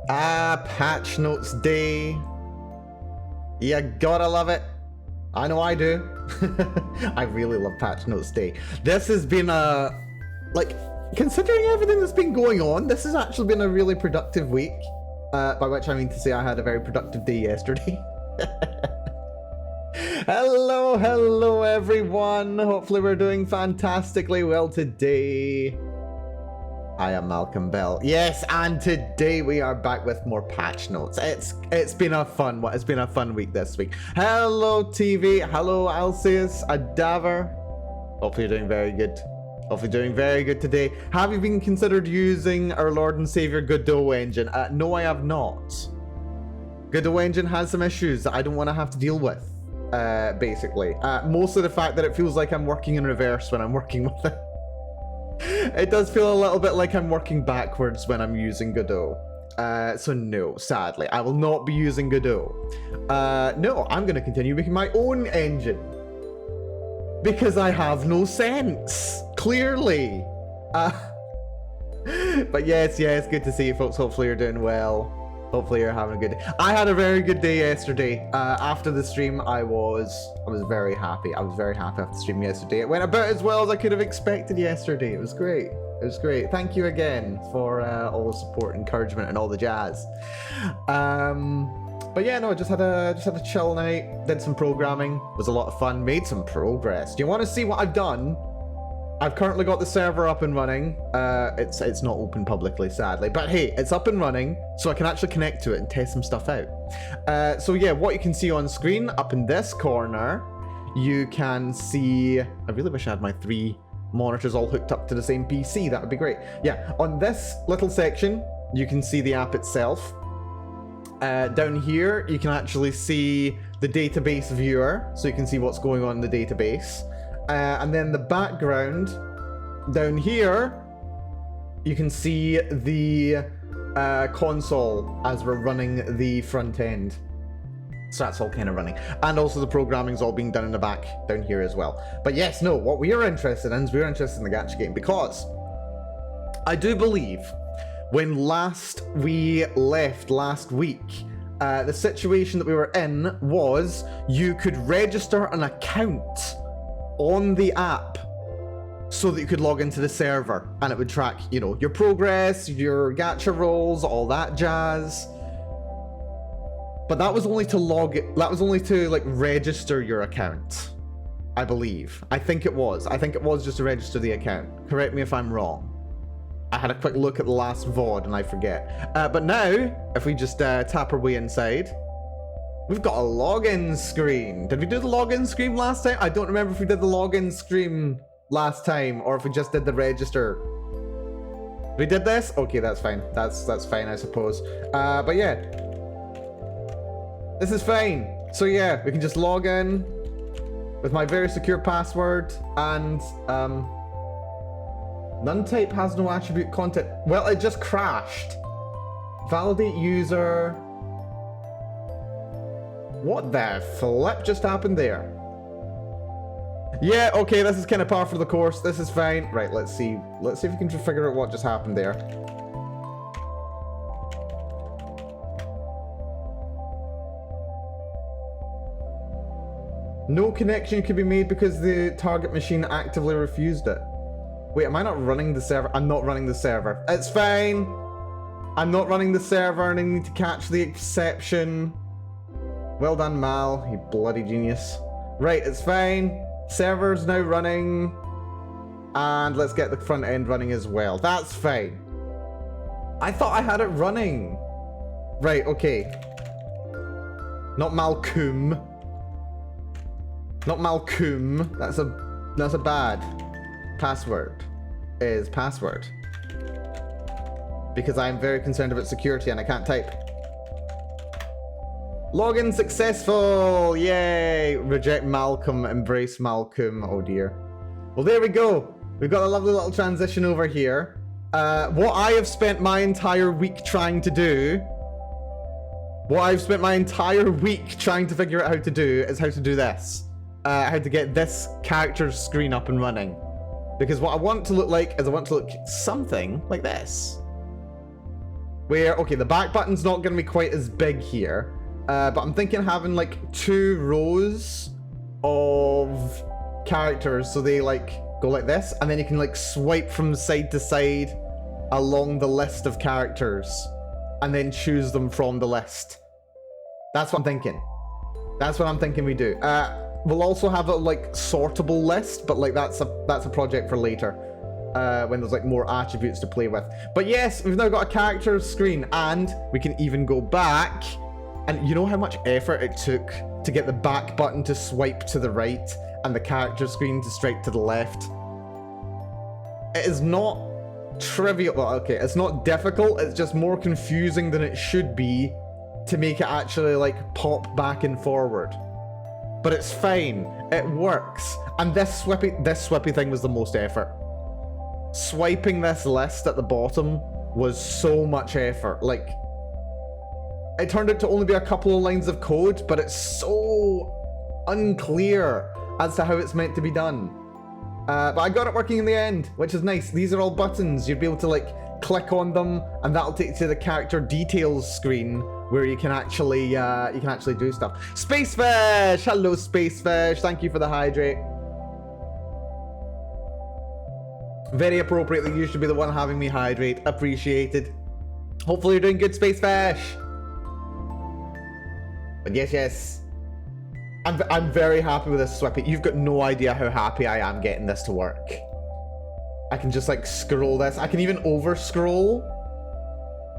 Patch notes day. You gotta love it. I know I do. I really love patch notes day. This has been like, considering everything that's been going on, this has actually been a really productive week. By which I mean to say I had a very productive day yesterday. Hello everyone. Hopefully we're doing fantastically well today. I am Malcolm Bell. Yes, and today we are back with more patch notes. It's been a fun week this week. Hello TV. Hello Alceus, Adaver. Hopefully you're doing very good. Hopefully doing very good today. Have you been considered using our Lord and Savior Godot engine? No, I have not. Godot engine has some issues that I don't want to have to deal with. Basically, mostly the fact that it feels like I'm working in reverse when I'm working with it. It does feel a little bit like I'm working backwards when I'm using Godot. So no, sadly, I will not be using Godot. No, I'm going to continue making my own engine. Because I have no sense, clearly. But yes, good to see you folks. Hopefully you're doing well. Hopefully you're having a good day. I had a very good day yesterday. After the stream, I was very happy. I was very happy after the stream yesterday. It went about as well as I could have expected yesterday. It was great. It was great. Thank you again for all the support, encouragement, and all the jazz. But yeah, no, I just had a chill night. Did some programming. It was a lot of fun. Made some progress. Do you want to see what I've done? I've currently got the server up and running. It's not open publicly, sadly, but hey, it's up and running, so I can actually connect to it and test some stuff out. So yeah, what you can see on screen up in this corner, you can see. I really wish I had my 3 monitors all hooked up to the same PC. That would be great. Yeah, on this little section, you can see the app itself. Down here, you can actually see the database viewer, so you can see what's going on in the database. And then the background down here, you can see the console as we're running the front end. So that's all kind of running. And also the programming's all being done in the back down here as well. But yes, no, what we are interested in is we're interested in the gacha game, because I do believe when last we left last week, the situation that we were in was you could register an account on the app so that you could log into the server and it would track, you know, your progress, your gacha rolls, all that jazz. But that was only to like register your account, I believe. I think it was just to register the account. Correct me if I'm wrong. I had a quick look at the last VOD and I forget. But now, if we just tap our way inside, we've got a login screen. Did we do the login screen last time? I don't remember if we did the login screen last time or if we just did the register. We did this? Okay, that's fine. That's fine, I suppose. But yeah, this is fine. So yeah, we can just log in with my very secure password, and none type has no attribute content. Well, it just crashed. Validate user. What the flip just happened there? Yeah, okay, this is kind of par for the course. This is fine. Right, let's see. Let's see if we can figure out what just happened there. No connection could be made because the target machine actively refused it. Wait, am I not running the server? I'm not running the server. It's fine. I'm not running the server and I need to catch the exception. Well done, Mal, you bloody genius. Right, it's fine. Server's now running. And let's get the front end running as well. That's fine. I thought I had it running. Right, okay. Not Malcolm. Not Malcolm. That's a bad password. Is password. Because I'm very concerned about security and I can't type. Login successful! Yay! Reject Malcolm, embrace Malcolm. Oh dear. Well, there we go. We've got a lovely little transition over here. What I have spent my entire week trying to do... What I've spent my entire week trying to figure out how to do is how to do this. How to get this character's screen up and running. Because what I want to look like is I want to look something like this. where, okay, the back button's not going to be quite as big here, but I'm thinking having like 2 rows of characters, so they like go like this, and then you can like swipe from side to side along the list of characters, and then choose them from the list. That's what I'm thinking. That's what I'm thinking we do. We'll also have a like sortable list, but like that's a project for later. When there's like more attributes to play with. But yes, we've now got a character screen, and we can even go back. And you know how much effort it took to get the back button to swipe to the right and the character screen to straight to the left? It is not trivial. Well, okay, it's not difficult. It's just more confusing than it should be to make it actually like pop back and forward. But it's fine. It works. And this swippy thing was the most effort. Swiping this list at the bottom was so much effort. Like, it turned out to only be a couple of lines of code, but it's so unclear as to how it's meant to be done. But I got it working in the end, which is nice. These are all buttons. You'd be able to like click on them, and that'll take you to the character details screen where you can actually do stuff. Spacefish, hello Spacefish. Thank you for the hydrate. Very appropriately, you should be the one having me hydrate. Appreciated. Hopefully you're doing good, Spacefish. But yes. I'm very happy with this swippy. You've got no idea how happy I am getting this to work. I can just like scroll this. I can even over scroll.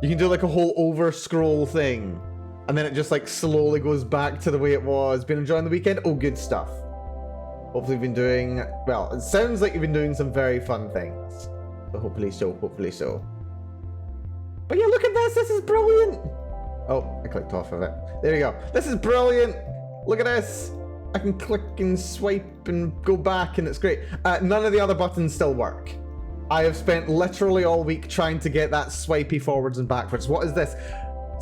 You can do like a whole over scroll thing. And then it just like slowly goes back to the way it was. Been enjoying the weekend? Oh, good stuff. Hopefully you've been doing, well, it sounds like you've been doing some very fun things. So hopefully so. But yeah, look at this. This is brilliant. Oh, I clicked off of it. There we go. This is brilliant. Look at this. I can click and swipe and go back, and it's great. None of the other buttons still work. I have spent literally all week trying to get that swipey forwards and backwards. What is this?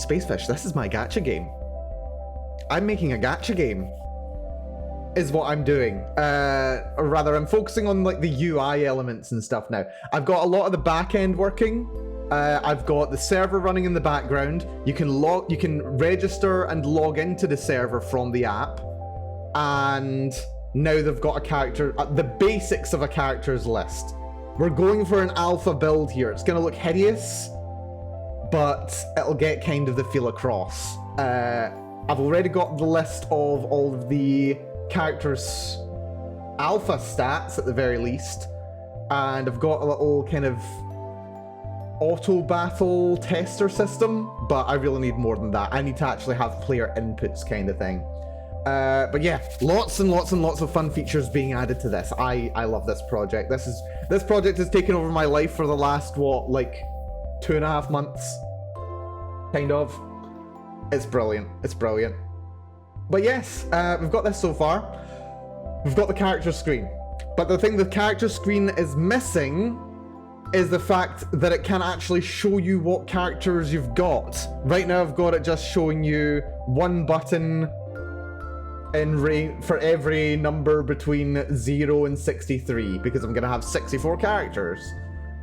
Spacefish, this is my gacha game. I'm making a gacha game. Is what I'm doing. Or rather, I'm focusing on like the UI elements and stuff now. I've got a lot of the back end working. I've got the server running in the background. You can register and log into the server from the app. And now they've got a character, the basics of a character's list. We're going for an alpha build here. It's going to look hideous, but it'll get kind of the feel across. I've already got the list of all of the characters' alpha stats at the very least, and I've got a little kind of auto battle tester system, but I really need more than that. I need to actually have player inputs kind of thing. But yeah, lots and lots and lots of fun features being added to this. I love this project. This project has taken over my life for the last, what, like 2.5 months? Kind of. It's brilliant. It's brilliant. But yes, we've got this so far. We've got the character screen. But the thing the character screen is missing is the fact that it can actually show you what characters you've got. Right now I've got it just showing you one button in range for every number between 0 and 63, because I'm gonna have 64 characters.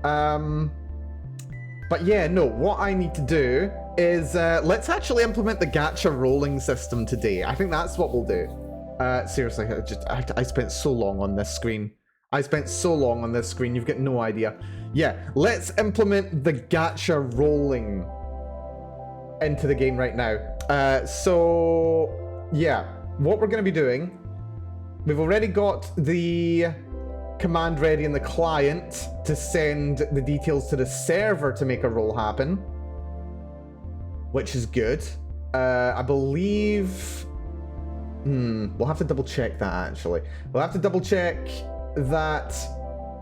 But yeah, no, what I need to do is let's actually implement the gacha rolling system today. I think that's what we'll do. Seriously, I spent so long on this screen. You've got no idea. Yeah, let's implement the gacha rolling into the game right now. So yeah, what we're going to be doing, we've already got the command ready in the client to send the details to the server to make a roll happen, which is good. I believe we'll have to double check that actually. We'll have to double check that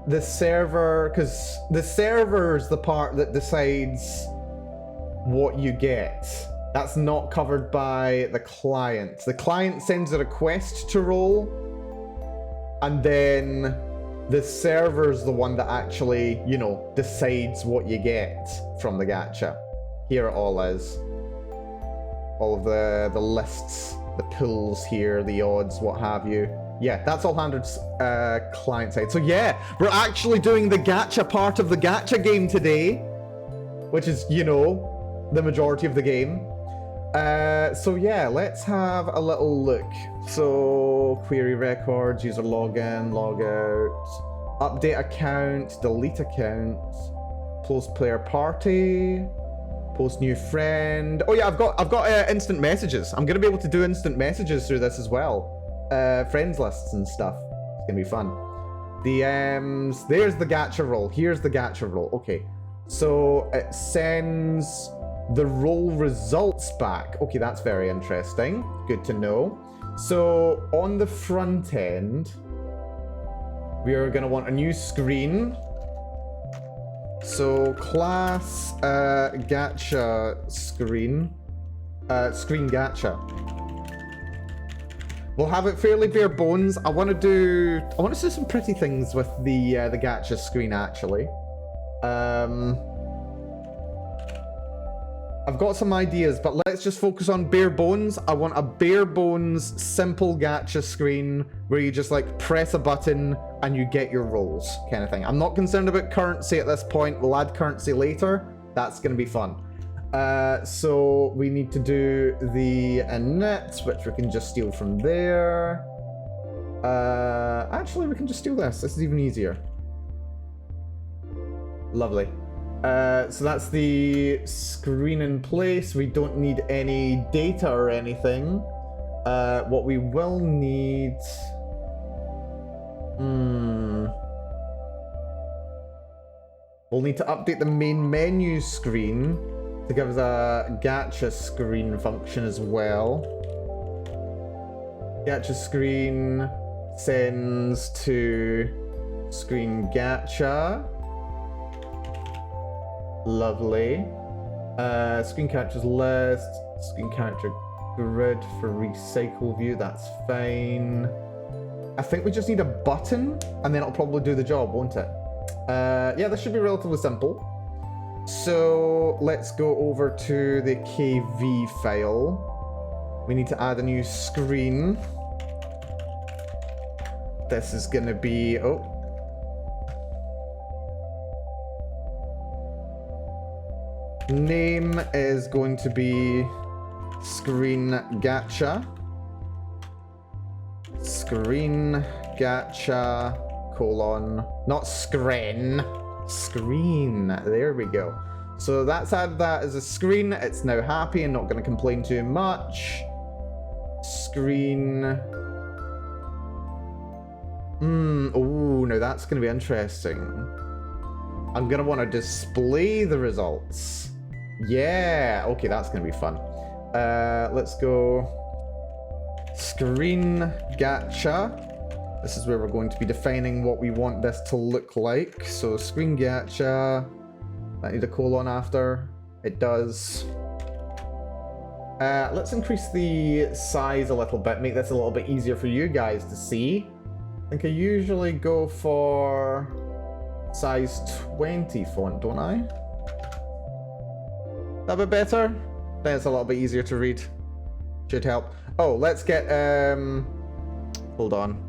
the server, because the server's the part that decides what you get. That's not covered by the client. The client sends a request to roll, and then the server's the one that actually, you know, decides what you get from the gacha. Here it all is. All of the lists, the pools here, the odds, what have you. Yeah, that's all handled client side. So yeah, we're actually doing the gacha part of the gacha game today, which is, you know, the majority of the game. So yeah, let's have a little look. So query records, user login, logout, update account, delete account, close player party, post new friend. Oh yeah, I've got instant messages. I'm gonna be able to do instant messages through this as well. Friends lists and stuff. It's gonna be fun. DMs. There's the gacha roll. Here's the gacha roll. Okay, so it sends the roll results back. Okay, that's very interesting. Good to know. So on the front end, we are going to want a new screen. So class gacha screen. Screen gacha. We'll have it fairly bare bones. I want to do some pretty things with the gacha screen actually. I've got some ideas, but let's just focus on bare bones. I want a bare bones, simple gacha screen where you just like press a button and you get your rolls kind of thing. I'm not concerned about currency at this point. We'll add currency later. That's going to be fun. So we need to do the init, which we can just steal from there. Actually, we can just steal this. This is even easier. Lovely. So that's the screen in place. We don't need any data or anything. What we will need... We'll need to update the main menu screen to give us a gacha screen function as well. Gacha screen sends to screen gacha. Lovely. Screen characters list, screen character grid for recycle view, that's fine. I think we just need a button and then it'll probably do the job, won't it? Yeah, this should be relatively simple. So let's go over to the KV file. We need to add a new screen. This is gonna be, name is going to be screen gacha. Screen gacha colon, not screen. Screen. There we go. So that's added that as a screen. It's now happy and not going to complain too much. Screen. Oh, no, that's going to be interesting. I'm going to want to display the results. Yeah. Okay, that's going to be fun. Let's go. Screen gacha. This is where we're going to be defining what we want this to look like. So screen gacha. I need a colon after. It does. Let's increase the size a little bit. Make this a little bit easier for you guys to see. I think I usually go for size 20 font, don't I? That a bit better? Then it's a little bit easier to read. Should help. Oh, let's get, hold on.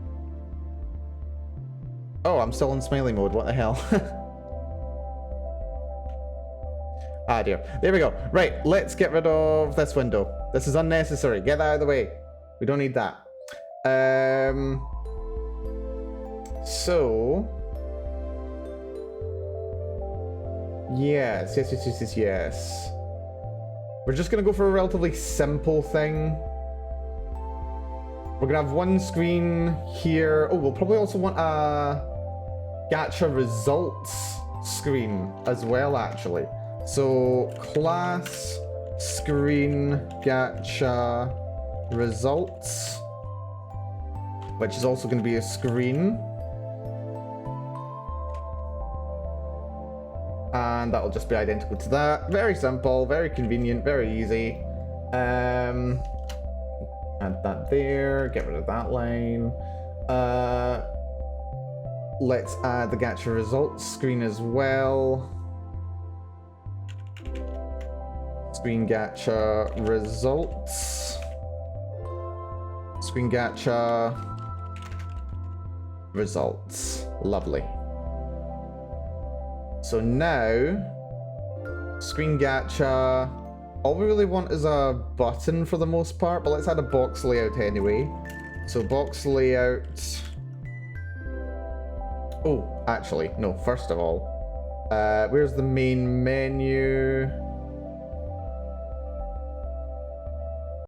Oh, I'm still in smiley mode. What the hell? Ah, dear. There we go. Right, let's get rid of this window. This is unnecessary. Get that out of the way. We don't need that. So... Yes. We're just going to go for a relatively simple thing. We're going to have one screen here. Oh, we'll probably also want a gacha results screen as well, actually. So, class screen gacha results, which is also going to be a screen. And that'll just be identical to that. Very simple, very convenient, very easy. Add that there, get rid of that line. Let's add the gacha results screen as well. Screen gacha results. Screen gacha results. Lovely. So now, screen gacha All we really want is a button for the most part, but let's add a box layout anyway. So box layout. Oh, actually, no, first of all. Where's the main menu?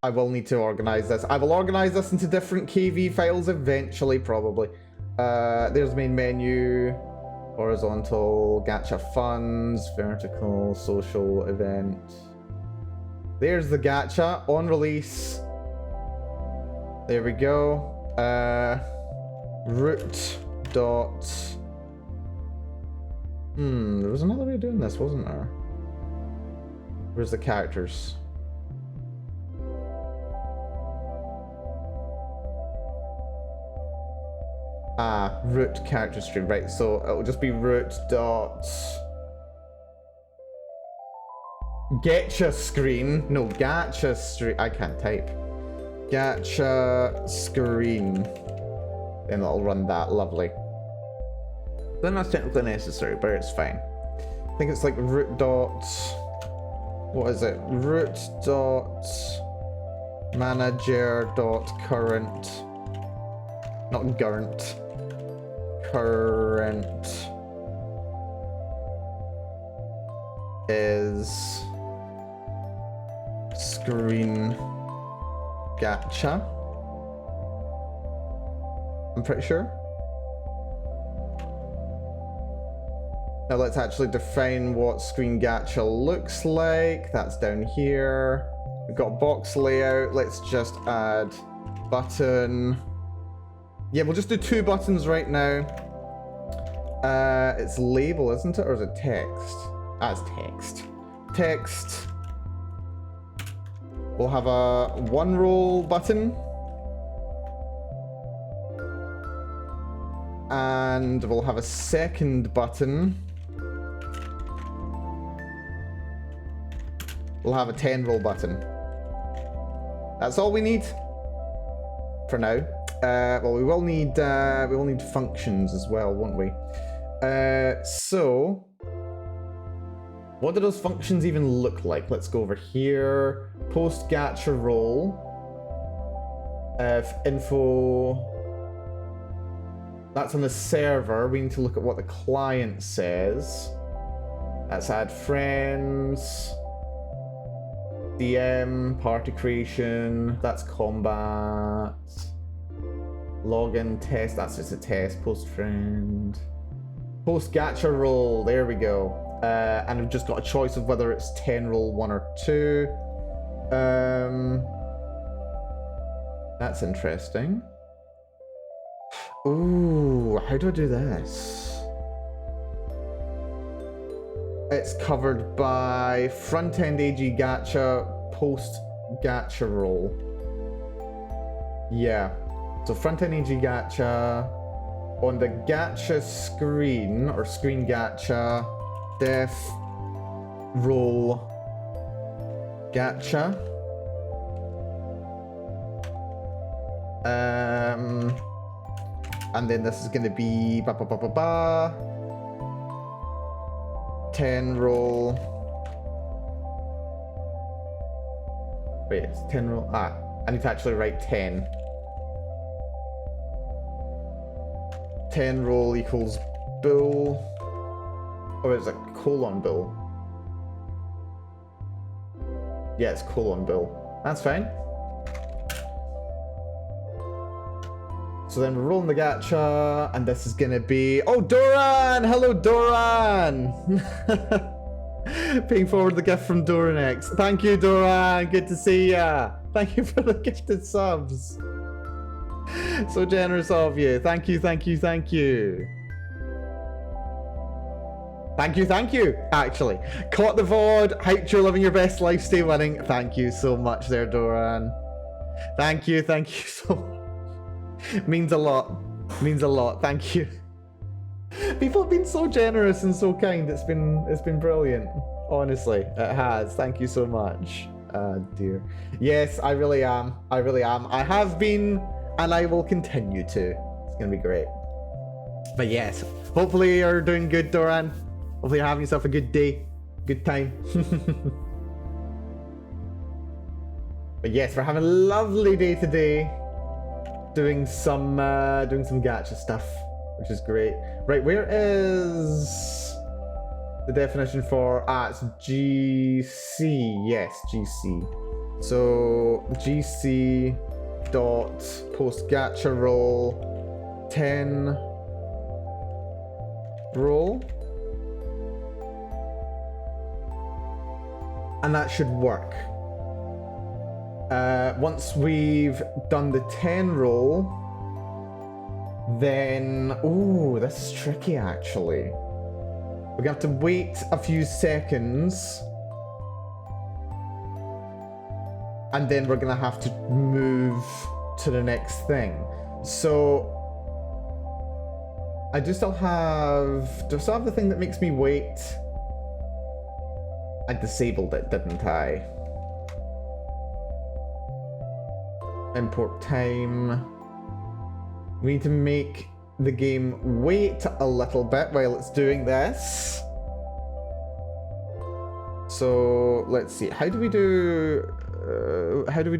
I will need to organize this. I will organize this into different KV files eventually, probably. There's main menu, horizontal, gacha funds, vertical, social event. There's the gacha on release. There we go. Root dot. There was another way of doing this, wasn't there? Where's the characters? Root character stream, right? So it'll just be root dot gacha screen. No, gacha stream. I can't type. Gacha screen. Then it'll run that. Lovely. Then that's technically necessary, but it's fine. I think it's like root dot. What is it? Root dot manager dot current. Not current. Current is screen gacha. I'm pretty sure. Now let's actually define what screen gacha looks like. That's down here. We've got box layout. Let's just add button. Yeah, we'll just do 2 buttons right now. It's label, isn't it? Or is it text? It's text. Text. We'll have a 1 roll button. And we'll have a second button. We'll have a 10 roll button. That's all we need for now. Well, we will need functions as well, won't we? So what do those functions even look like? Let's go over here. Post gacha roll. Info. That's on the server. We need to look at what the client says. Let's add friends. DM, party creation. That's combat. Login test, that's just a test. Post friend. Post gacha roll, there we go. And we've just got a choice of whether it's 10 roll 1 or 2. That's interesting. Ooh, how do I do this? It's covered by front-end AG gacha, post gacha roll. Yeah. So front-end AG gacha, on the gacha screen, or screen gacha, def roll gacha. And then this is going to be 10 roll. Wait, it's 10 roll. I need to actually write 10. 10 roll equals bull. Oh, it's a colon bull. Yeah, it's colon bull. That's fine. So then we're rolling the gacha, and this is gonna be... Oh, Doran! Hello, Doran! Paying forward the gift from Doranex. Thank you, Doran! Good to see ya! Thank you for the gifted subs. So generous of you. Thank you, thank you, thank you. Thank you, thank you, actually. Caught the VOD, hyped you're living your best life, stay winning. Thank you so much there, Doran. Thank you so much. Means a lot. Means a lot. Thank you. People have been so generous and so kind. It's been brilliant. Honestly, it has. Thank you so much. Dear. Yes, I really am. I really am. I have been, and I will continue to. It's gonna be great. But yes, hopefully you're doing good, Doran. Hopefully you're having yourself a good day, good time. But yes, we're having a lovely day today. Doing some gacha stuff, which is great. Right, where is the definition for it's GC? Yes, GC. So GC dot post gacha roll 10 roll, and that should work. Once we've done the 10 roll, then... Ooh, this is tricky, actually. We're gonna have to wait a few seconds. And then we're gonna have to move to the next thing. So... Do I still have the thing that makes me wait? I disabled it, didn't I? Import time. We need to make the game wait a little bit while it's doing this. So let's see. How do we do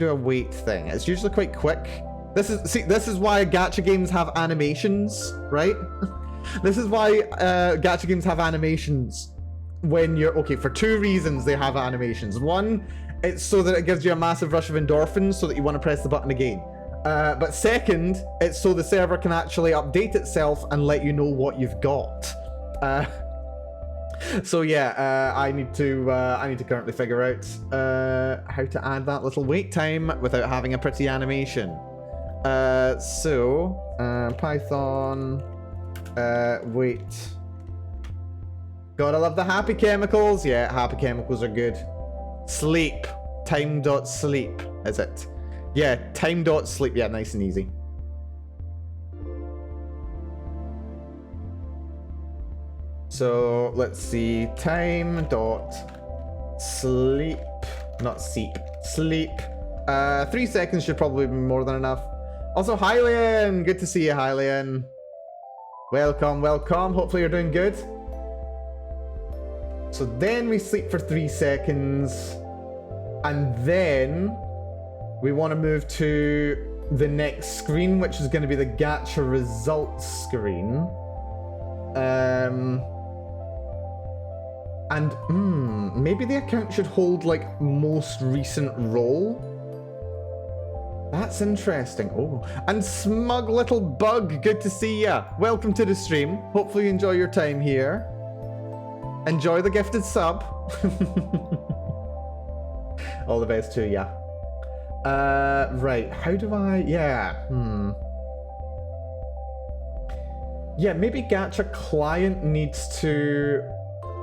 a wait thing? It's usually quite quick. This is why gacha games have animations, right? This is why gacha games have animations. When you're okay, for two reasons they have animations. One, it's so that it gives you a massive rush of endorphins so that you want to press the button again. But second, it's so the server can actually update itself and let you know what you've got. So yeah, I need to currently figure out how to add that little wait time without having a pretty animation. Python wait. Gotta love the happy chemicals. Yeah, happy chemicals are good. Sleep. Time.sleep, is it? Yeah, time.sleep. Yeah, nice and easy. So let's see. Time.sleep. Not seep. Sleep. 3 seconds should probably be more than enough. Also, Hylian! Good to see you, Hylian. Welcome, welcome. Hopefully you're doing good. So then we sleep for 3 seconds. And then we want to move to the next screen, which is going to be the gacha results screen. Maybe the account should hold like most recent roll. That's interesting. Oh, and Smug Little Bug, good to see ya. Welcome to the stream. Hopefully you enjoy your time here. Enjoy the gifted sub. All the best to ya. Right, how do I... Yeah, Yeah, maybe gacha client needs to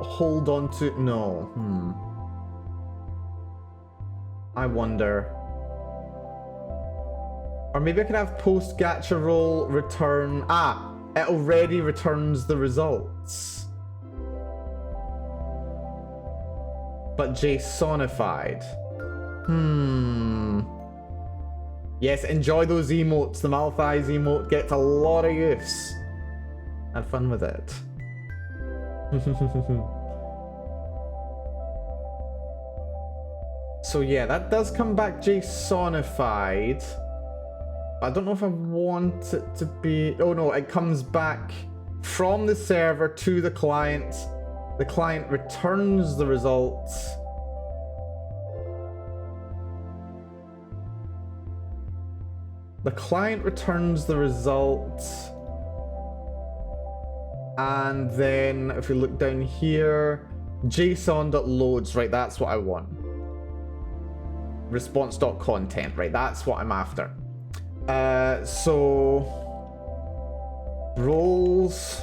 hold on to... No, I wonder. Or maybe I could have post gacha roll return... it already returns the results. But JSONified. Yes, enjoy those emotes. The Malphite emote gets a lot of use. Have fun with it. So yeah, that does come back JSONified. I don't know if I want it to be... Oh no, it comes back from the server to the client. The client returns the results. The client returns the results. And then if we look down here, JSON.loads, right, that's what I want. Response.content, right, that's what I'm after. So roles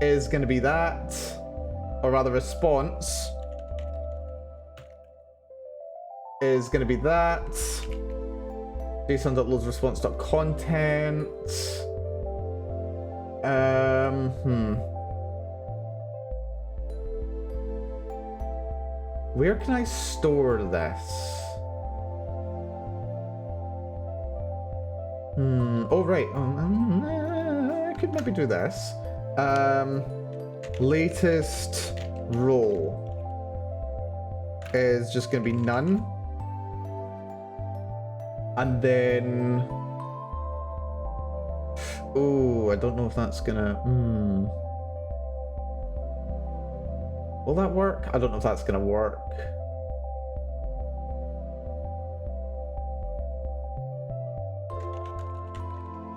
is going to be that, or rather response is going to be that. JSON.loads response.content. Where can I store this? Oh, right. I could maybe do this. Latest roll is just going to be none. And then... Oh, I don't know if that's gonna... Will that work? I don't know if that's gonna work.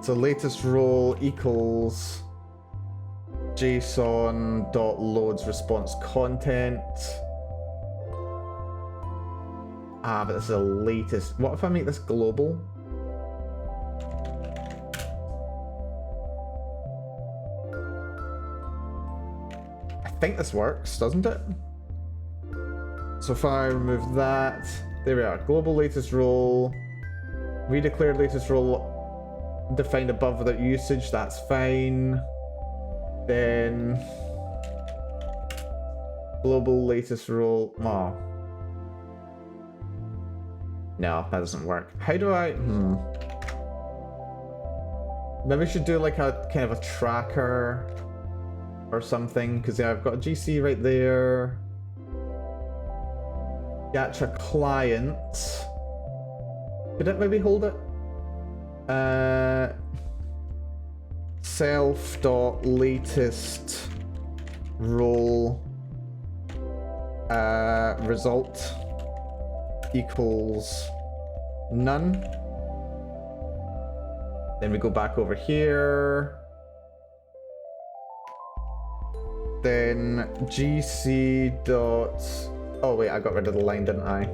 So latest role equals JSON.loads response content. Ah, but this is the latest. What if I make this global? I think this works, doesn't it? So if I remove that, there we are. Global latest role. Redeclared latest role defined above without usage, that's fine. Then global latest role. Oh. No, that doesn't work. How do I... Maybe I should do like a kind of a tracker or something, because yeah, I've got a GC right there. Gacha client. Could it maybe hold it? Self.latest role result equals none. Then we go back over here. Then gc dot... Oh wait, I got rid of the line, didn't I?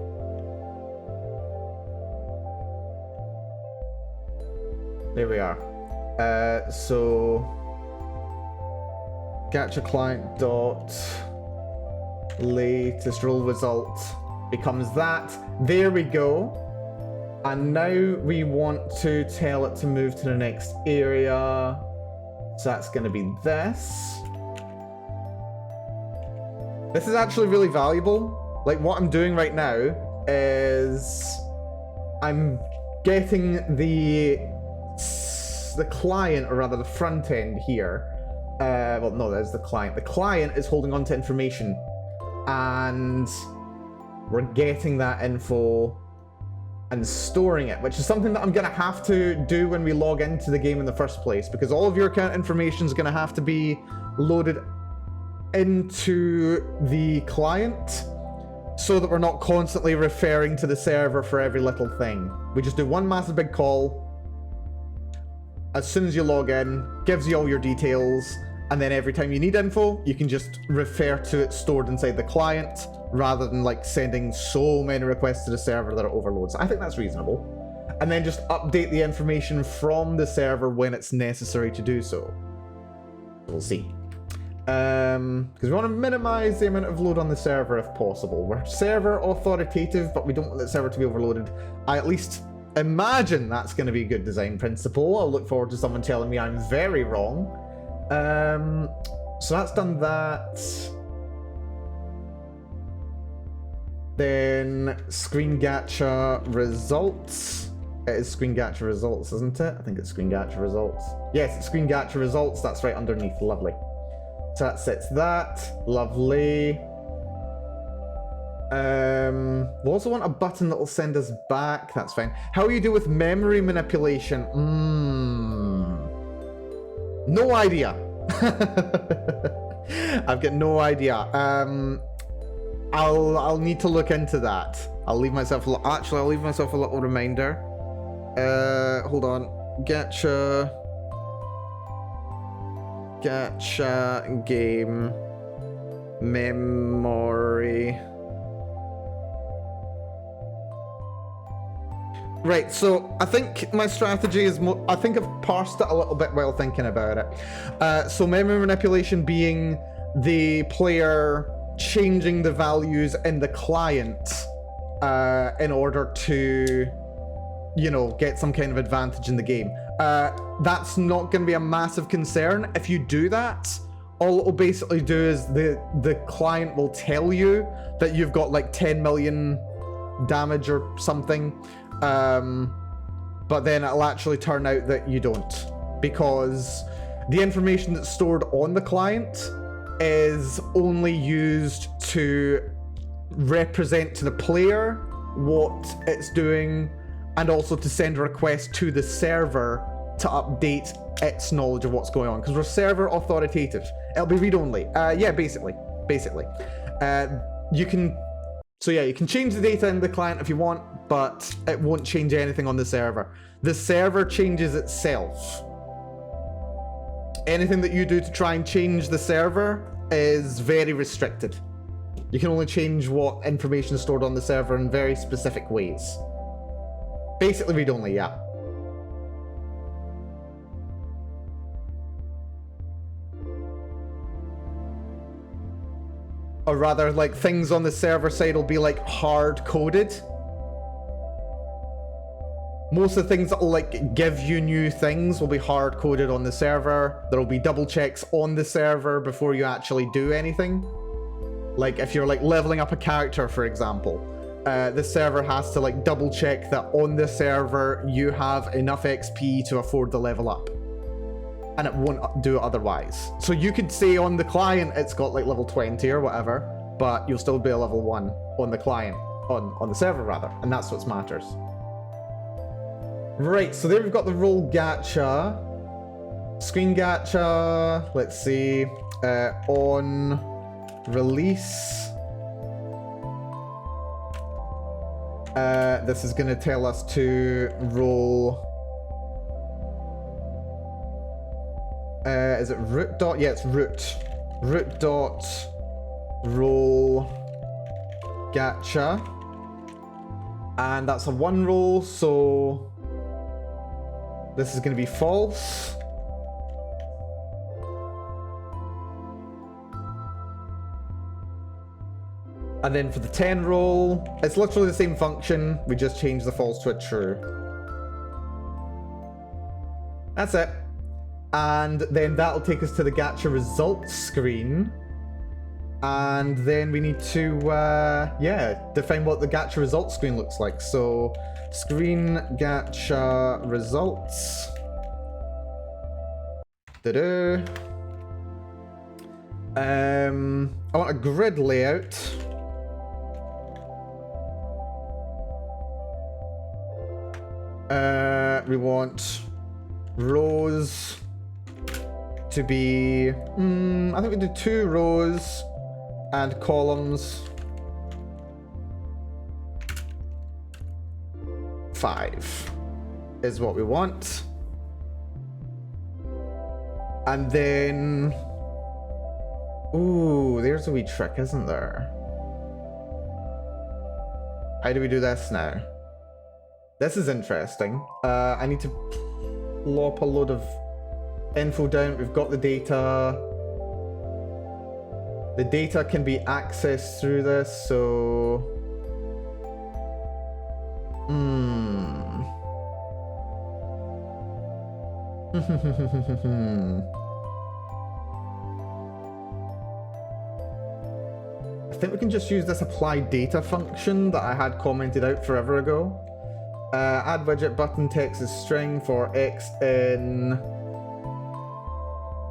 There we are. So gacha client dot latest role result becomes that. There we go. And now we want to tell it to move to the next area. So that's going to be this. This is actually really valuable. Like what I'm doing right now is I'm getting the client, or rather the front end here. Well, no, there's the client. The client is holding on to information, and we're getting that info and storing it, which is something that I'm going to have to do when we log into the game in the first place, because all of your account information is going to have to be loaded into the client so that we're not constantly referring to the server for every little thing. We just do one massive big call. As soon as you log in, gives you all your details, and then every time you need info, you can just refer to it stored inside the client, rather than like sending so many requests to the server that it overloads. I think that's reasonable. And then just update the information from the server when it's necessary to do so. We'll see. Because we want to minimize the amount of load on the server if possible. We're server authoritative, but we don't want the server to be overloaded. I at least imagine that's going to be a good design principle. I'll look forward to someone telling me I'm very wrong. So that's done that. Then screen gacha results. It is screen gacha results, isn't it? I think it's screen gacha results. Yes, it's screen gacha results. That's right underneath. Lovely. So that sets that. Lovely. We'll also want a button that will send us back. That's fine. How you do with memory manipulation? No idea. I've got no idea. I'll need to look into that. I'll leave myself a little... Actually, I'll leave myself a little reminder. Hold on. Gacha game memory. Right, so I think my strategy is... I think I've parsed it a little bit while thinking about it. So memory manipulation being the player changing the values in the client in order to, you know, get some kind of advantage in the game. That's not going to be a massive concern. If you do that, all it will basically do is the client will tell you that you've got like 10 million damage or something. But then it'll actually turn out that you don't, because the information that's stored on the client is only used to represent to the player what it's doing and also to send a request to the server to update its knowledge of what's going on, because we're server authoritative. It'll be read-only. Yeah, basically. You can change the data in the client if you want, but it won't change anything on the server. The server changes itself. Anything that you do to try and change the server is very restricted. You can only change what information is stored on the server in very specific ways. Basically read-only, yeah. Or rather, like, things on the server side will be, like, hard-coded. Most of the things that will, like, give you new things will be hard-coded on the server. There will be double checks on the server before you actually do anything. Like, if you're, like, leveling up a character, for example, the server has to, like, double check that on the server you have enough XP to afford the level up. And it won't do it otherwise. So you could say on the client it's got like level 20 or whatever, but you'll still be a level 1 on the client, on the server rather, and that's what matters. Right, so there we've got the role gacha. Screen gacha, let's see, on release. This is going to tell us to roll... is it root dot? Yeah, it's root. Root dot roll gacha. And that's a 1 roll, so this is going to be false. And then for the 10 roll, it's literally the same function. We just change the false to a true. That's it. And then that'll take us to the gacha results screen. And then we need to, define what the gacha results screen looks like. So, screen gacha results. I want a grid layout. We want rows to be, I think we do 2 rows and columns 5 is what we want. And then, ooh, there's a wee trick, isn't there? How do we do this now? This is interesting. I need to plop a load of info down. We've got the data. The data can be accessed through this, so... I think we can just use this apply data function that I had commented out forever ago. Add widget button text is string for X in...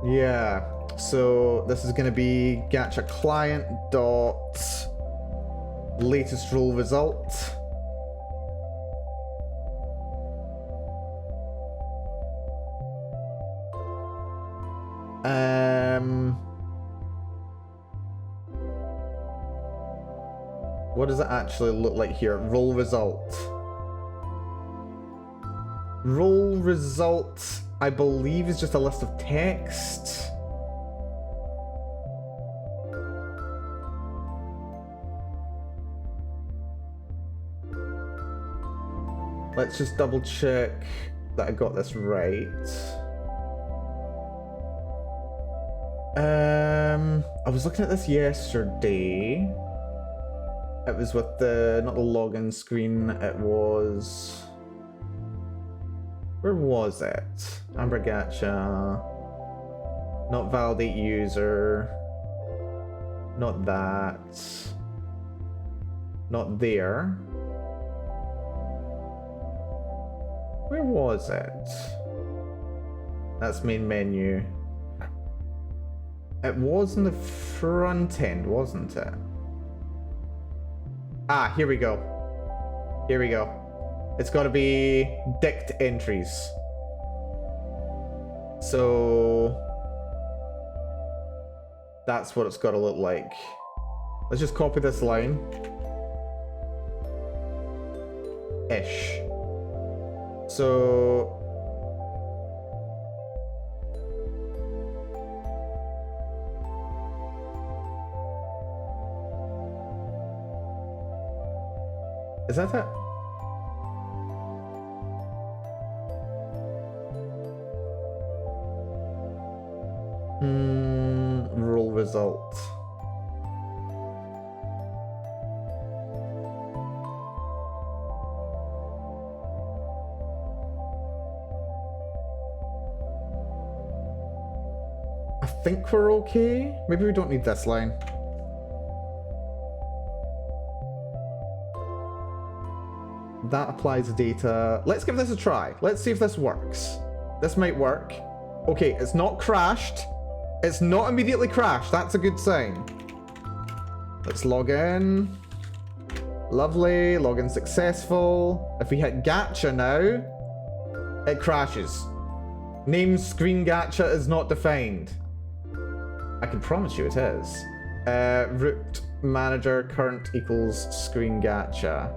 Yeah, so this is going to be gacha client dot latest role result. What does it actually look like here? Role result. Role result, I believe, is just a list of text. Let's just double check that I got this right. I was looking at this yesterday. It was with the, not the login screen, it was... Where was it? Amber Gacha. Not validate user. Not that. Not there. Where was it? That's main menu. It was in the front end, wasn't it? Ah, here we go. Here we go. It's got to be dict entries. So that's what it's got to look like. Let's just copy this line. Ish. So is that it? Rule result. I think we're okay. Maybe we don't need this line. That applies data. Let's give this a try. Let's see if this works. This might work. Okay, it's not crashed. It's not immediately crashed. That's a good sign. Let's log in. Lovely. Login successful. If we hit gacha now, it crashes. Name screen gacha is not defined. I can promise you it is. Root manager current equals screen gacha.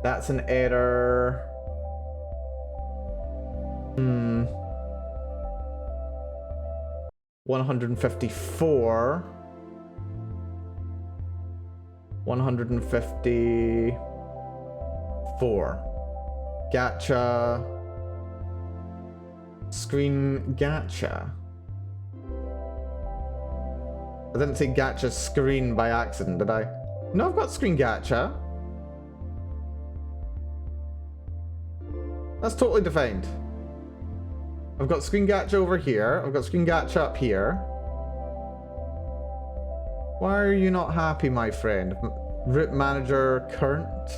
That's an error. 154. 154. Gacha. Screen gacha. I didn't say gacha screen by accident, did I? No, I've got screen gacha. That's totally defined. I've got screen gacha over here. I've got screen gacha up here. Why are you not happy, my friend? Root manager current.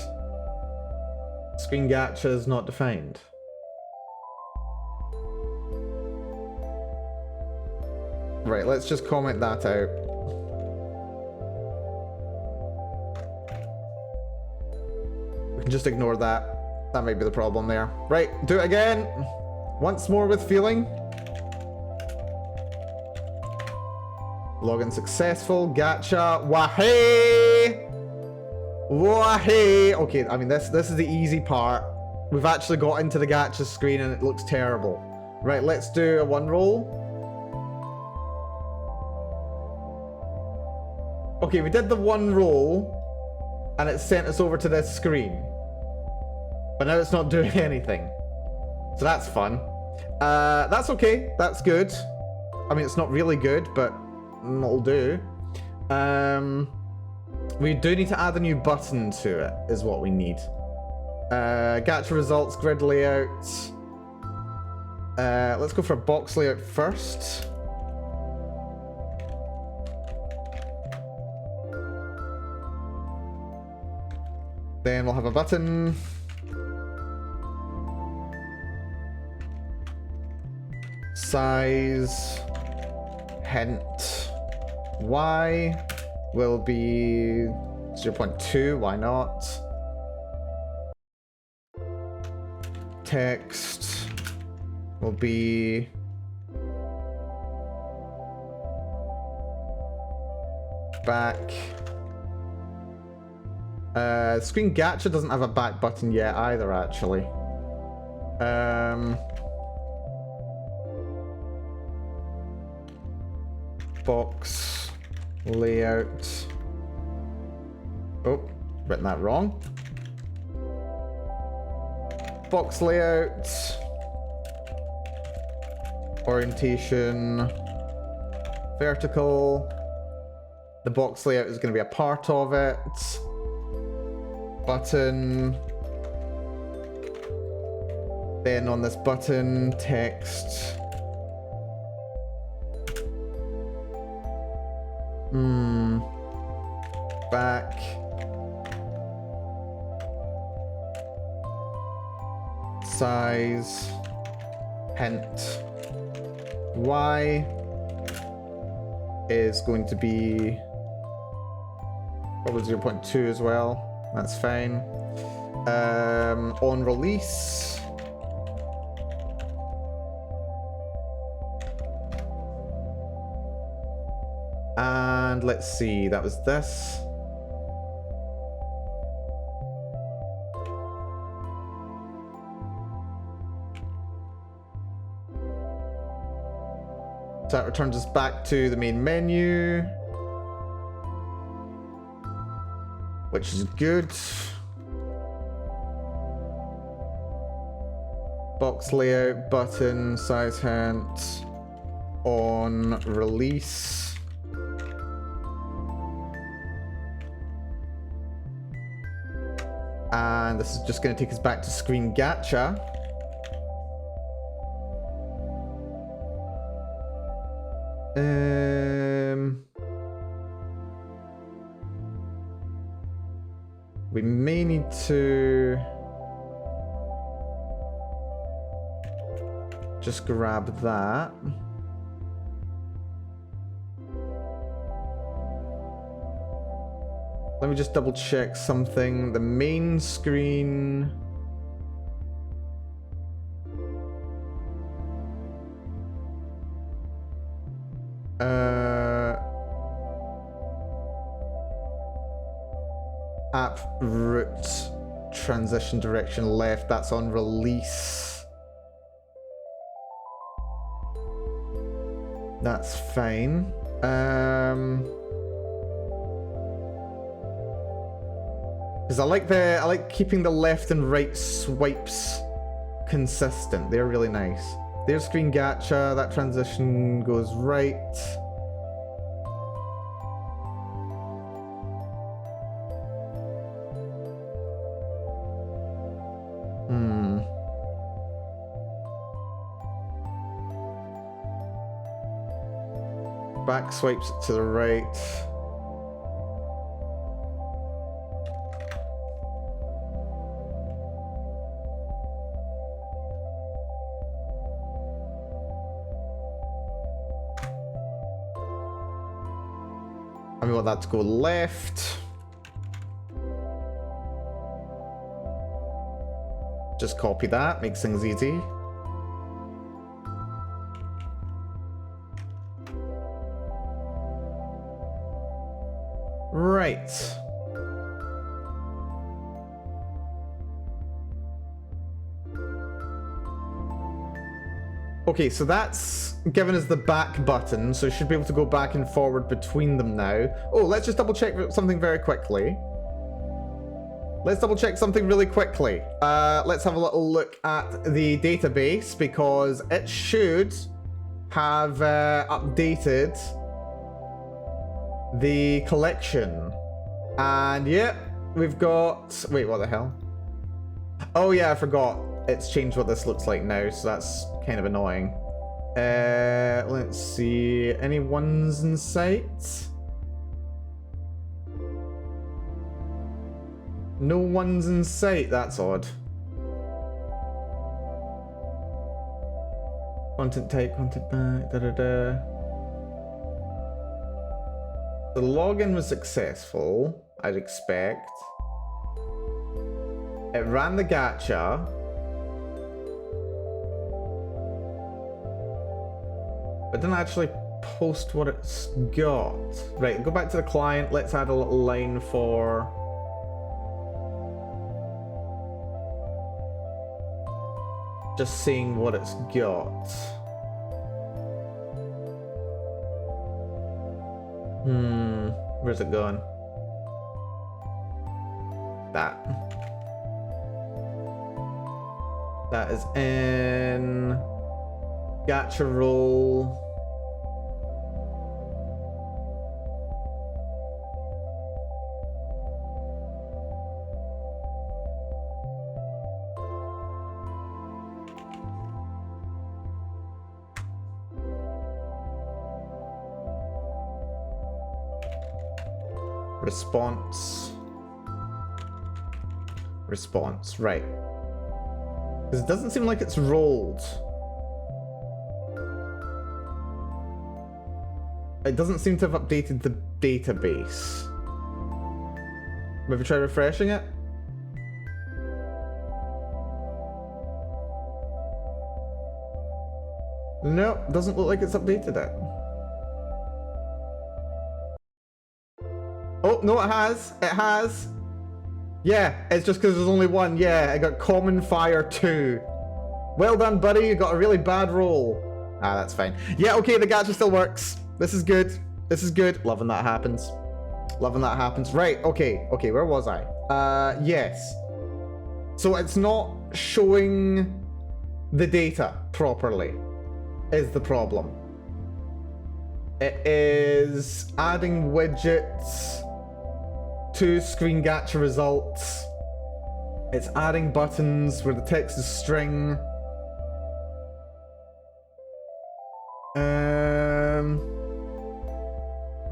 Screen gacha is not defined. Right, let's just comment that out. We can just ignore that. That might be the problem there. Right, do it again. Once more with feeling. Login successful. Gacha. Wahey! Wahey! Okay, I mean, this is the easy part. We've actually got into the gacha screen and it looks terrible. Right, let's do a one roll. Okay, we did the one roll and it sent us over to this screen. But now it's not doing anything. So that's fun. That's okay. That's good. I mean, it's not really good, but it'll do. We do need to add a new button to it, is what we need. Gacha results, grid layout. Let's go for a box layout first. Then we'll have a button. Size, hint, y will be 0.2, why not? Text will be back. Screen gacha doesn't have a back button yet either, actually. Box layout. Oh, written that wrong. Box layout. Orientation. Vertical. The box layout is going to be a part of it. Button. Then on this button, text. Back. Size. Hint. Y is going to be probably 0.2 as well. That's fine. On release. And let's see, that was this. So that returns us back to the main menu, which is good. Box layout, button, size hint, on release. And this is just going to take us back to screen gacha. We may need to just grab that. Let me just double check something. The main screen. App root transition direction left. That's on release. That's fine. Because I like keeping the left and right swipes consistent. They're really nice. There's screen gacha. That transition goes right. Back swipes it to the right. And we want that to go left. Just copy that, makes things easy. Right. Okay, so that's given us the back button, so we should be able to go back and forward between them now. Oh, let's just double check something very quickly. Let's double check something really quickly. Let's have a little look at the database, because it should have updated the collection. And yep, we've got... Wait, what the hell? Oh yeah, I forgot. It's changed what this looks like now, so that's kind of annoying. Let's see. Any ones in sight? No ones in sight, that's odd. Content type, content back, da-da-da. The login was successful, I'd expect. It ran the gacha. But didn't actually post what it's got. Right, go back to the client. Let's add a little line for... just seeing what it's got. Where's it going? That. That is in gacha role. Response, right. Because it doesn't seem like it's rolled. It doesn't seem to have updated the database. Maybe try refreshing it? No, doesn't look like it's updated it. Oh, no, it has. It has. Yeah, it's just because there's only one. Yeah, I got Common Fire 2. Well done, buddy. You got a really bad roll. Ah, that's fine. Yeah, okay, the gacha still works. This is good. This is good. Loving that happens. Loving that happens. Right, okay. Okay, where was I? Yes. So it's not showing the data properly, is the problem. It is adding widgets to screen gacha results. It's adding buttons where the text is string.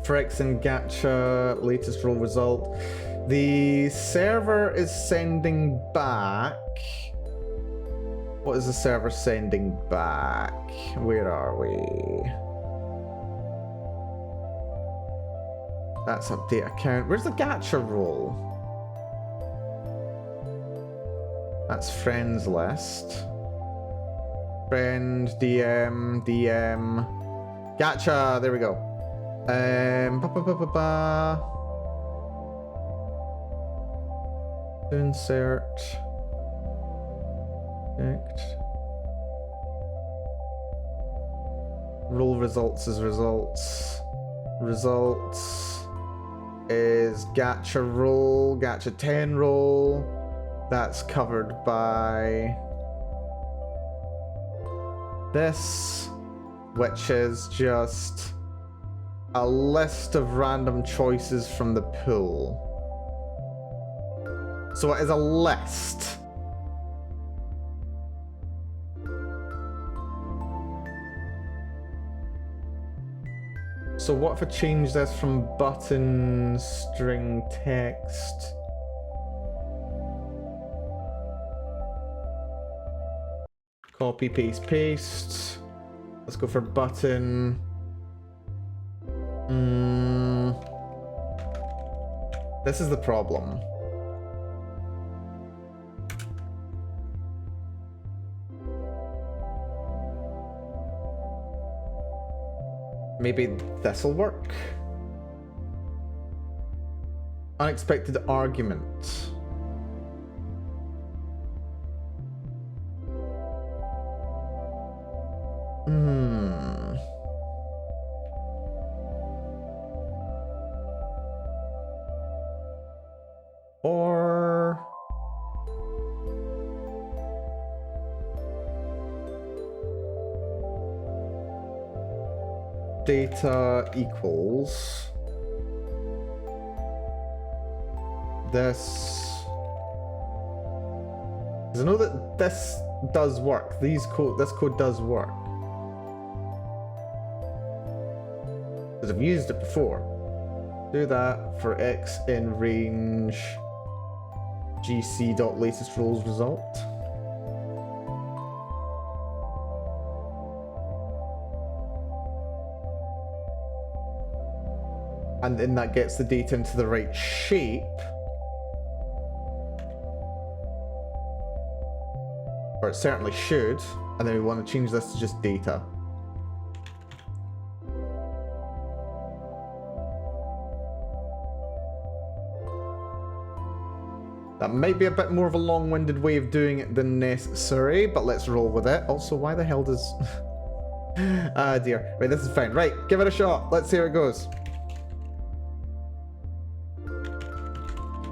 For IIIN gacha latest roll result, the server is sending back. What is the server sending back? Where are we? That's update account. Where's the gacha roll? That's friends list. Friend, DM, DM. Gacha, there we go. Insert. Connect. Roll results is results. Results is gacha roll, gacha 10 roll. That's covered by this, which is just a list of random choices from the pool. So it is a list. So what if I change this from button string text? Copy, paste, paste. Let's go for button. This is the problem. Maybe this'll work. Unexpected argument. Or data equals this. Because I know that this does work. This code does work. Because I've used it before. Do that for X in range gc.latest rolls result. And then that gets the data into the right shape. Or it certainly should. And then we want to change this to just data. That might be a bit more of a long-winded way of doing it than necessary, but let's roll with it. Also, why the hell does... ah, dear. Right, this is fine. Right, give it a shot. Let's see how it goes.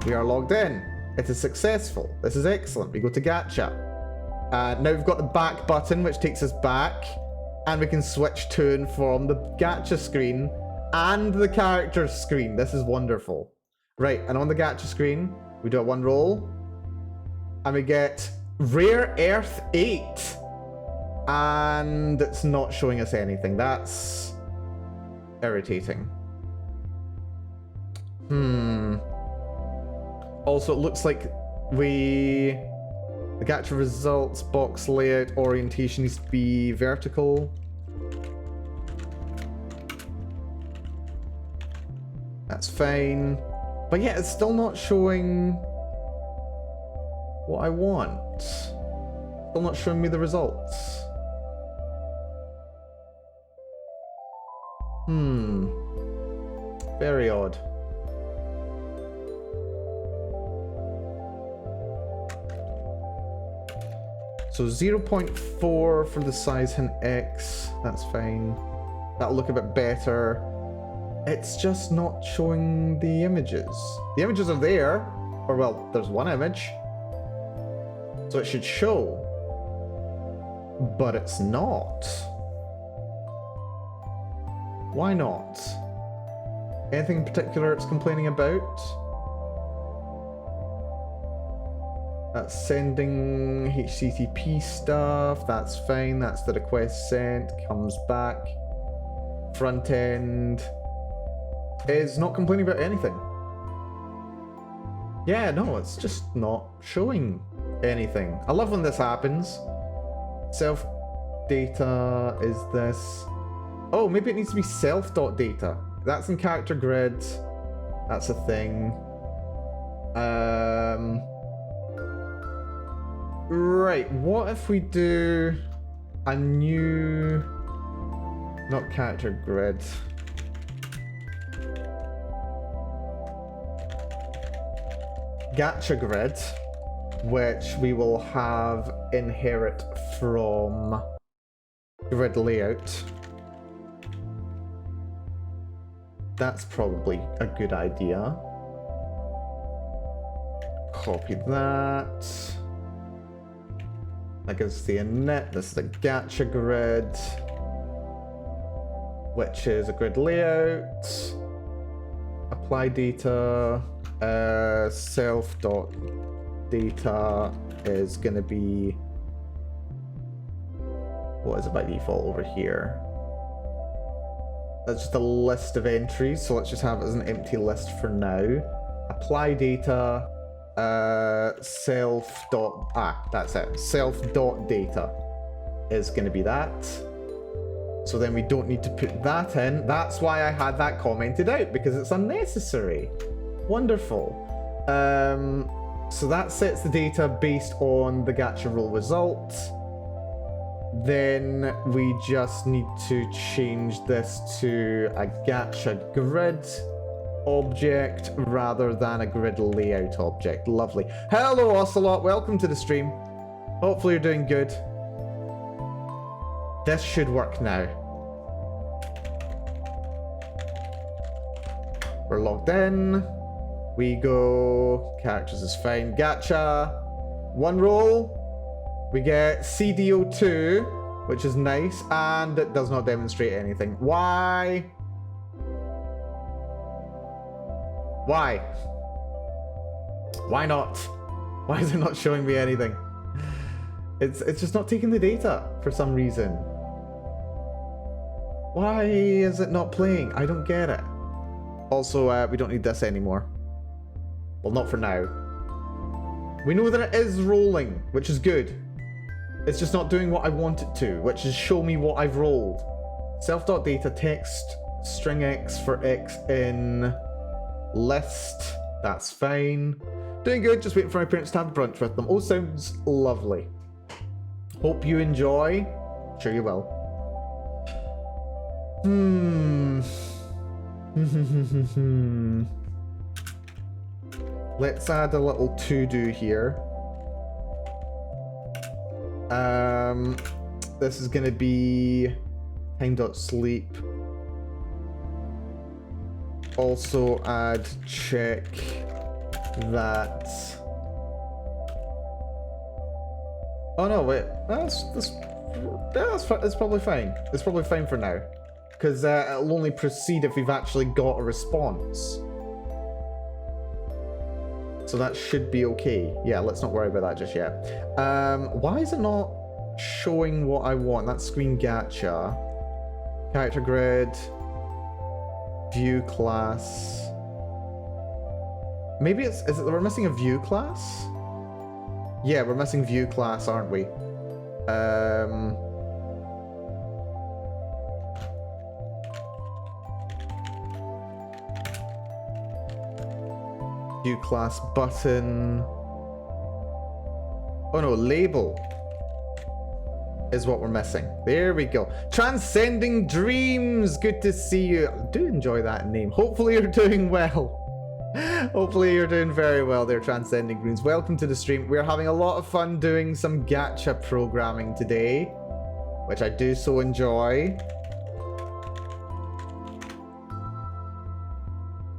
We are logged in. It is successful. This is excellent. We go to gacha. Now we've got the back button, which takes us back. And we can switch to and from the gacha screen and the characters screen. This is wonderful. Right, and on the gacha screen... we do a one roll, and we get Rare Earth 8, and it's not showing us anything. That's irritating. Also, it looks like the gacha results box layout orientation needs to be vertical. That's fine. But yeah, it's still not showing what I want. Still not showing me the results. Very odd. So 0.4 for the size hint X. That's fine. That'll look a bit better. It's just not showing the images. The images are there. Or, well, there's one image. So it should show. But it's not. Why not? Anything in particular it's complaining about? That's sending HTTP stuff. That's fine. That's the request sent. Comes back. Front end is not complaining about anything. Yeah, no, it's just not showing anything. I love when this happens. Self data is this. Oh, maybe it needs to be self.data. That's in character grid. That's a thing. Right, what if we do a new... Not character grid. Gacha grid, which we will have inherit from grid layout. That's probably a good idea. Copy that. That gives the init. This is the gacha grid, which is a grid layout. Apply data. Self.data is going to be... What is it by default over here? That's just a list of entries, so let's just have it as an empty list for now. Apply data, that's it. Self.data is going to be that. So then we don't need to put that in. That's why I had that commented out, because it's unnecessary. Wonderful. So that sets the data based on the gacha role result. Then we just need to change this to a gacha grid object rather than a grid layout object. Lovely. Hello, Ocelot. Welcome to the stream. Hopefully you're doing good. This should work now. We're logged in. We go. Characters is fine. Gacha. One roll. We get CDO2, which is nice, and it does not demonstrate anything. Why? Why? Why not? Why is it not showing me anything? It's just not taking the data for some reason. Why is it not playing? I don't get it. Also, we don't need this anymore. Well, not for now. We know that it is rolling, which is good. It's just not doing what I want it to, which is show me what I've rolled. Self.data text string X for X in list. That's fine. Doing good, just waiting for my parents to have brunch with them. Oh, sounds lovely. Hope you enjoy. Sure you will. Let's add a little to-do here. This is gonna be time.sleep. Also add check that. Oh no, wait. That's probably fine. It's probably fine for now, because it'll only proceed if we've actually got a response. So that should be okay. Yeah, let's not worry about that just yet. Why is it not showing what I want? That's screen gacha. Character grid. View class. Maybe is it we're missing a view class? Yeah, we're missing view class, aren't we? View class button. Oh no, label. is what we're missing. There we go. Transcending Dreams. Good to see you. I do enjoy that name. Hopefully you're doing well. Hopefully you're doing very well there, Transcending Dreams. Welcome to the stream. We're having a lot of fun doing some gacha programming today, which I do so enjoy.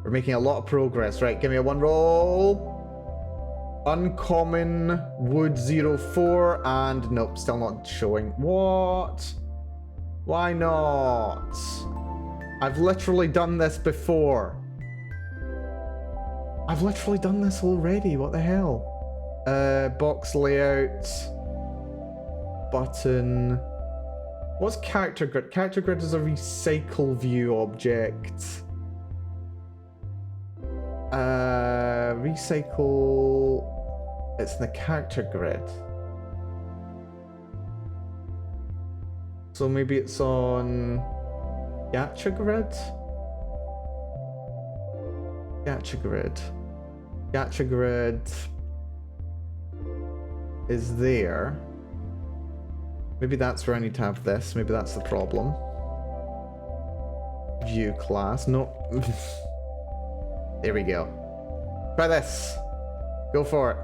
We're making a lot of progress. Right, give me a one roll. Uncommon Wood 04 and nope, still not showing. What? Why not? I've literally done this before. I've literally done this already. What the hell? Box layout. Button. What's character grid? Character grid is a recycle view object. Recycle. It's in the character grid. So maybe it's on gacha grid? Gacha grid. Gacha grid is there. Maybe that's where I need to have this. Maybe that's the problem. View class. No. There we go. Try this. Go for it.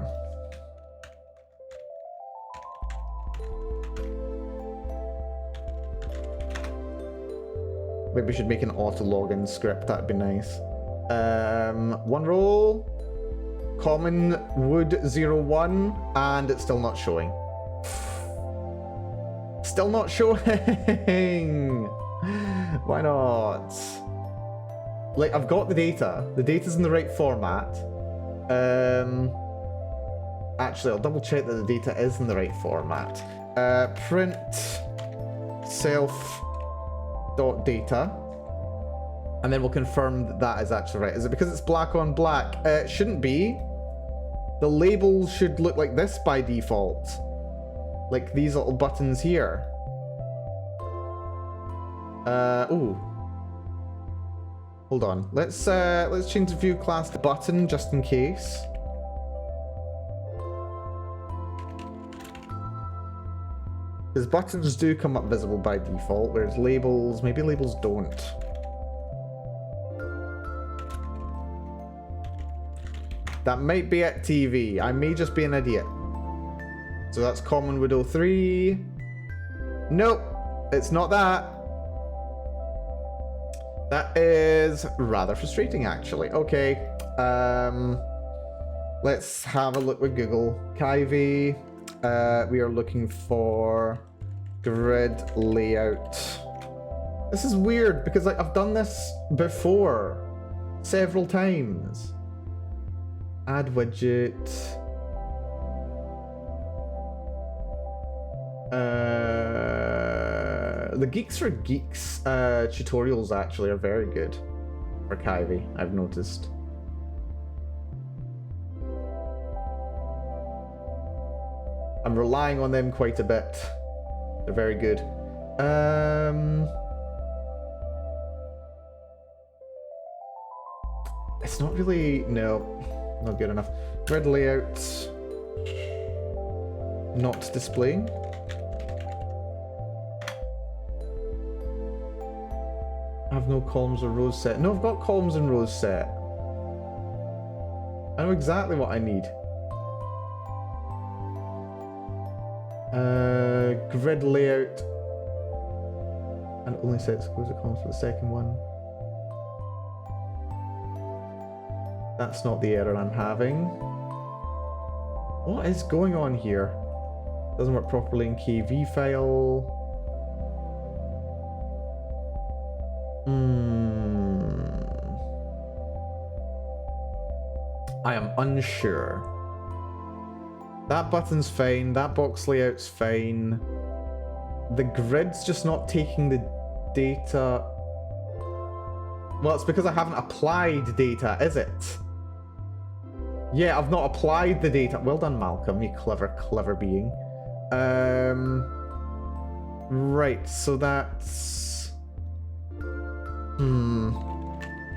Maybe we should make an auto login script. That'd be nice. One roll. Common Wood 01 and it's still not showing. Still not showing. Why not? Like, I've got the data. The data's in the right format. Actually, I'll double check that the data is in the right format. Print self.data. And then we'll confirm that that is actually right. Is it because it's black on black? It shouldn't be. The labels should look like this by default. Like these little buttons here. Ooh. Hold on. Let's change the view class to button just in case. Because buttons do come up visible by default, whereas labels, maybe labels don't. That might be at TV. I may just be an idiot. So that's Common Widow 3. Nope, it's not that. That is rather frustrating, actually. Okay, let's have a look with Google. Kyvie, we are looking for grid layout. This is weird because like I've done this before several times. Add widget. The Geeks for Geeks tutorials actually are very good for Kyvie, I've noticed. I'm relying on them quite a bit. They're very good. It's not really, no, not good enough. Grid layout, not displaying. I have no columns or rows set. No, I've got columns and rows set. I know exactly what I need. Grid layout. And it only sets exclusive columns for the second one. That's not the error I'm having. What is going on here? Doesn't work properly in KV file. I am unsure. That button's fine, that box layout's fine. The grid's just not taking the data. Well, it's because I haven't applied data, is it? Yeah, I've not applied the data. Well done, Malcolm, you clever, clever being. Right, so that's...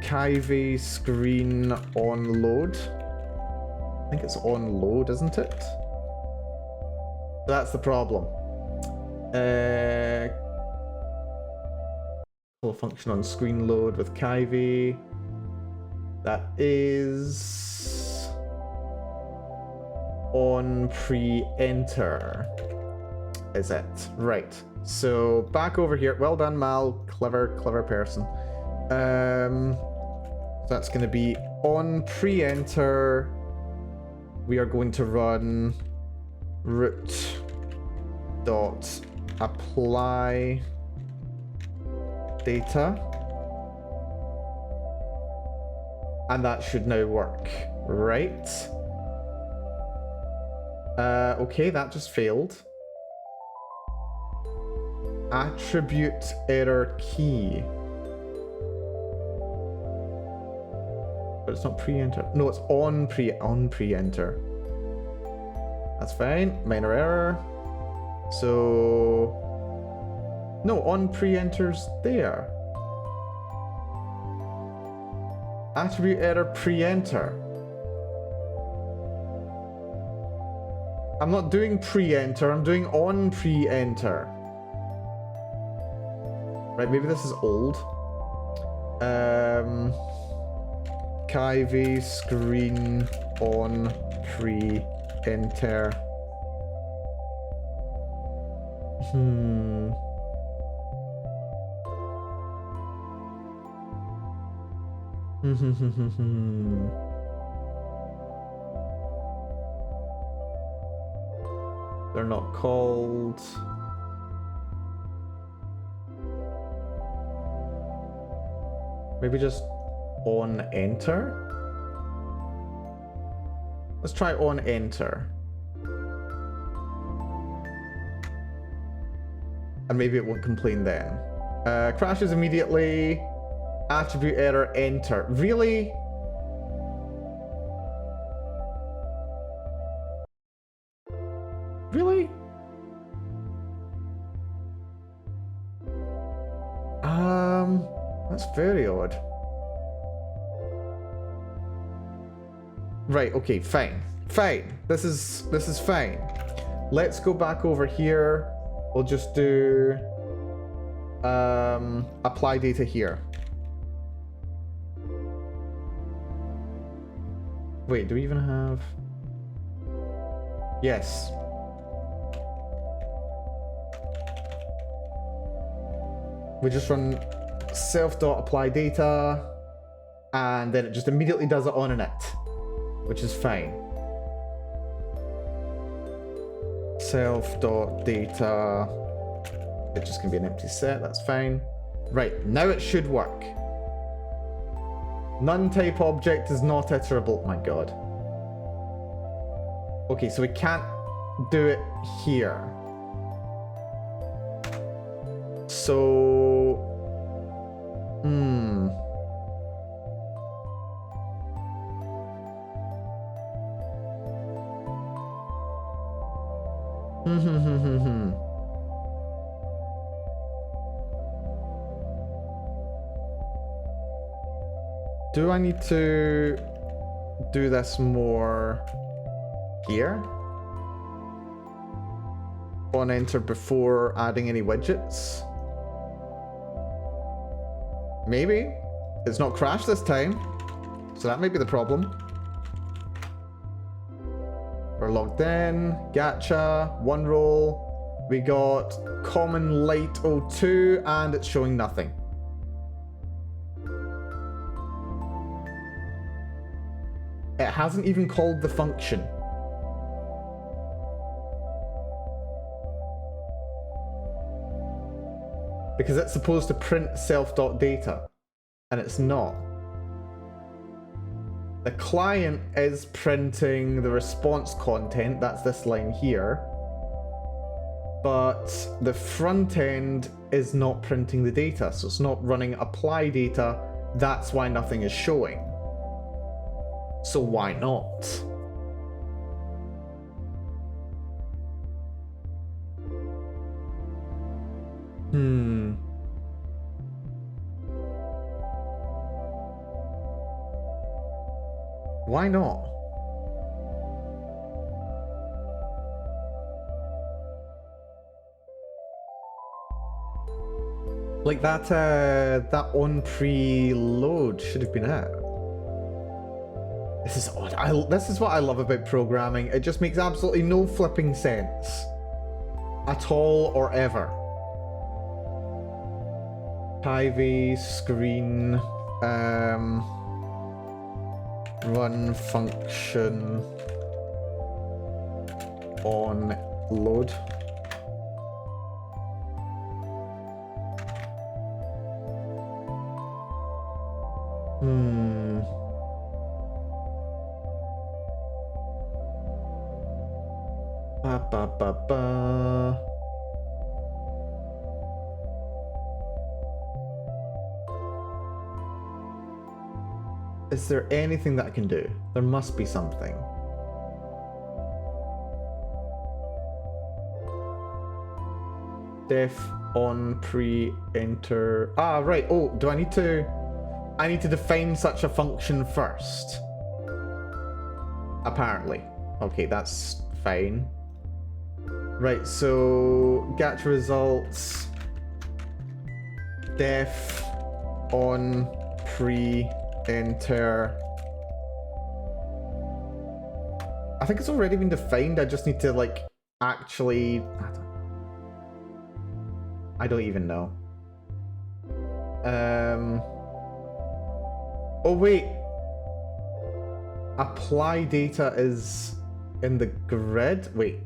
Kyvie screen on load. I think it's on load, isn't it? So that's the problem. Full function on screen load with Kyvie. That is on pre-enter. Is it? Right. So back over here. Well done, Mal. Clever, clever person. That's going to be on pre-enter. We are going to run root dot apply data, and that should now work, right? Okay, that just failed. Attribute error key. But it's not pre-enter. No, it's on pre-enter. That's fine. Minor error. So no, on pre-enter's there. Attribute error pre-enter. I'm not doing pre-enter, I'm doing on pre-enter. Right, maybe this is old. Kyvie screen on pre-enter. They're not called. Maybe just on enter? Let's try on enter. And maybe it won't complain then. Crashes immediately. Attribute error enter. Really? Really? That's very odd. Right, okay, fine. Fine. This is fine. Let's go back over here. We'll just do apply data here. Wait, do we even have... Yes. We just run self.apply data, and then it just immediately does it on init, which is fine. Self.data, it's just gonna be an empty set, that's fine. Right, now it should work. None type object is not iterable. My god. Okay, so we can't do it here. So... Do I need to do this more here? On enter before adding any widgets? Maybe. It's not crashed this time, so that might be the problem. We're logged in, gacha, one roll. We got common light 02 and it's showing nothing. It hasn't even called the function. Because it's supposed to print self.data, and it's not. The client is printing the response content, that's this line here, but the front end is not printing the data, so it's not running apply data, that's why nothing is showing. So why not? Why not? Like that on preload should have been it. This is odd. This is what I love about programming. It just makes absolutely no flipping sense. At all or ever. Ivy, screen, run function on load. Ba ba ba ba. Is there anything that I can do? There must be something. Def on pre-enter. Ah, right. Oh, do I need to... I need to define such a function first. Apparently. Okay, that's fine. Right, so gacha results. Def on pre-enter. I think it's already been defined. I just need to like actually... I don't even know. Oh wait. Apply data is in the grid? Wait.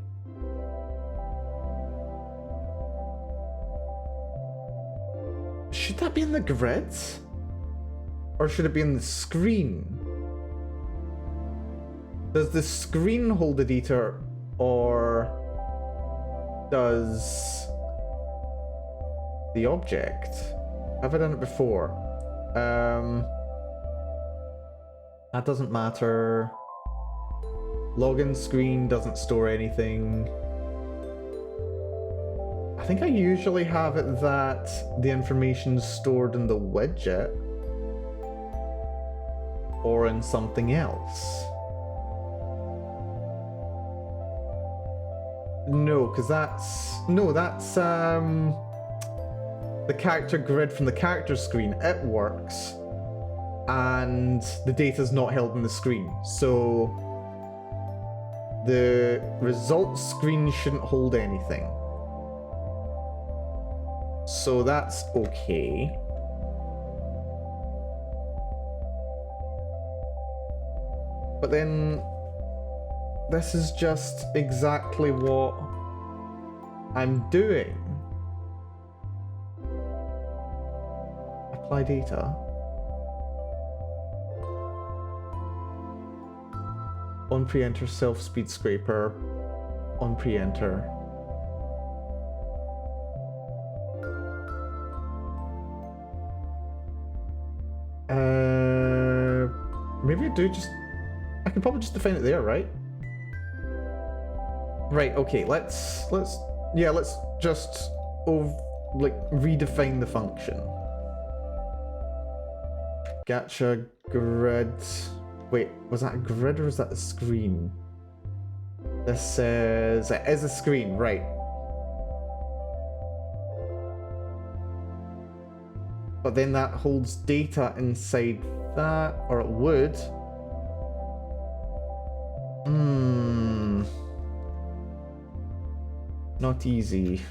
Should that be in the grid? Or should it be in the screen? Does the screen hold the data, or does the object? Have I done it before? That doesn't matter. Login screen doesn't store anything. I think I usually have it that the information's stored in the widget or in something else. No, because that's the character grid from the character screen. It works, and the data's not held in the screen, so the results screen shouldn't hold anything. So that's okay. But then this is just exactly what I'm doing. Apply data. On pre-enter self-speed scraper. On pre-enter. Maybe I do just... I can probably just define it there, right? Right, okay, let's just redefine the function. Gacha grid. Wait, was that a grid or was that a screen? This is... It is a screen, right. But then that holds data inside that, or it would. Not easy.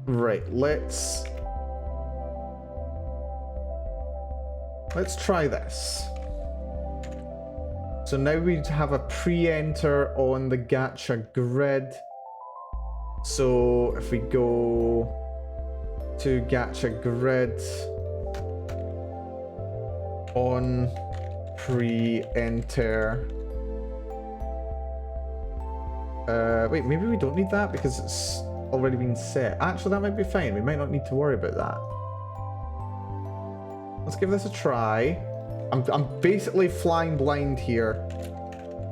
Right, let's try this. So now we have a pre-enter on the gacha grid. So if we go to gacha grid on pre-enter. Wait, maybe we don't need that because it's already been set. Actually, that might be fine. We might not need to worry about that. Let's give this a try. I'm basically flying blind here,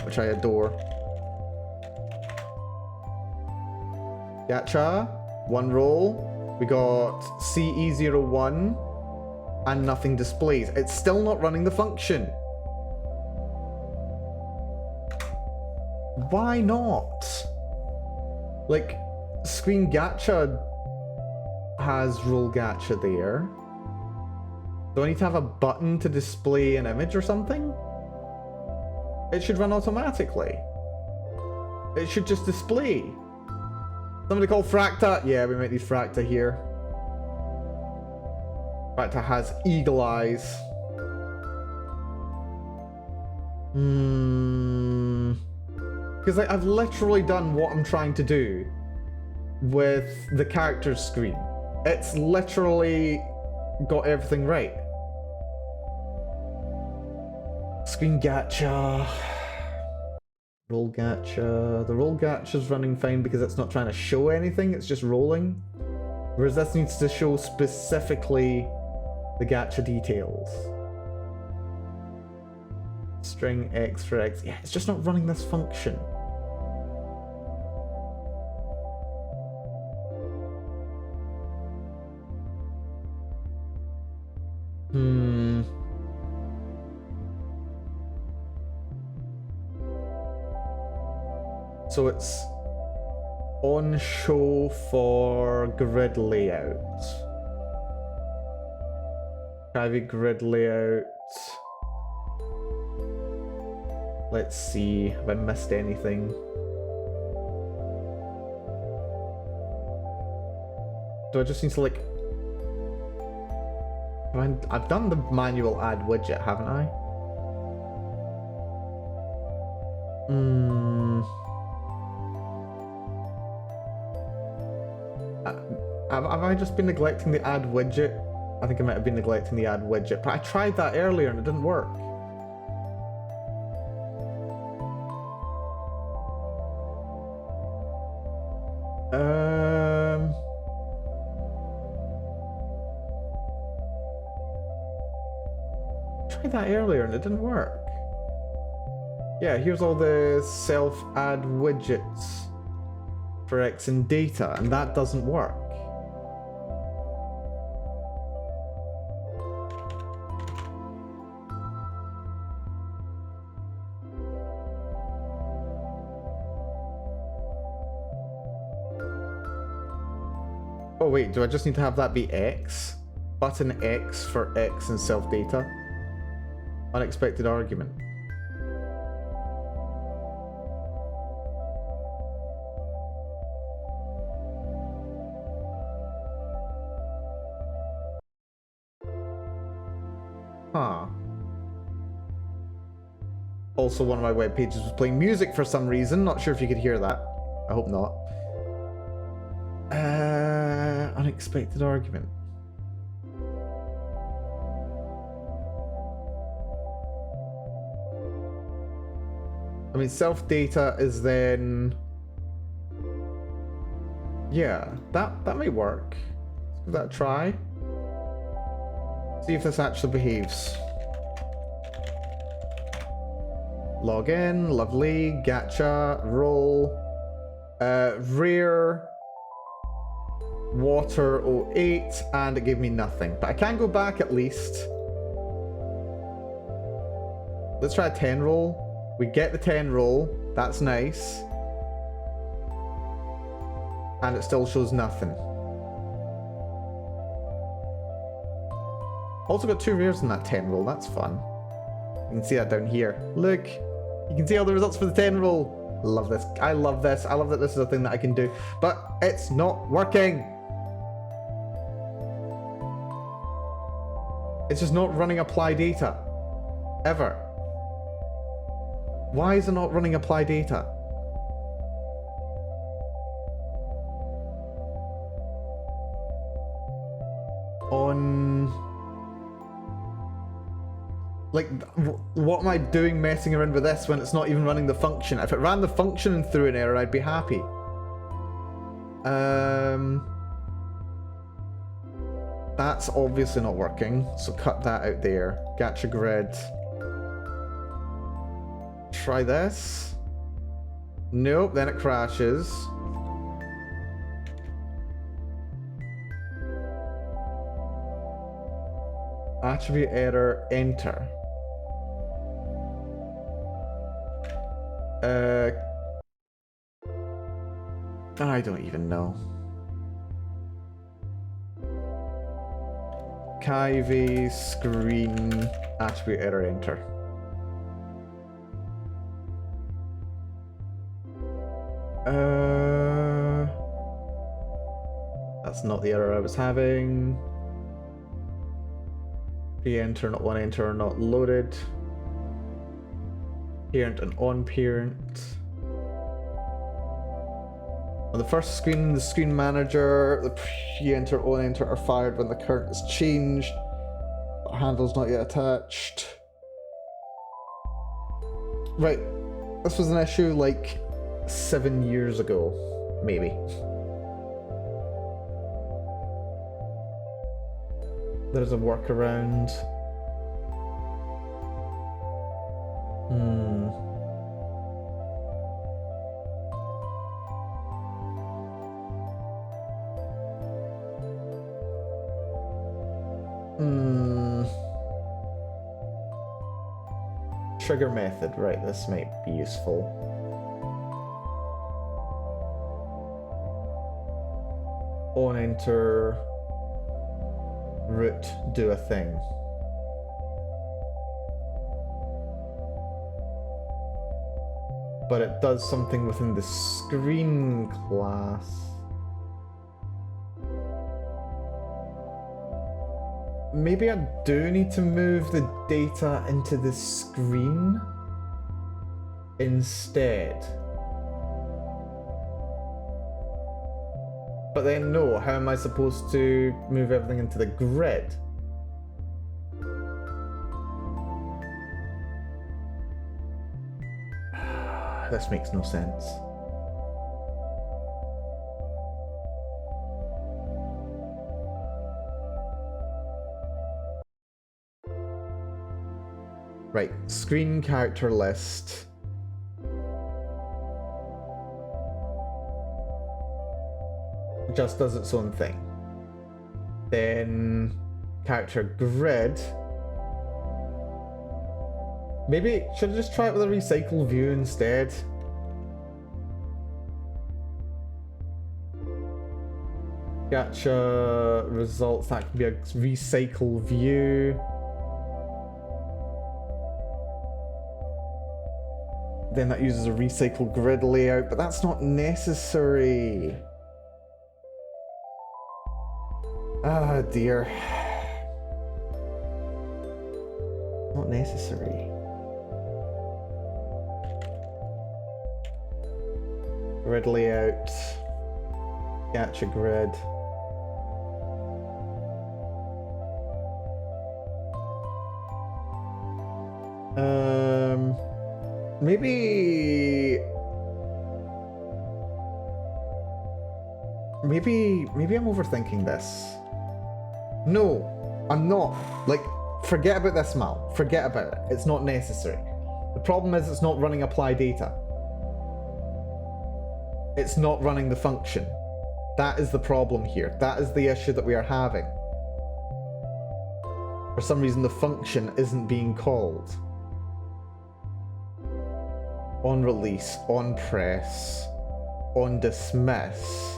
which I adore. Gacha, one roll. We got CE01 and nothing displays. It's still not running the function. Why not? Like, Screen gacha has roll gacha there. Do I need to have a button to display an image or something? It should run automatically. It should just display. Somebody call Fracta. Yeah, we might need Fracta here. Fracta has eagle eyes. Because like, I've literally done what I'm trying to do with the character's screen. It's literally got everything right. Screen gacha. Roll gacha. The roll gacha's running fine because it's not trying to show anything, it's just rolling. Whereas this needs to show specifically the gacha details. String X for X. Yeah, it's just not running this function. So it's on show for grid layout. Private grid layout. Let's see, have I missed anything? Do I just need to like... I've done the manual add widget, haven't I? Have I just been neglecting the add widget? I think I might have been neglecting the add widget, but I tried that earlier and it didn't work. Tried that earlier and it didn't work. Yeah, here's all the self-add widgets for X and data, and that doesn't work. Oh wait, do I just need to have that be X? Button X for X and self-data? Unexpected argument. Huh. Also, one of my web pages was playing music for some reason. Not sure if you could hear that. I hope not. Unexpected argument. I mean, self-data is then... Yeah, that may work. Let's give that a try. See if this actually behaves. Log in, lovely, gacha, roll, rare, water 08, and it gave me nothing. But I can go back at least. Let's try a 10 roll. We get the 10 roll, that's nice. And it still shows nothing. Also got 2 rares in that 10 roll, that's fun. You can see that down here. Look, you can see all the results for the 10 roll. Love this, I love this. I love that this is a thing that I can do, but it's not working. It's just not running apply data, ever. Why is it not running apply data? On... Like, what am I doing messing around with this when it's not even running the function? If it ran the function and threw an error, I'd be happy. That's obviously not working, so cut that out there. Gacha grid. Try this. Nope, then it crashes. Attribute error, enter. I don't even know. Kivy screen attribute error enter. That's not the error I was having. Pre-enter, not one enter, not loaded. Parent and on parent. On the first screen in the screen manager, the pre-enter, on enter are fired when the current is changed. But handle's not yet attached. Right, this was an issue like 7 years ago, maybe. There's a workaround. Trigger method, right, this might be useful. On enter, root, do a thing. But it does something within the screen class. Maybe I do need to move the data into the screen instead. But then no, how am I supposed to move everything into the grid? This makes no sense. Right, screen character list. Just does its own thing. Then character grid. Maybe should I just try it with a recycle view instead? Gacha results, that can be a recycle view. Then that uses a recycle grid layout, but that's not necessary. Ah, dear. Not necessary. Grid layout. Gacha grid. Maybe I'm overthinking this. No, I'm not. Like, forget about this, Mal. Forget about it. It's not necessary. The problem is it's not running apply data. It's not running the function. That is the problem here. That is the issue that we are having. For some reason, the function isn't being called. On release, on press, on dismiss.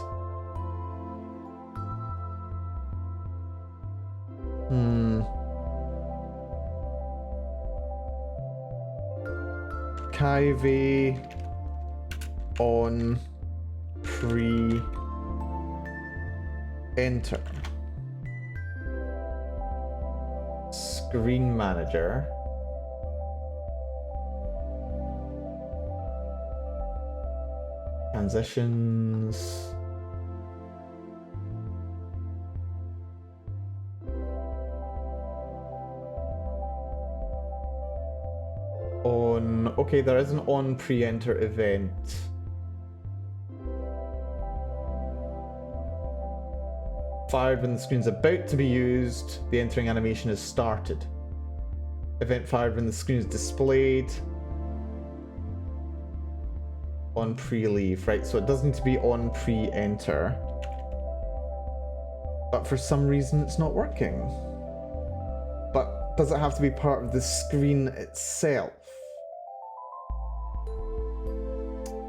Kivy on pre-enter. Screen manager. Transitions. Okay, there is an on pre-enter event. Fired when the screen's about to be used, the entering animation is started. Event fired when the screen is displayed. On pre-leave, right? So it does need to be on pre-enter. But for some reason it's not working. But does it have to be part of the screen itself?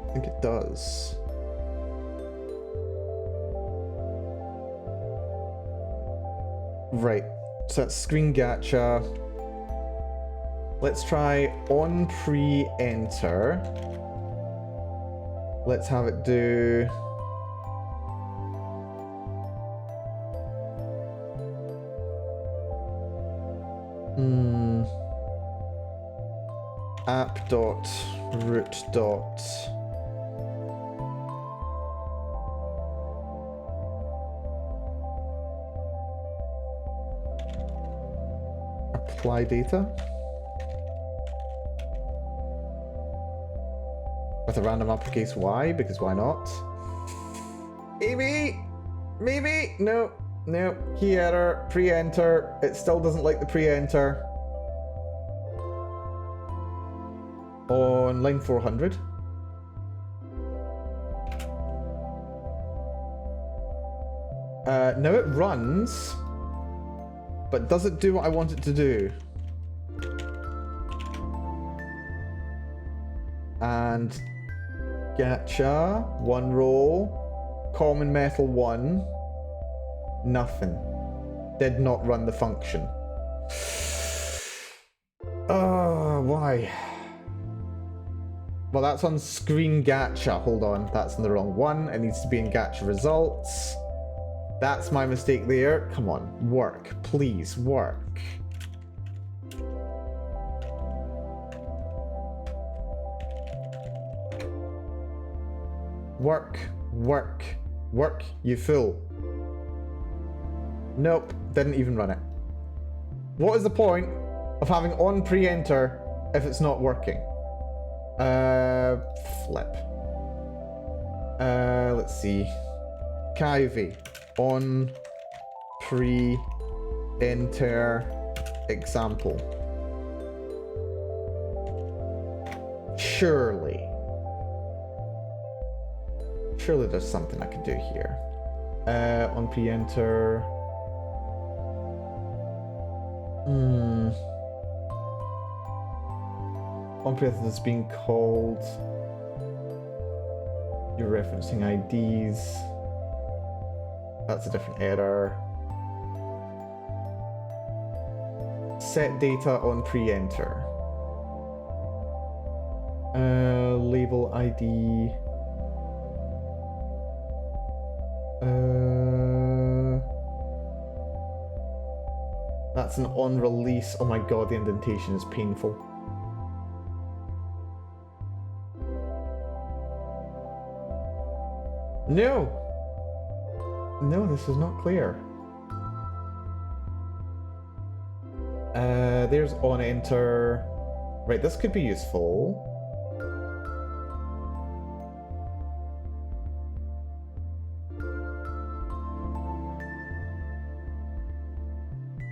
I think it does. Right, so that's screen gacha. Let's try on pre-enter. Let's have it do... app.root. Apply data. With a random uppercase Y, because why not? Maybe! Maybe! No. No. Key error. Pre-enter. It still doesn't like the pre-enter. On line 400. Now it runs, but does it do what I want it to do? And gacha, one roll, common metal 1, nothing. Did not run the function. Why? Well, that's on screen gacha. Hold on, that's in the wrong one. It needs to be in gacha results. That's my mistake there. Come on, work. Please, work. Work, work, work, you fool. Nope, didn't even run it. What is the point of having on pre-enter if it's not working? Flip. Let's see. Kaivi. On pre-enter example. Surely there's something I can do here. On pre-enter. On pre-enter is being called. You're referencing IDs. That's a different error. Set data on pre-enter. Label ID. That's an on release. Oh my god, the indentation is painful. No! No, this is not clear. There's on enter. Right, this could be useful.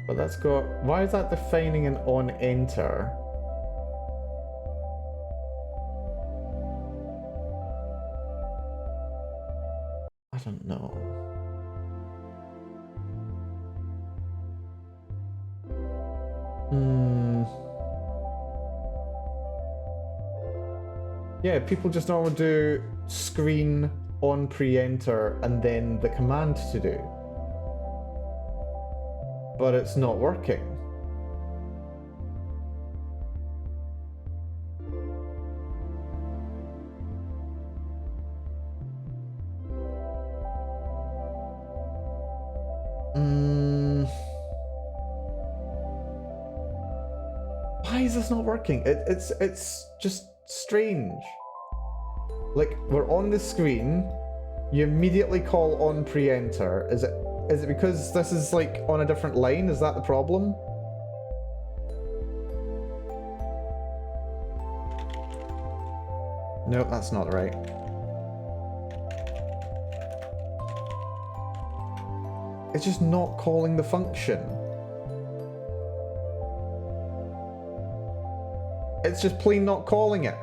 But that's got... Why is that defining an on enter? I don't know. Yeah, people just normally do screen on pre-enter and then the command to do. But it's not working. Why is this not working? It's just strange. Like, we're on the screen, you immediately call on pre-enter. Is it because this is like on a different line? Is that the problem? Nope, that's not right. It's just not calling the function. It's just plain not calling it.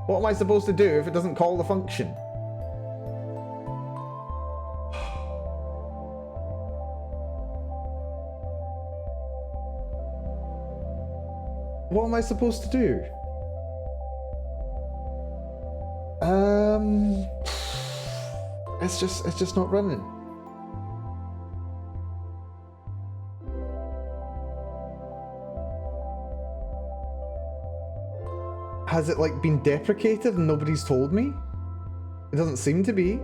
What am I supposed to do if it doesn't call the function? What am I supposed to do? It's just not running. Has it like been deprecated and nobody's told me? It doesn't seem to be.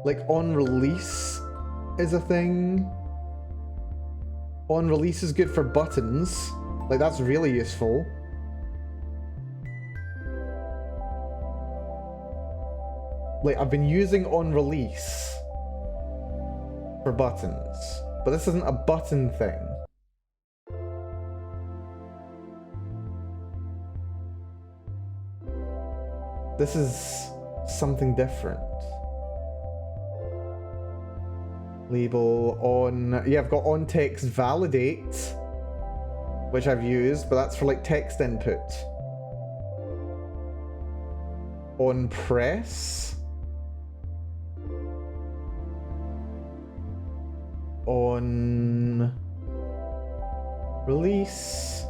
Like on release is a thing. On release is good for buttons. Like that's really useful. Like I've been using on release for buttons, but this isn't a button thing. This is something different. Label on, yeah, I've got on text validate, which I've used, but that's for like text input. On press. On release.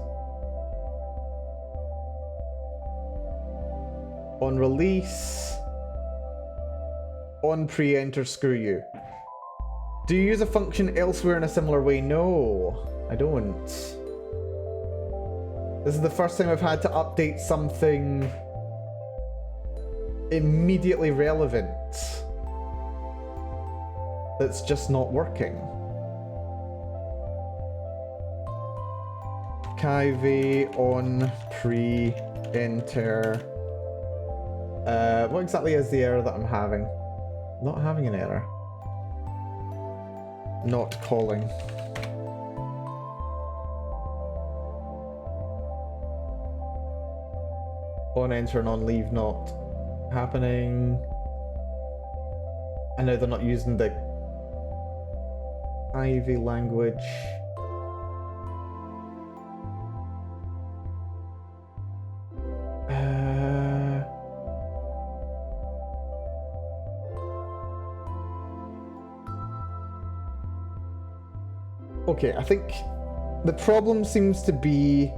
On release. On pre-enter, screw you. Do you use a function elsewhere in a similar way? No, I don't. This is the first time I've had to update something immediately relevant that's just not working. Kaive on pre-enter. What exactly is the error that I'm having? Not having an error. Not calling. On enter and on leave not happening. I know they're not using the Ivy language. Okay, I think the problem seems to be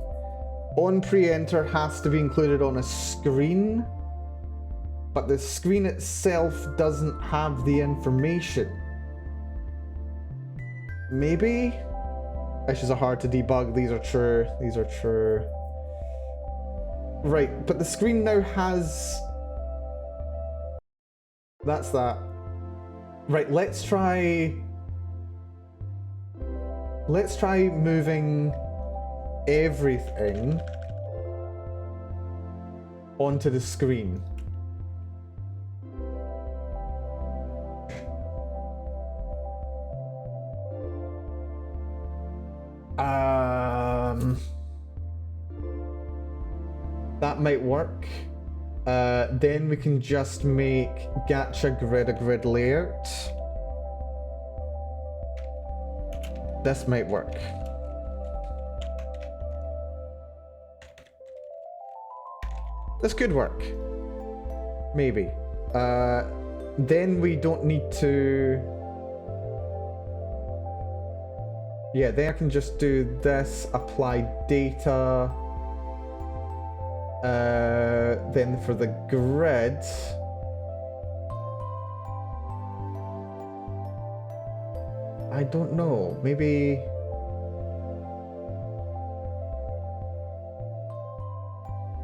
on pre-enter has to be included on a screen, but the screen itself doesn't have the information. Maybe? Issues are hard to debug, these are true, these are true. Right, but the screen now has... That's that. Right, let's try moving everything onto the screen. That might work. Then we can just make gacha grid a grid layout. This might work. This could work. Maybe. Then we don't need to... Yeah, then I can just do this, apply data. Then for the grid... I don't know, maybe...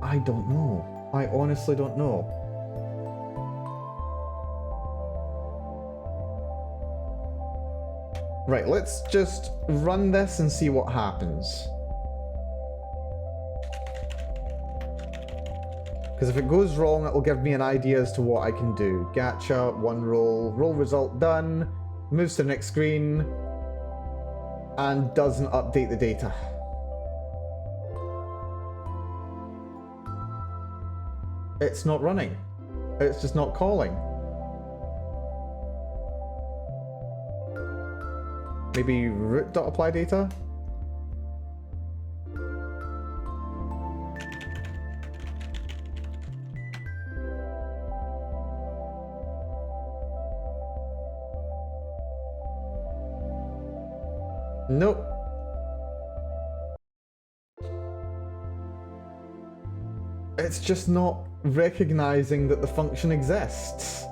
I don't know. I honestly don't know. Right, let's just run this and see what happens. Because if it goes wrong, it'll give me an idea as to what I can do. Gacha, one roll, roll result done, moves to the next screen, and doesn't update the data. It's not running. It's just not calling. Maybe root.apply data? Nope. It's just not recognizing that the function exists.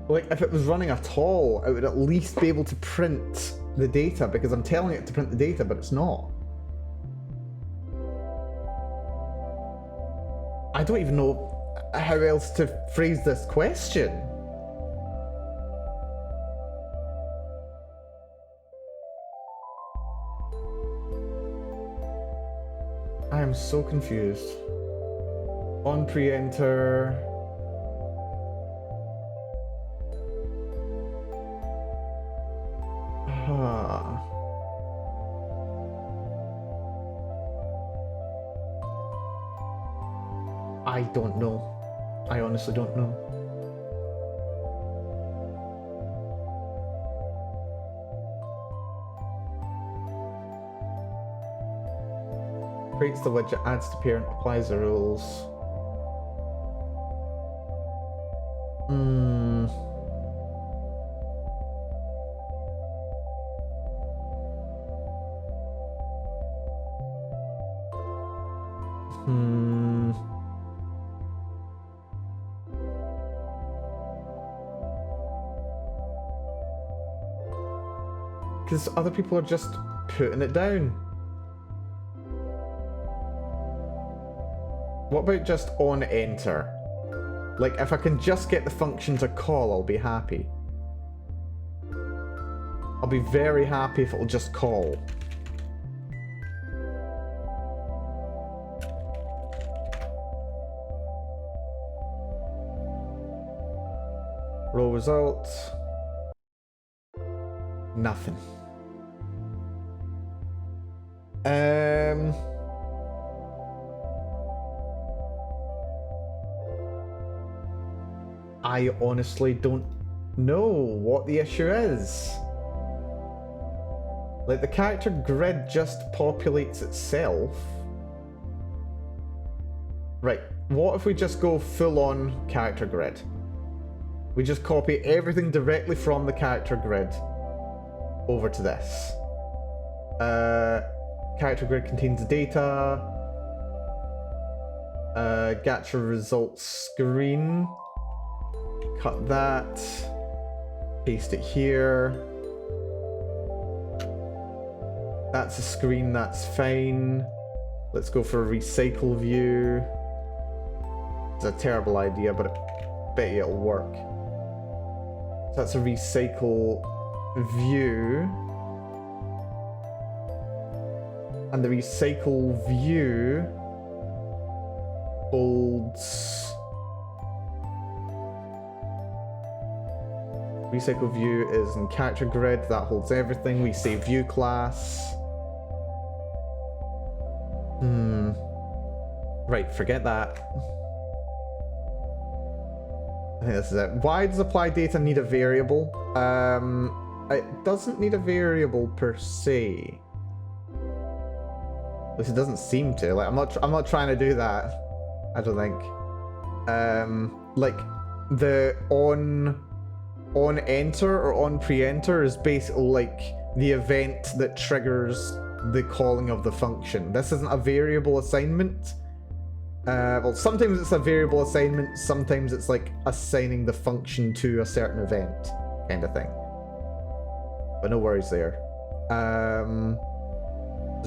Like, if it was running at all, it would at least be able to print the data, because I'm telling it to print the data, but it's not. I don't even know how else to phrase this question. I am so confused. On pre-enter. I don't know. I honestly don't know. Creates the widget, adds to parent, applies the rules. Because other people are just putting it down. What about just on enter? Like, if I can just get the function to call, I'll be happy. I'll be very happy if it'll just call. Roll results. Nothing. I honestly don't know what the issue is. Like, the character grid just populates itself. Right, what if we just go full-on character grid? We just copy everything directly from the character grid over to this. Character grid contains data. Gacha results screen. Cut that. Paste it here. That's a screen, that's fine. Let's go for a recycle view. It's a terrible idea, but I bet you it'll work. So that's a recycle view. And the recycle view holds... Recycle view is in character grid, that holds everything. We say view class. Right, forget that. I think this is it. Why does apply data need a variable? It doesn't need a variable per se. At least it doesn't seem to. Like, I'm not trying to do that. I don't think. Like, the on enter or on pre-enter is basically like the event that triggers the calling of the function. This isn't a variable assignment. Well, sometimes it's a variable assignment, sometimes it's like assigning the function to a certain event kind of thing. But no worries there. The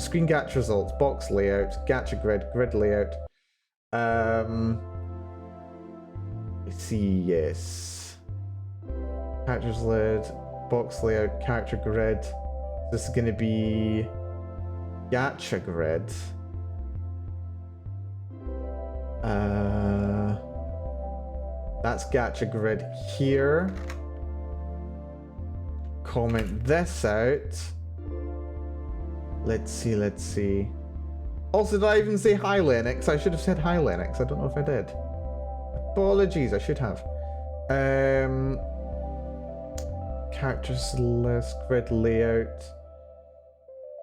screen gacha results, box layout, gacha grid, grid layout. Let's see, yes. Characters lid, box layout, character grid. This is going to be gacha grid. That's gacha grid here. Comment this out. Let's see. Also, did I even say hi Linux? I should have said hi Linux. I don't know if I did. Apologies, I should have. Characters list, grid layout.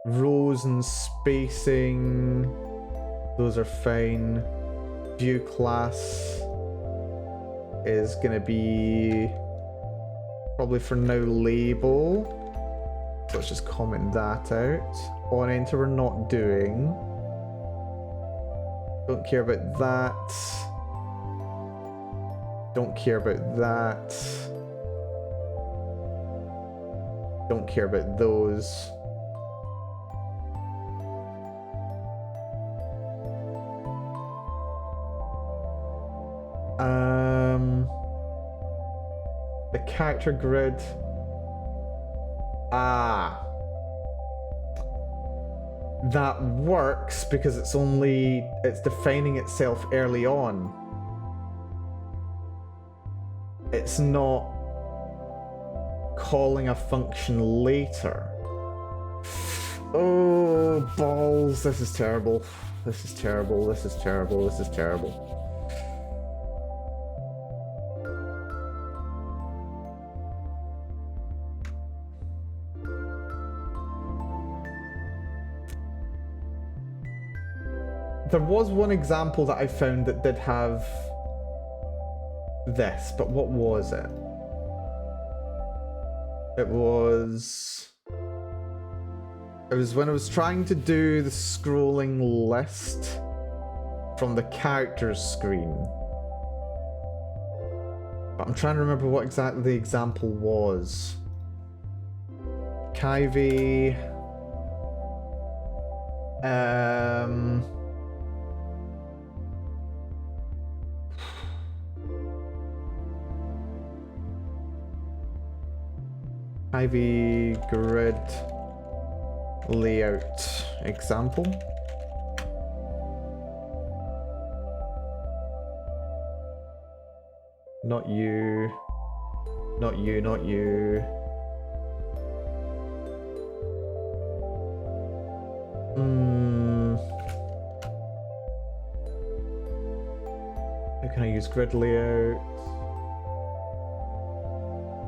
Rows and spacing. Those are fine. View class is gonna be probably for now label. So let's just comment that out. On enter we're not doing. Don't care about that. Don't care about that. Don't care about those. The character grid. Ah. That works because it's defining itself early on. It's not calling a function later. Oh, balls. This is terrible. This is terrible. This is terrible. This is terrible. There was one example that I found that did have this, but what was it? It was when I was trying to do the scrolling list from the characters screen. But I'm trying to remember what exactly the example was. Kyvie. Ivy grid layout example. Not you. Not you, not you. How can I use grid layout?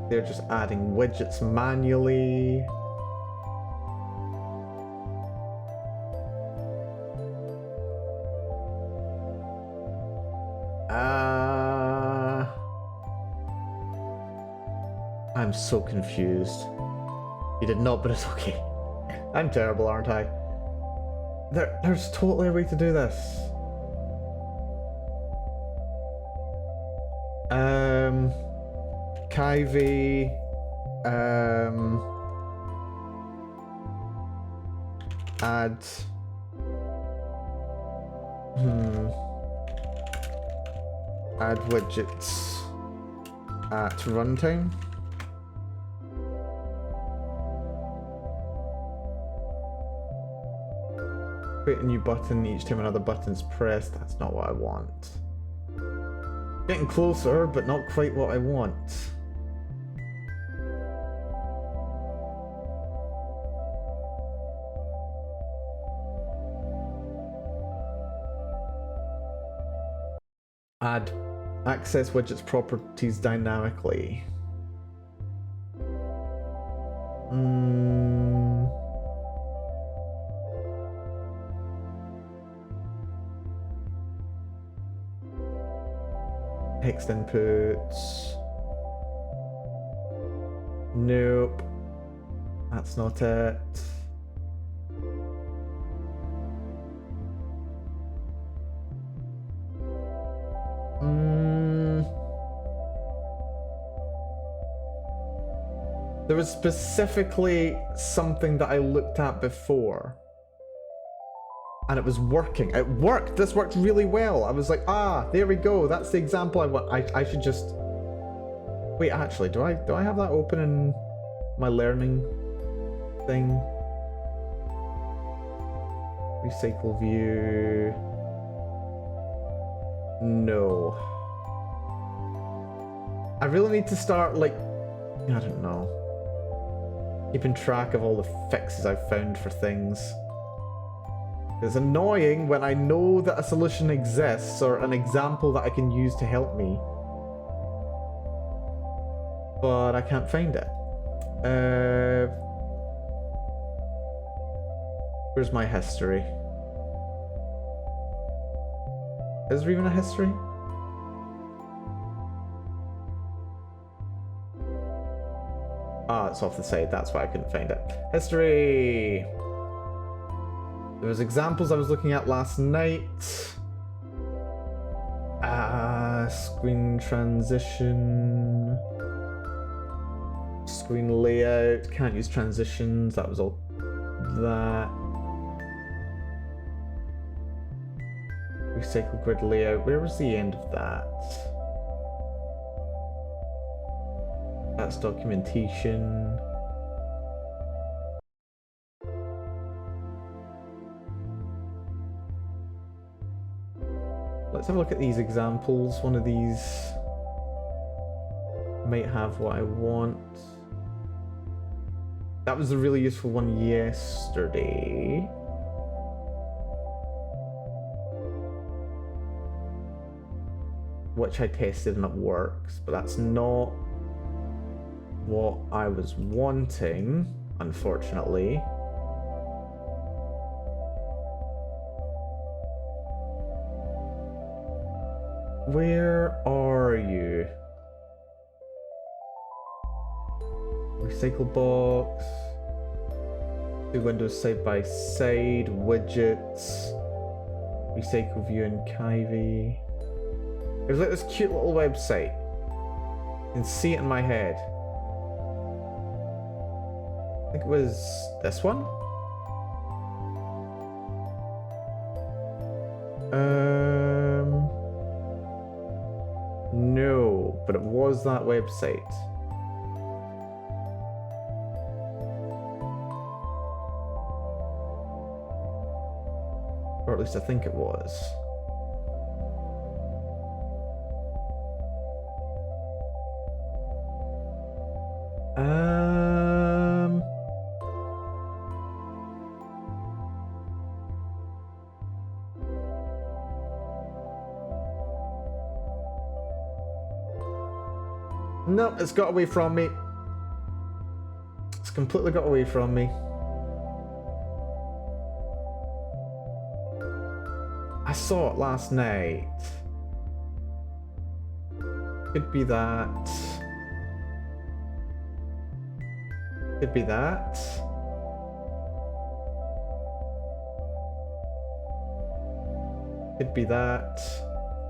They're just adding widgets manually. I'm so confused. You did not, but it's okay. I'm terrible, aren't I? There's totally a way to do this. Kyvie, add, add widgets at runtime. Create a new button each time another button's pressed. That's not what I want. Getting closer, but not quite what I want. Add access widgets properties dynamically. Text inputs. Nope. That's not it. There was specifically something that I looked at before. And it was working. It worked. This worked really well. I was like, ah, there we go. That's the example I want. I should just... Wait, actually, do I have that open in my learning thing? Recycle view. No. I really need to start, like, I don't know, keeping track of all the fixes I've found for things. It's annoying when I know that a solution exists or an example that I can use to help me, but I can't find it. Where's my history? Is there even a history? Ah, it's off the side. That's why I couldn't find it. History! There was examples I was looking at last night. Screen transition. Screen layout. Can't use transitions. That was all that. Recycle grid layout. Where was the end of that? That's documentation. Let's have a look at these examples. One of these might have what I want. That was a really useful one yesterday. Which I tested and it works, but that's not what I was wanting, unfortunately. Where are you? Recycle box. Two windows side by side. Widgets. Recycle view in Kivy. It was like this cute little website. You can see it in my head. I think it was this one? No, but it was that website. Or at least I think it was. No, it's got away from me. It's completely got away from me. I saw it last night. Could be that. Could be that. Could be that.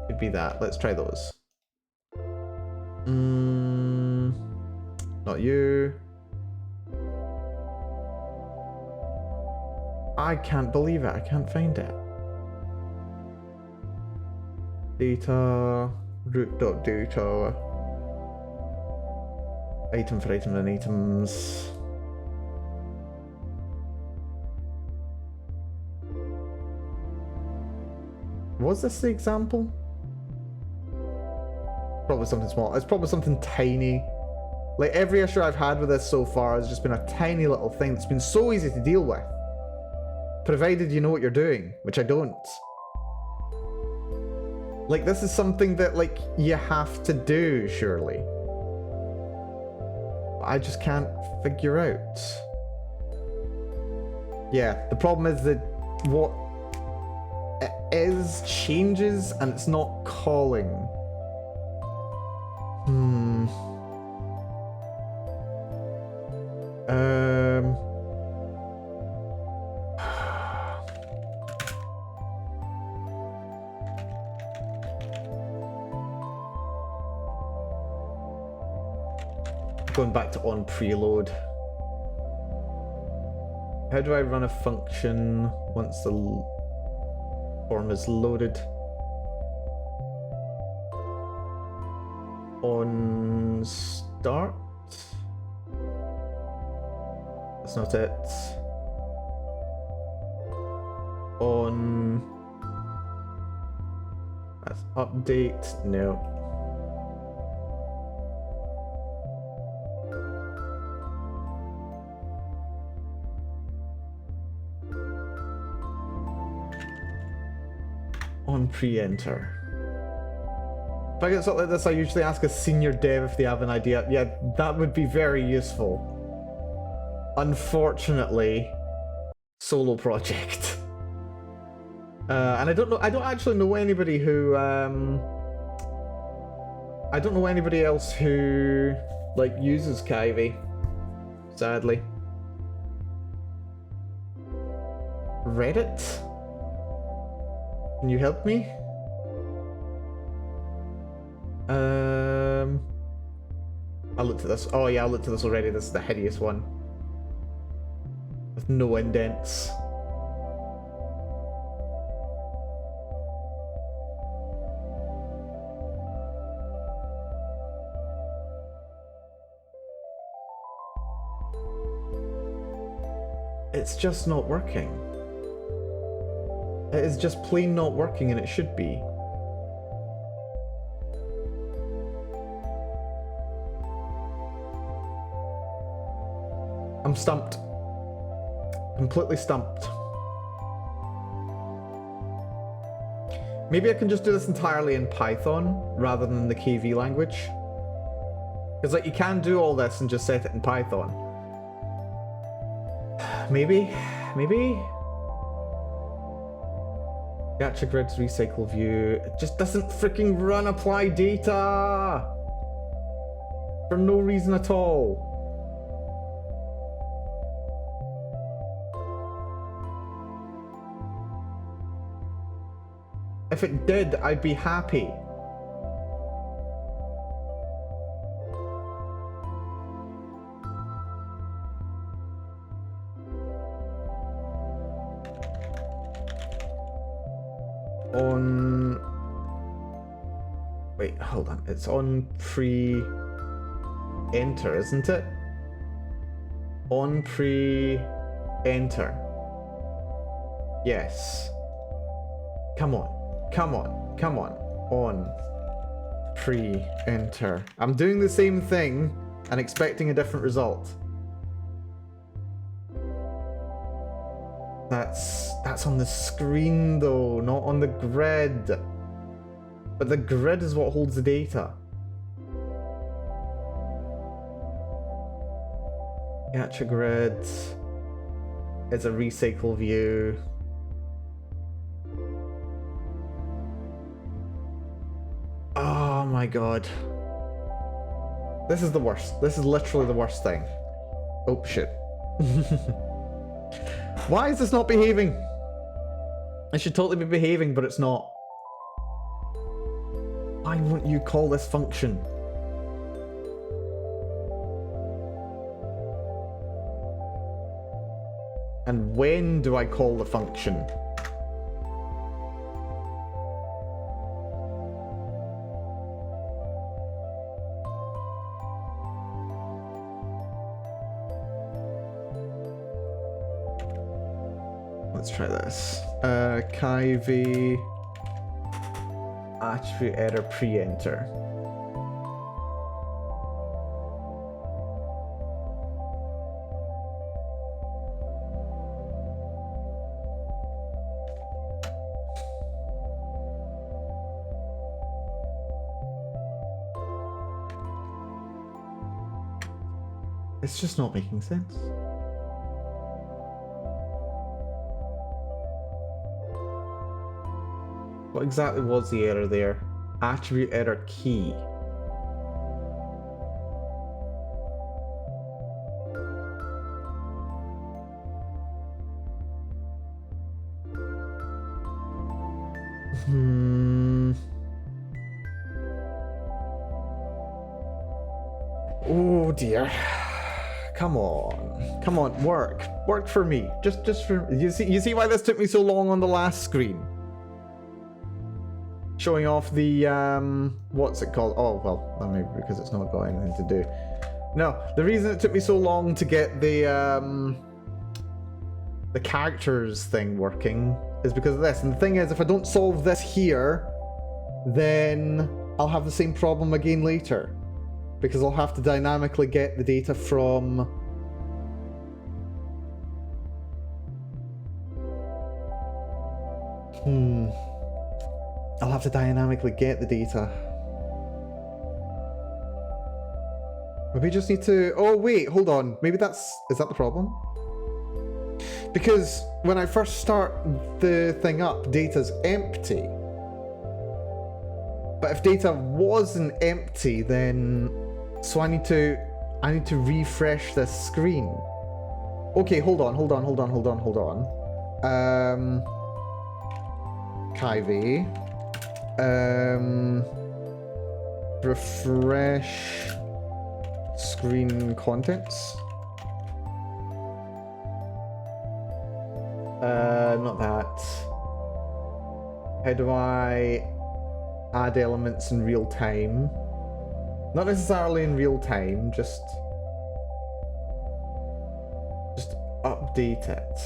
Could be that. Let's try those. Not you. I can't believe it. I can't find it. Data. Root.data. Item for item and items. Was this the example? Probably something small. It's probably something tiny. Like every issue I've had with this so far has just been a tiny little thing that's been so easy to deal with. Provided you know what you're doing, which I don't. Like this is something that like you have to do, surely. I just can't figure out. Yeah, the problem is that what it is changes and it's not calling. Going back to on preload. How do I run a function once the form is loaded? On start? That's not it. On... That's update? No. On pre-enter. If I get something like this, I usually ask a senior dev if they have an idea. Yeah, that would be very useful. Unfortunately, solo project. And I don't actually know anybody who, I don't know anybody else who, like, uses Kivy, sadly. Reddit? Can you help me? I looked at this. Oh yeah, I looked at this already. This is the hideous one. With no indents. It's just not working. It is just plain not working, and it should be. I'm stumped. Completely stumped. Maybe I can just do this entirely in Python rather than the KV language. Because like you can do all this and just set it in Python. Maybe? Gacha grids recycle view. It just doesn't freaking run apply data! For no reason at all. If it did, I'd be happy. Wait, hold on. It's on pre-enter, isn't it? On pre-enter. Yes. Come on. On pre-enter. I'm doing the same thing and expecting a different result. That's on the screen though, not on the grid. But the grid is what holds the data. Gacha grid is a recycle view. Oh my god. This is the worst. This is literally the worst thing. Oh shit. Why is this not behaving? It should totally be behaving, but it's not. Why won't you call this function? And when do I call the function? Let's try this. KV attribute error pre-enter. It's just not making sense. What exactly was the error there? Attribute error key. Oh dear. Come on, work for me. Just for you see why this took me so long on the last screen. Showing off the, what's it called? Oh, well, maybe because it's not got anything to do. No, the reason it took me so long to get the characters thing working is because of this. And the thing is, if I don't solve this here, then I'll have the same problem again later. Because I'll have to dynamically get the data from... I'll have to dynamically get the data. Maybe I just need to... Oh, wait, hold on. Maybe that's... Is that the problem? Because when I first start the thing up, data's empty. But if data wasn't empty, then... So I need to refresh this screen. Okay, hold on. KV. refresh screen contents. Not that. How do I add elements in real time? Not necessarily in real time, just update it.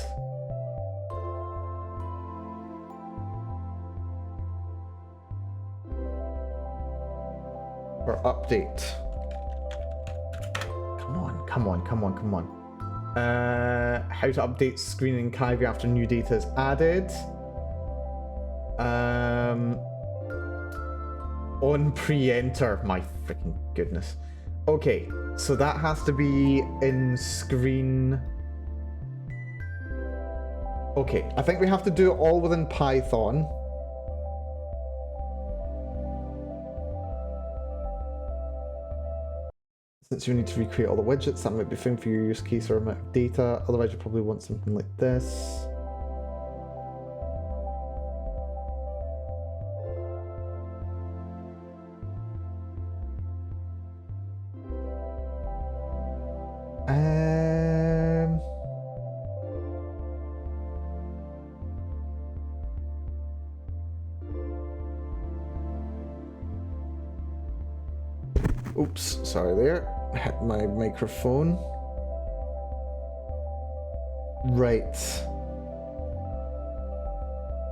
Or update. Come on, come on, come on, come on. How to update screen in Kivy after new data is added. On pre-enter, my freaking goodness. Okay, so that has to be in screen. Okay, I think we have to do it all within Python. Since you need to recreate all the widgets, that might be fine for your use case or amount of data. Otherwise, you probably want something like this. Oops, sorry there. Hit my microphone. Right.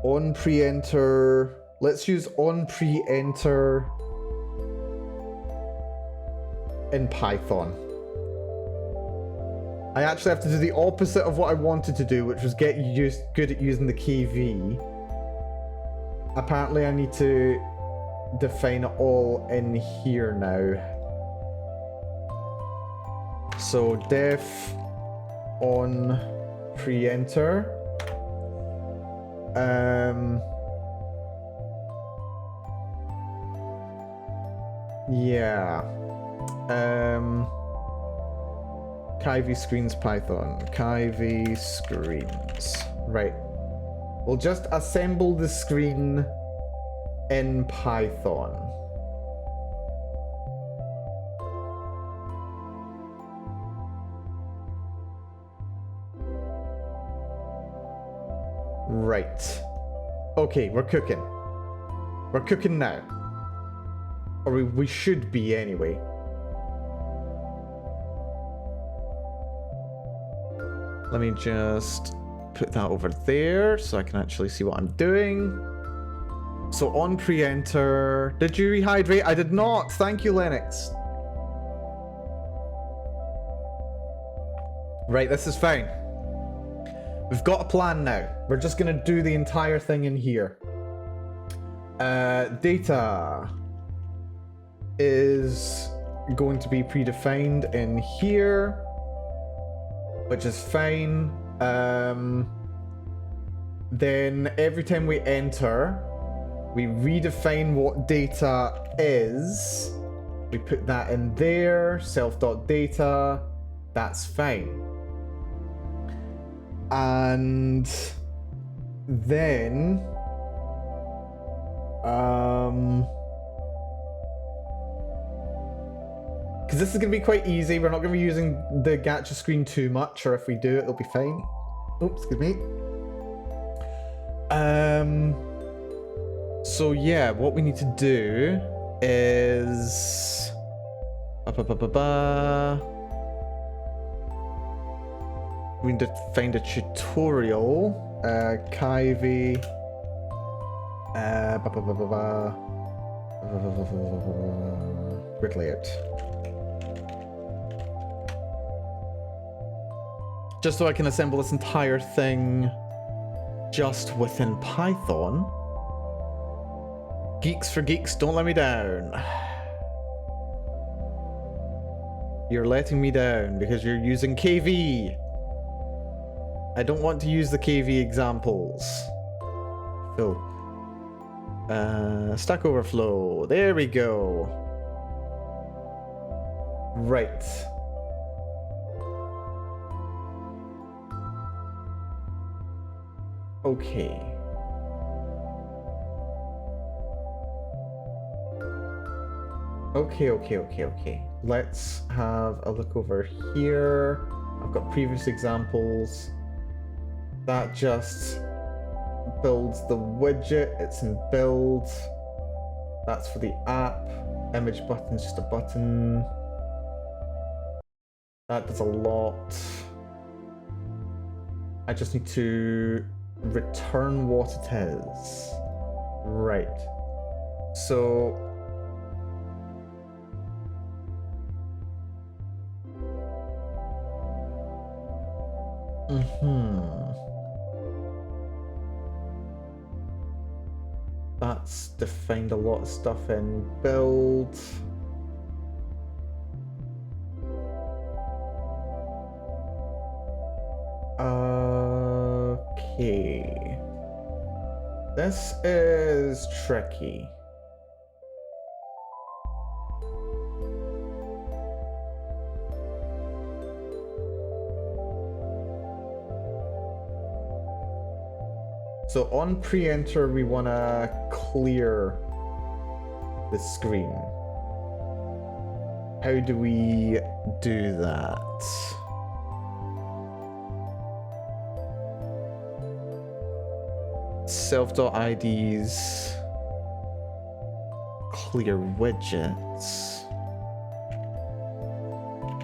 On pre-enter. Let's use on pre-enter in Python. I actually have to do the opposite of what I wanted to do, which was get good at using the KV. Apparently I need to define it all in here now. So def on pre-enter. Yeah. Kivy screens Python. Kivy screens. Right. We'll just assemble the screen in Python. Right. Okay, we're cooking. We're cooking now. Or we should be anyway. Let me just put that over there so I can actually see what I'm doing. So on pre-enter, did you rehydrate? I did not. Thank you, Lennox. Right, this is fine. We've got a plan now. We're just going to do the entire thing in here. Data is going to be predefined in here, which is fine. Then every time we enter, we redefine what data is. We put that in there, self.data. That's fine. And then because this is going to be quite easy. We're not going to be using the gacha screen too much, or if we do, it'll be fine. Oops, excuse me. So yeah, what we need to do is we need to find a tutorial. Kivy. Grid layout. Just so I can assemble this entire thing just within Python. Geeks for geeks, don't let me down. You're letting me down because you're using KV. I don't want to use the KV examples. Phil. Stack Overflow. There we go. Right. Okay. Okay. Let's have a look over here. I've got previous examples. That just builds the widget. It's in build. That's for the app. Image button is just a button. That does a lot. I just need to return what it is. Right. So that's defined a lot of stuff in build. Okay. This is tricky. So on pre-enter, we want to clear the screen. How do we do that? Self.IDs, clear widgets,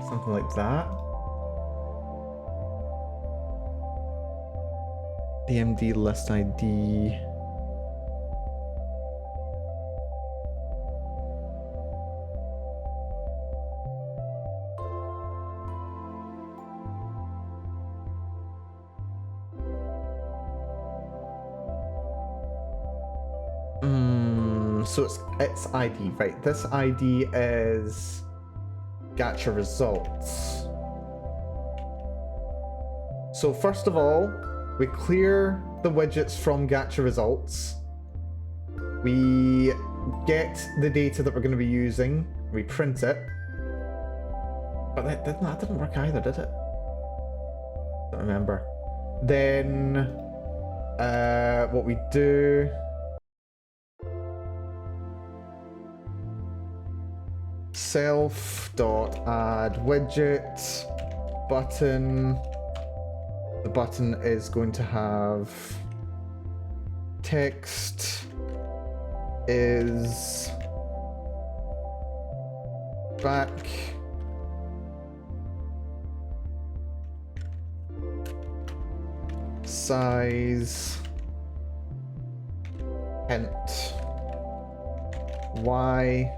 something like that. AMD list ID. So it's ID, right? This ID is gacha results. So first of all, we clear the widgets from gacha results. We get the data that we're going to be using. We print it. But that didn't work either, did it? Don't remember. Then what we do... self.add widget button. The button is going to have text is back. Size hint y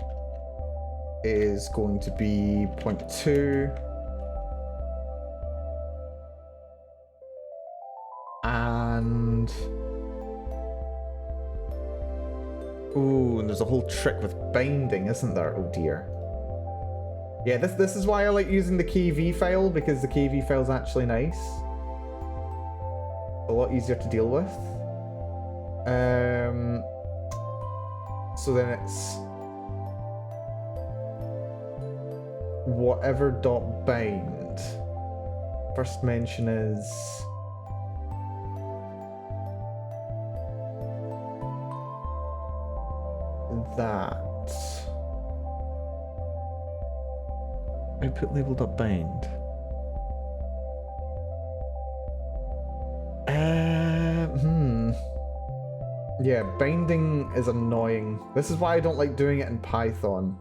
is going to be 0.2 and ooh, and there's a whole trick with binding, isn't there? Oh dear. Yeah, this is why I like using the KV file, because the KV file is actually nice. A lot easier to deal with. So then it's whatever dot bind. First mention is that. Output label dot bind. Yeah, binding is annoying. This is why I don't like doing it in Python.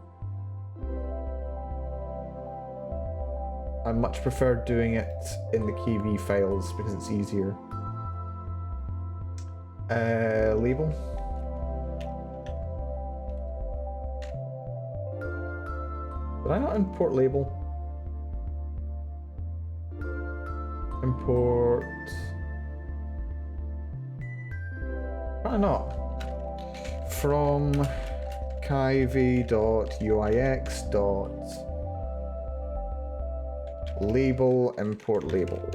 I much prefer doing it in the KV files because it's easier. Label. Did I not import label? Import. Why not? From kiv.uix.label import label.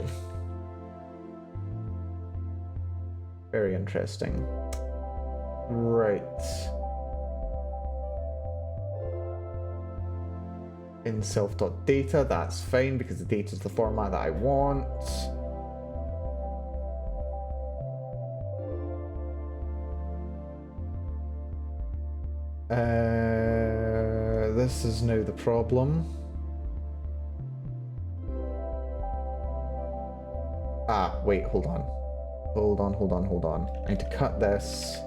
Very interesting. Right. In self.data, that's fine because the data is the format that I want. this is now the problem. Ah, wait, hold on. Hold on. I need to cut this.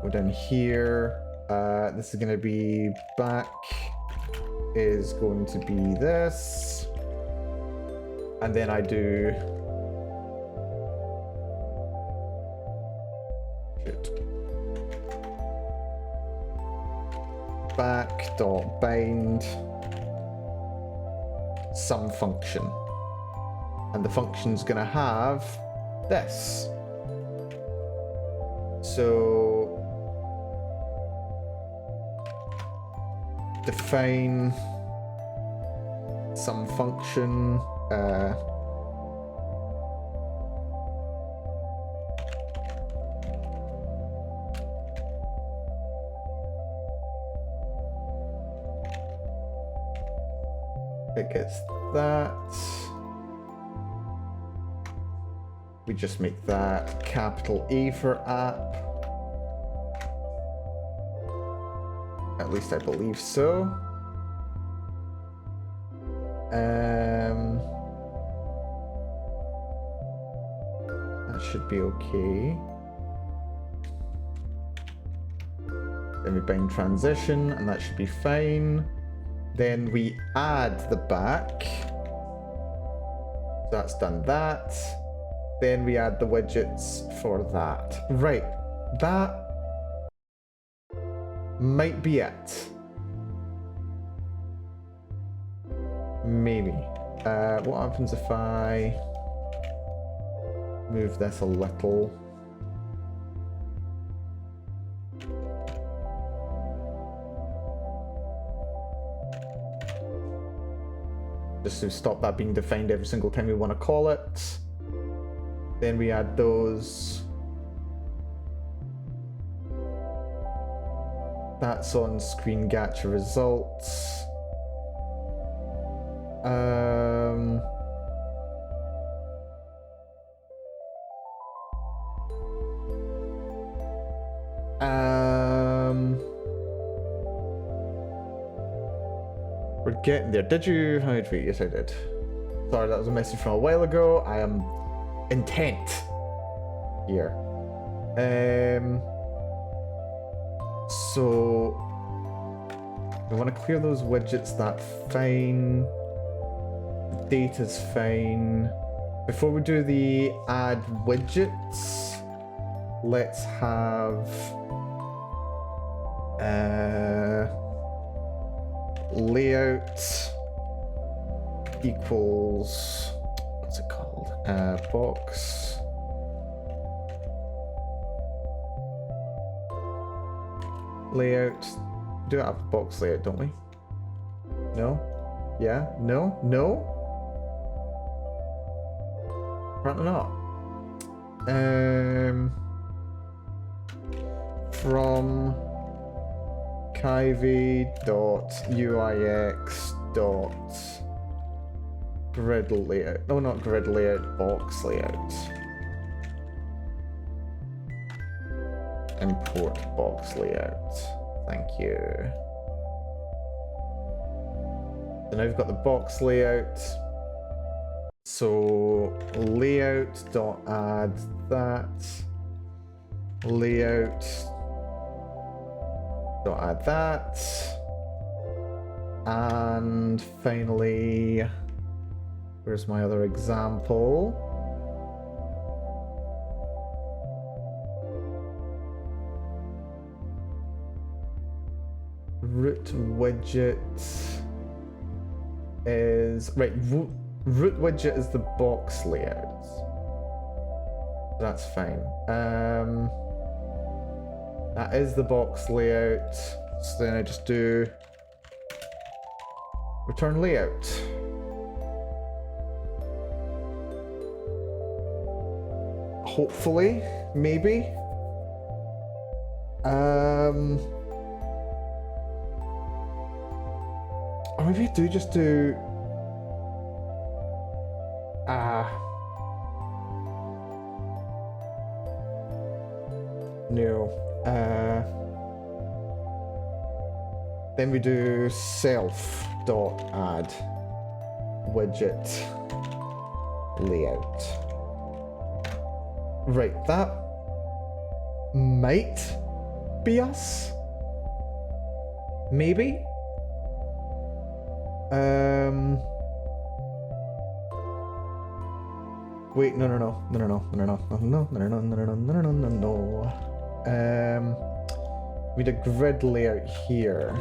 Go down here. This is going to be back is going to be this. And then I do... Shit. Back dot bind some function. And the function's going to have this. So define some function. It gets that. We just make that capital A for app. At least I believe so. That should be okay. Then we bind transition, and that should be fine. Then we add the back. So that's done that. Then we add the widgets for that. Right, that might be it. Maybe. What happens if I move this a little? Just to stop that being defined every single time we want to call it. Then we add those. That's on screen gacha results. We're getting there. Did you? How did we? Yes, I did. Sorry, that was a message from a while ago. I am intent here. So we want to clear those widgets. That's fine. The data's fine. Before we do the add widgets, let's have layout equals, what's it called? Box. Layout. Do have a box layout, don't we? No? Yeah? No? No? Apparently not. From Kivy.uix.grid layout. No, not grid layout, box layout. Import box layout. Thank you. So now we've got the box layout. So layout dot add that. Layout dot add that. And finally, where's my other example? Root widget is right. Root widget is the box layout. That's fine. That is the box layout. So then I just do return layout. Hopefully, maybe. Or maybe I do just do no. Then we do self.add widget layout. Right, that might be us. Maybe. Wait, no. We need a grid layout here.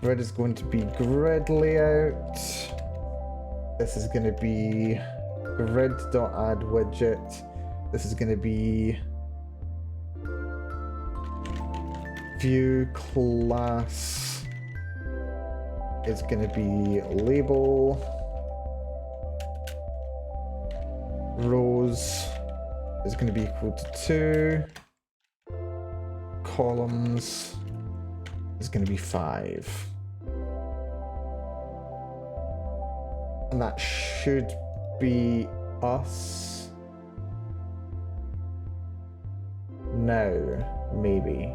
Grid is going to be grid layout. This is going to be grid.add widget. This is going to be view class is going to be label. Rows is going to be equal to 2. Columns is going to be 5. And that should be us. Now, maybe.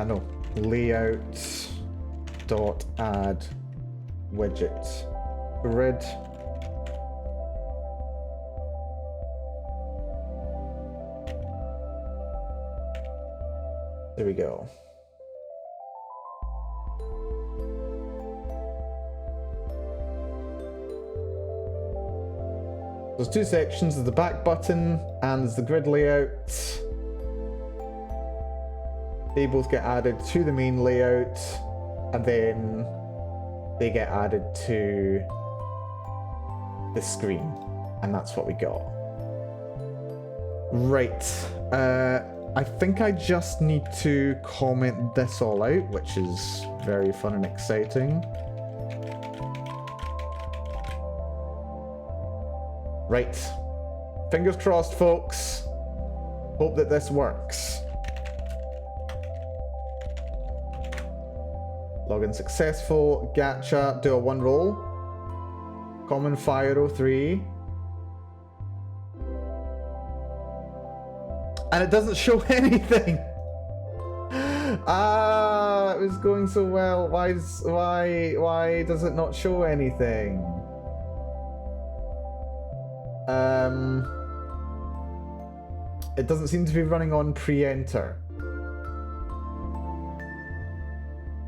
No. Layout dot add widget grid. There we go. There's two sections, there's the back button and there's the grid layout. They both get added to the main layout and then they get added to the screen, and that's what we got. Right, I think I just need to comment this all out, which is very fun and exciting. Right, fingers crossed, folks. Hope that this works. Login successful. Gacha, do a 1 roll. Common fire 03. And it doesn't show anything. Ah, it was going so well. Why does it not show anything? It doesn't seem to be running on pre-enter.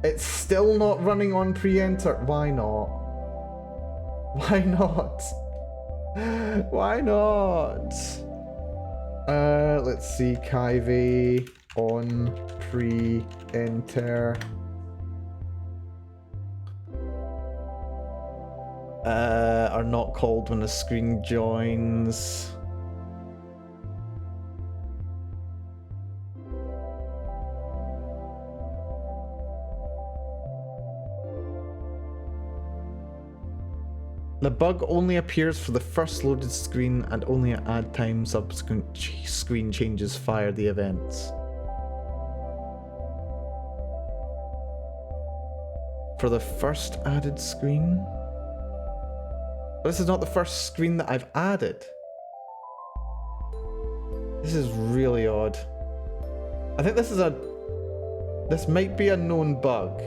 It's still not running on pre-enter. Why not? Why not? Why not? Let's see. Kyve on pre-enter. Are not called when the screen joins. The bug only appears for the first loaded screen and only at add time subsequent screen changes fire the events. For the first added screen? But this is not the first screen that I've added. This is really odd. I think this might be a known bug.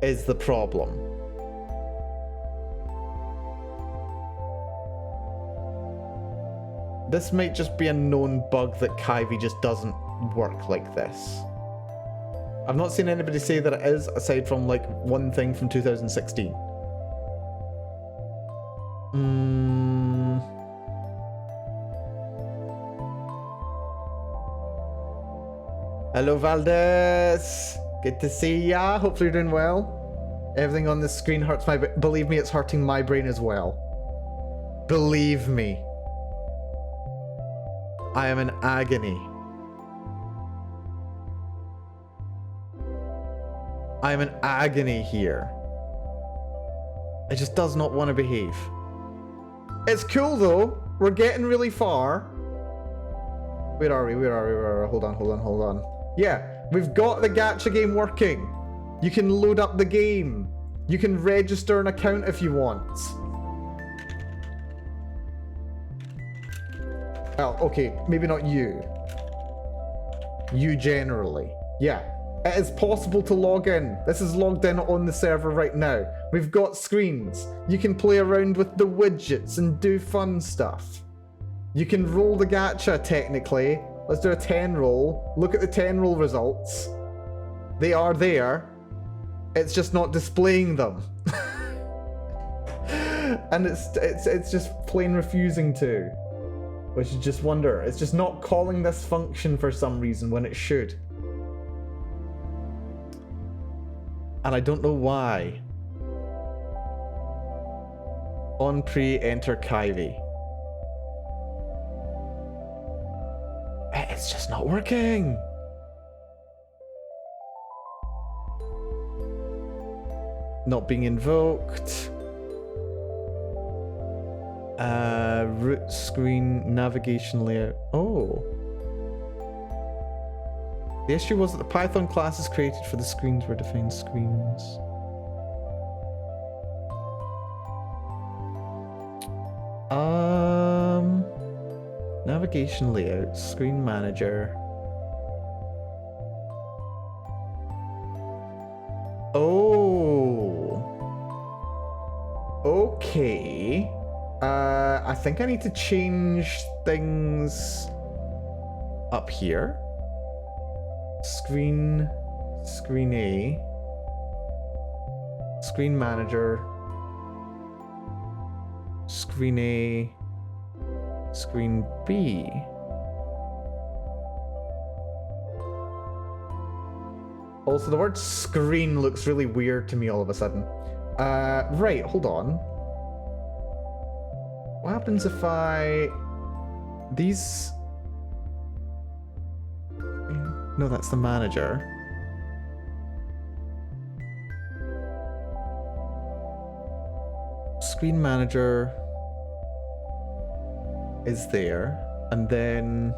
Is the problem. This might just be a known bug that Kyve just doesn't work like this. I've not seen anybody say that it is, aside from like one thing from 2016. Hello Valdez! Good to see ya. Hopefully you're doing well. Everything on this screen hurts my brain. Believe me, it's hurting my brain as well. Believe me. I am in agony. I am in agony here. It just does not want to behave. It's cool though. We're getting really far. Where are we? Hold on. Yeah, we've got the gacha game working. You can load up the game. You can register an account if you want. Oh, okay, maybe not you. You generally. Yeah. It is possible to log in. This is logged in on the server right now. We've got screens. You can play around with the widgets and do fun stuff. You can roll the gacha, technically. Let's do a 10 roll. Look at the 10 roll results. They are there. It's just not displaying them. And it's just plain refusing to. Which is just wonder. It's just not calling this function for some reason when it should. And I don't know why. On pre-enter Kyvie. It's just not working. Not being invoked. Root screen navigation layout. Oh. The issue was that the Python classes created for the screens were defined screens. Navigation layout, screen manager. Oh. Okay. I think I need to change things up here. Screen A. Screen manager. Screen A. Screen B. Also, the word screen looks really weird to me all of a sudden. Right, hold on. What happens if these... No, that's the manager. Screen manager is there. And then...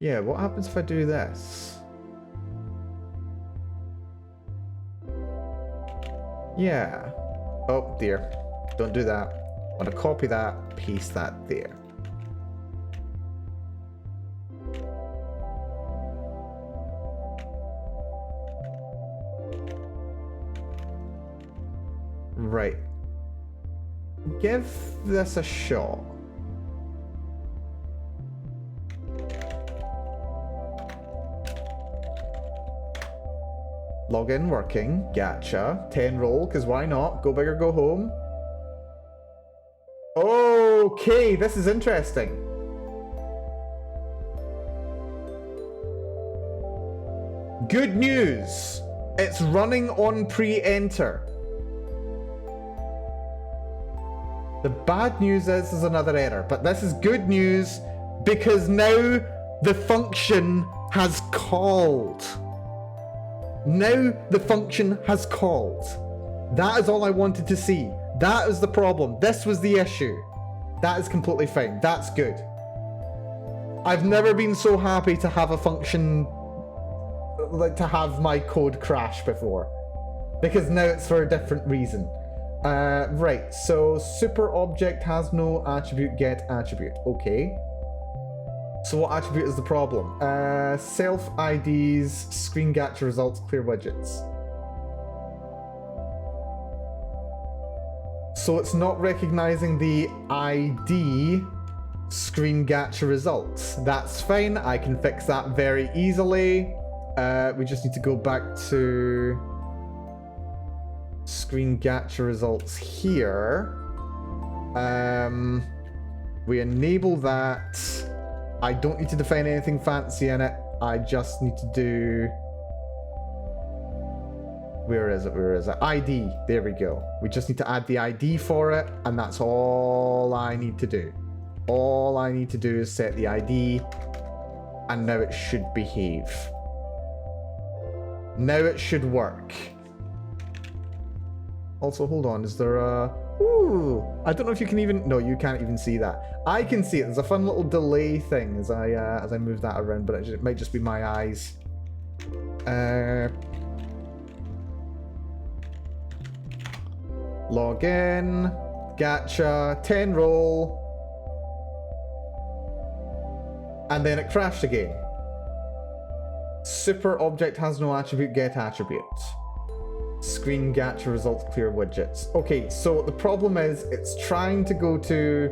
Yeah, what happens if I do this? Yeah. Oh, dear. Don't do that. I'm going to copy that, paste that there. Right. Give this a shot. Login working. Gacha. 10 roll, because why not? Go big or go home. Okay, this is interesting. Good news. It's running on pre-enter. The bad news is there's another error, but this is good news because now the function has called. Now the function has called. That is all I wanted to see. That is the problem. This was the issue. That is completely fine. That's good. I've never been so happy to have a function, like to have my code crash before. Because now it's for a different reason. Right, so super object has no attribute, get attribute. Okay. So what attribute is the problem? Self IDs, screen gacha results, clear widgets. So it's not recognizing the ID screen gacha results. That's fine, I can fix that very easily. We just need to go back to screen gacha results here. We enable that. I don't need to define anything fancy in it. I just need to do... Where is it? Where is it? ID. There we go. We just need to add the ID for it, and that's all I need to do. All I need to do is set the ID, and now it should behave. Now it should work. Also, hold on. Is there a... Ooh! I don't know if you can even... No, you can't even see that. I can see it. There's a fun little delay thing as I move that around, but it might just be my eyes. Log in. Gacha. 10 roll. And then it crashed again. Super object has no attribute, get attribute. Screen gacha results clear widgets. Okay, so the problem is it's trying to go to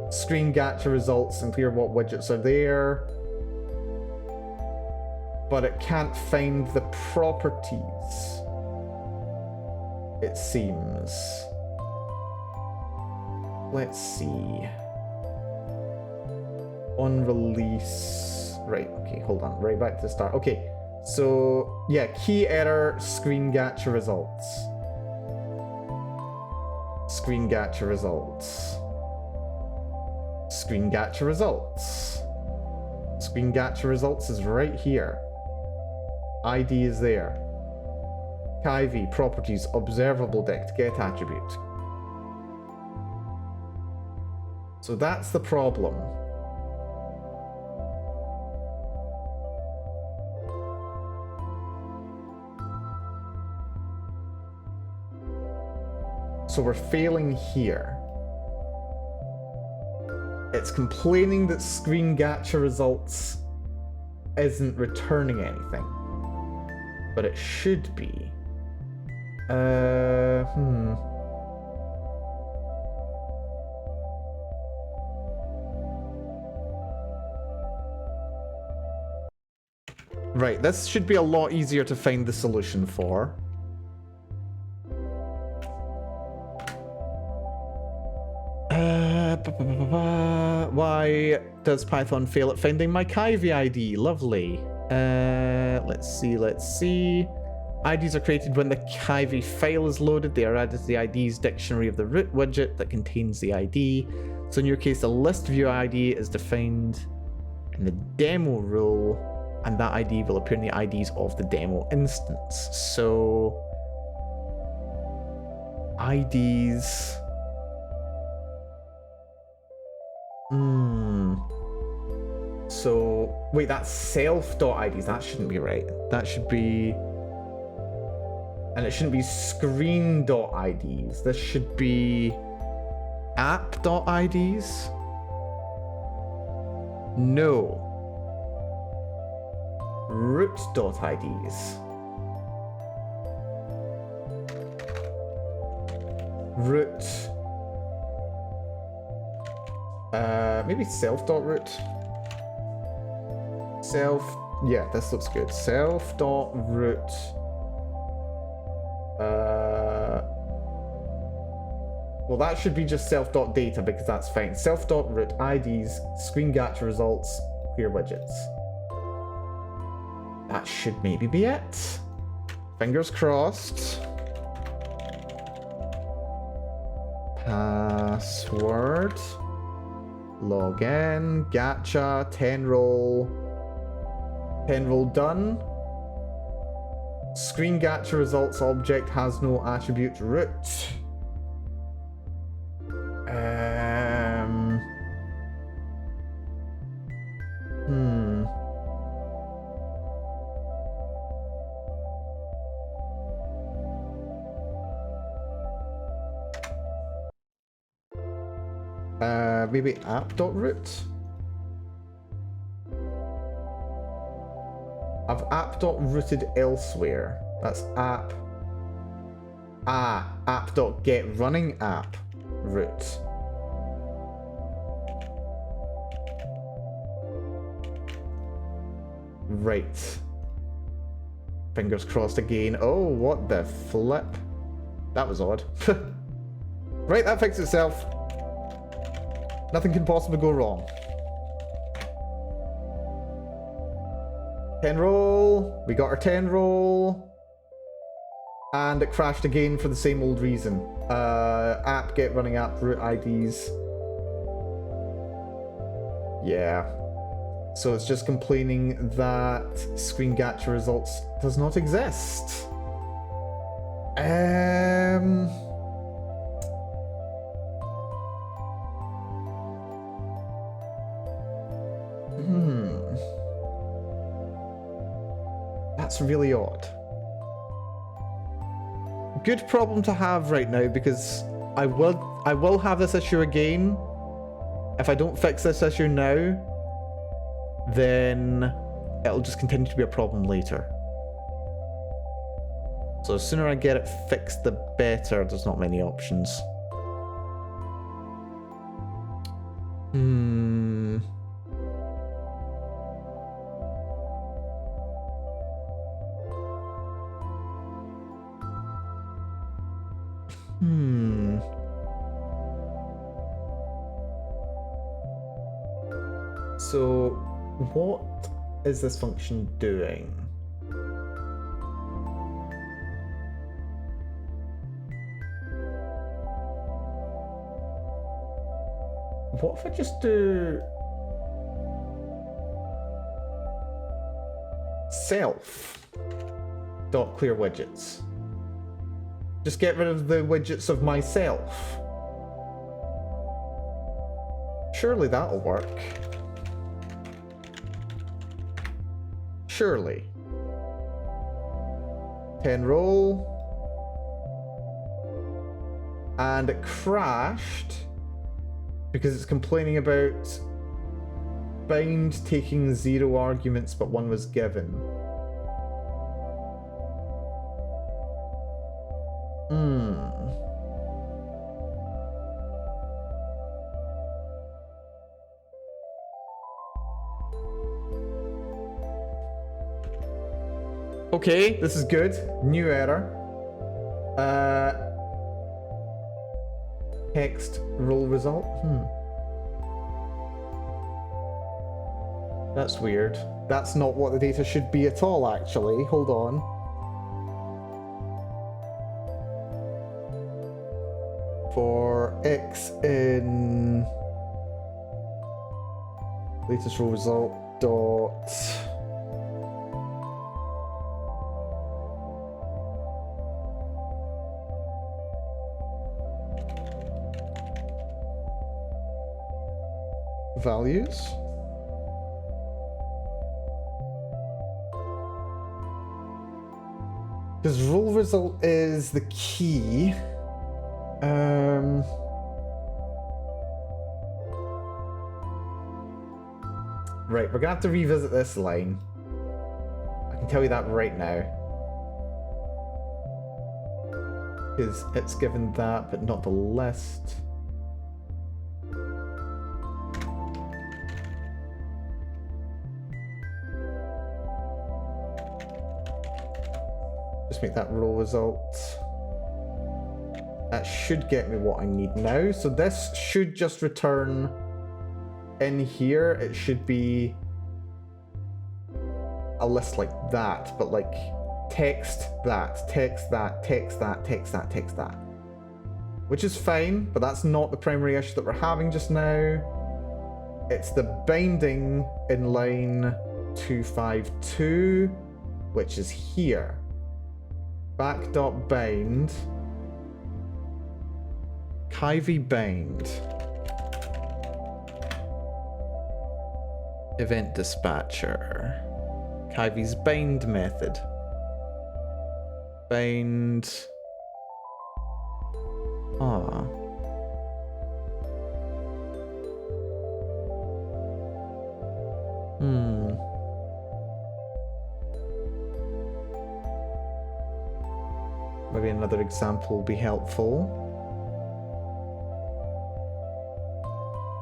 screen gacha results and clear what widgets are there. But it can't find the properties. It seems. Let's see. On release. Right, okay, hold on. Right back to the start. Okay, so yeah, key error, screen gacha results. Screen gacha results. Screen gacha results. Screen gacha results is right here. ID is there. KIV, properties, observable dict, get attribute. So that's the problem. So we're failing here. It's complaining that screen gacha results isn't returning anything. But it should be. Right, this should be a lot easier to find the solution for. Why does Python fail at finding my KIV ID? Lovely. Let's see. IDs are created when the KIV file is loaded. They are added to the IDs dictionary of the root widget that contains the ID. So in your case, the list view ID is defined in the demo rule, and that ID will appear in the IDs of the demo instance. So IDs. So wait, that's self.IDs. That shouldn't be right. That should be, and it shouldn't be screen.IDs. This should be app.IDs. No. Root.IDs. Root. Maybe self.root. Yeah, this looks good. Self.root. Well, that should be just self.data because that's fine. Self.root IDs, screen gacha results, clear widgets. That should maybe be it. Fingers crossed. Password. Login. Gacha. 10 roll. 10 roll done. Screen gacha results object has no attribute root. Maybe app.root? I've app.rooted elsewhere. That's app. App.getRunning app root. Right. Fingers crossed again. Oh, what the flip? That was odd. Right, that fixed itself. Nothing can possibly go wrong. 10 roll. We got our 10 roll. And it crashed again for the same old reason. App, get running app, root IDs. Yeah. So it's just complaining that screen gacha results does not exist. That's really odd. good problem to have right now because I will have this issue again. If I don't fix this issue now, then it'll just continue to be a problem later. So the sooner I get it fixed, the better. There's not many options. So what is this function doing? What if I just do self dot clear widgets? Just get rid of the widgets of myself. Surely that'll work. Surely. 10 roll. And it crashed because it's complaining about bind taking 0 arguments but 1 was given. Okay, this is good. New error. Text roll result. That's weird. That's not what the data should be at all, actually. Hold on. For X in latest roll result dot values. Because roll result is the key. Right, we're gonna have to revisit this line. I can tell you that right now. Because it's given that, but not the list. Just make that roll result. That should get me what I need now. So this should just return in here. It should be a list like that, but like text that, text that, text that, text that, text that. Which is fine, but that's not the primary issue that we're having just now. It's the binding in line 252, which is here. Back.bind. Kivy bind. Event dispatcher. Kivy's bind method. Bind. Maybe another example will be helpful.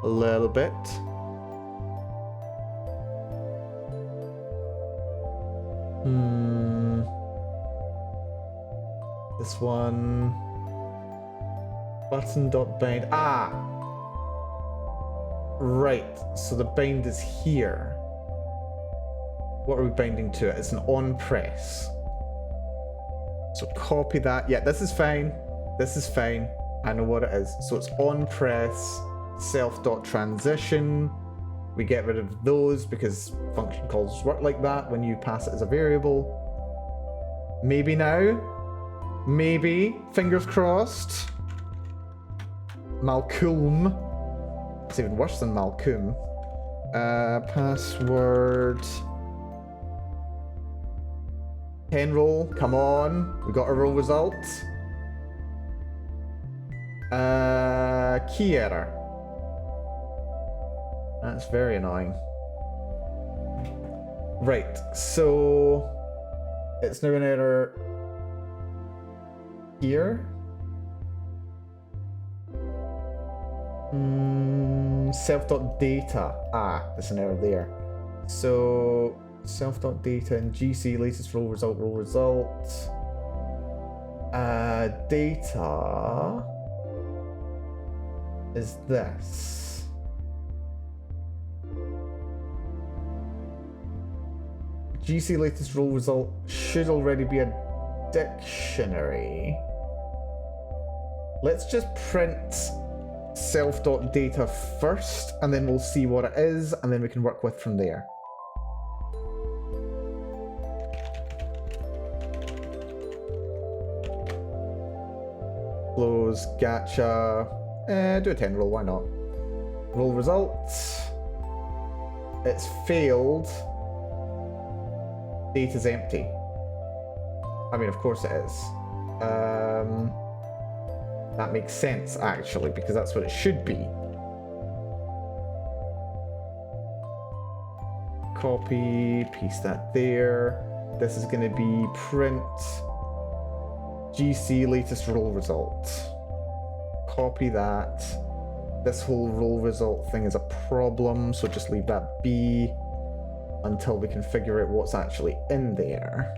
A little bit. This one. Button.bind. Right. So the bind is here. What are we binding to it? It's an on press. So copy that. Yeah, this is fine. This is fine. I know what it is. So it's on press self.transition. We get rid of those because function calls work like that when you pass it as a variable. Maybe now. Maybe. Fingers crossed. Malcolm. It's even worse than Malcolm. Password. 10 roll. Come on. We got a roll result. Key error. That's very annoying. Right, so it's now an error here. Self.data. Ah, there's an error there. So self.data and GC latest roll result. Data is this. GC latest roll result should already be a dictionary. Let's just print self.data first, and then we'll see what it is, and then we can work with from there. Close, gacha. Do a 10 roll, why not? Roll results. It's failed. Data's empty. I mean, of course it is. That makes sense, actually, because that's what it should be. Copy, paste that there. This is going to be print GC latest roll result. Copy that. This whole roll result thing is a problem, so just leave that be until we can figure out what's actually in there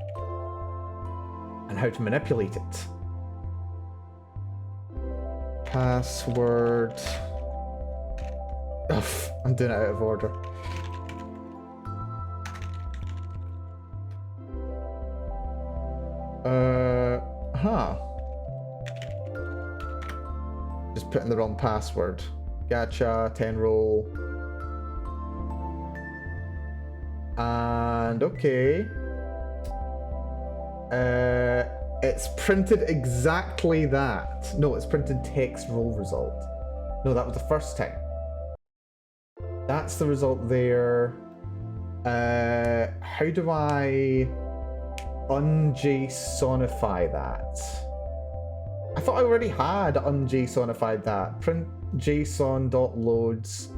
and how to manipulate it. Password. Ugh, I'm doing it out of order. Just put in the wrong password. Gacha, 10 roll. And okay. It's printed exactly that. No, it's printed text roll result. No, that was the first time. That's the result there. How do I un-JSONify that? I thought I already had un-JSONified that. Print JSON.loads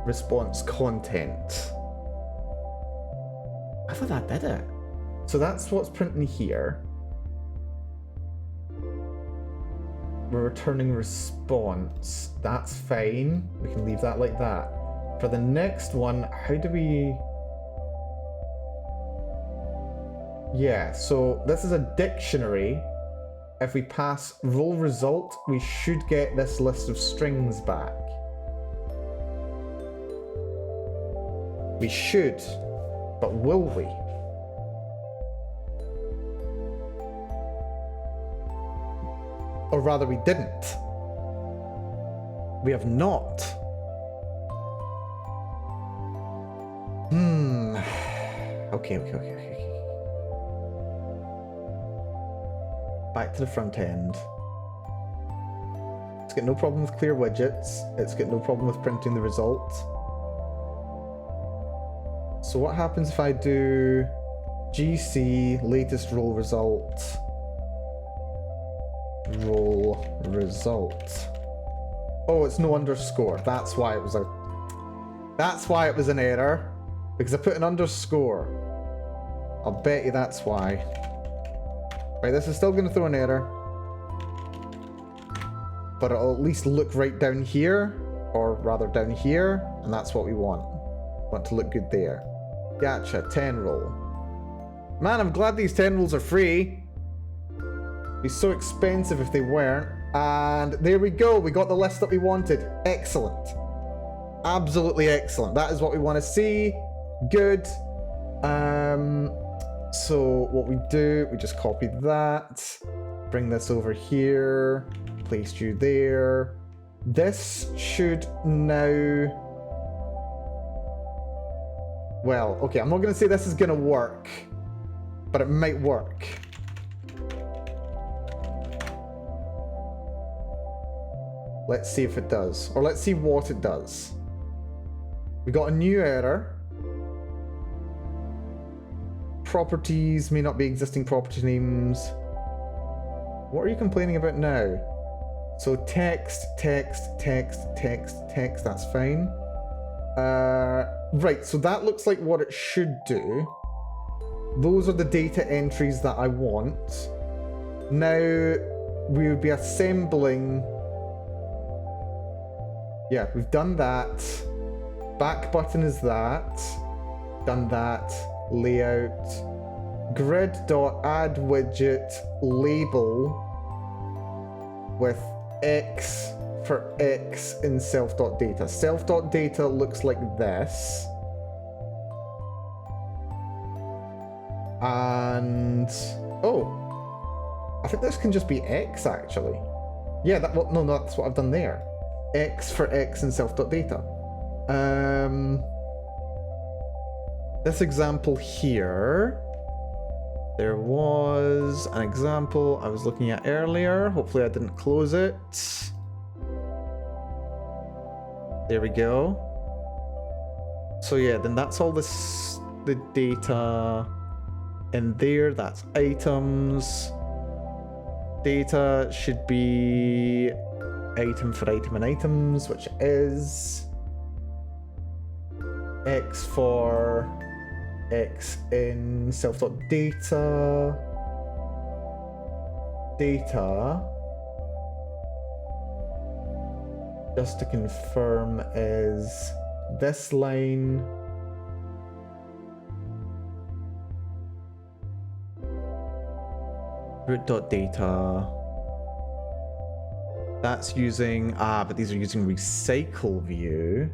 response content. I thought that did it. So that's what's printing here. We're returning response. That's fine. We can leave that like that. For the next one, how do we... Yeah, so this is a dictionary. If we pass roll result, we should get this list of strings back. We should, but will we? Or rather, we didn't. We have not. Okay. Back to the front end. It's got no problem with clear widgets. It's got no problem with printing the result. So what happens if I do GC latest roll result? Roll result. Oh, it's no underscore. That's why it was a... That's why it was an error. Because I put an underscore. I'll bet you that's why. Right, this is still going to throw an error. But it'll at least look right down here. Or rather down here. And that's what we want. Want to look good there. Gacha, 10 roll. Man, I'm glad these 10 rolls are free. It'd be so expensive if they weren't. And there we go. We got the list that we wanted. Excellent. Absolutely excellent. That is what we want to see. Good. So what we do, we just copy that. Bring this over here. Place you there. This should now... Well, okay, I'm not going to say this is going to work. But it might work. Let's see if it does. Or let's see what it does. We got a new error. Properties may not be existing property names. What are you complaining about now? So text, that's fine. Right, so that looks like what it should do. Those are the data entries that I want. Now, we would be assembling... Yeah, we've done that. Back button is that. Done that. Layout. Grid.add widget label with X for X in self.data. Self.data looks like this. And oh, I think this can just be X actually. Yeah, that well, no, that's what I've done there. X for X in self.data. This example here, there was an example I was looking at earlier. Hopefully I didn't close it. There we go. So yeah, then that's all this, the data in there. That's items. Data should be item for item and items, which is X for X in self.data. Data, just to confirm, is this line. Root.data. That's using, but these are using recycle view.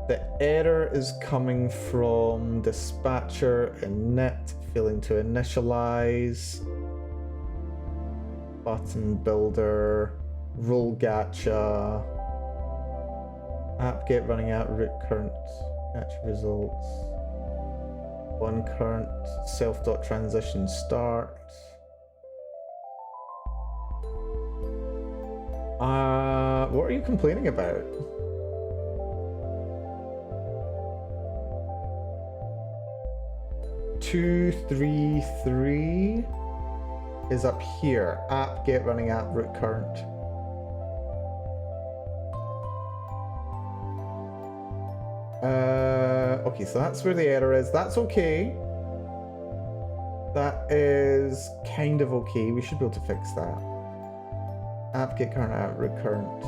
The error is coming from dispatcher init failing to initialize. Button builder, role gacha, app get running out, root current, gacha results, one current, self.transition start. What are you complaining about? Two, three, three is up here. App get running at root current. Okay, so that's where the error is. That's okay. That is kind of okay. We should be able to fix that. App get current at root current.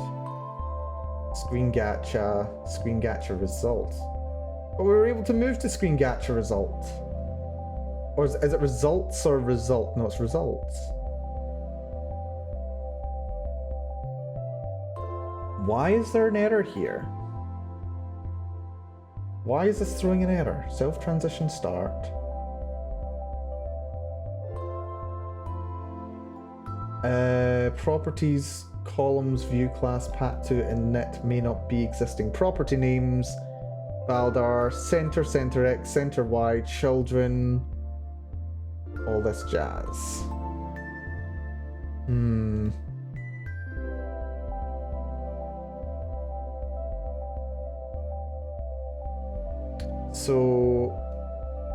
Screen gacha result. But we were able to move to screen gacha result. Or is it results or result? No, it's results. Why is there an error here? Why is this throwing an error? Self-transition start. Properties, columns, view class, pat2 init may not be existing property names. Baldar, center, center X, center Y, children. All this jazz. So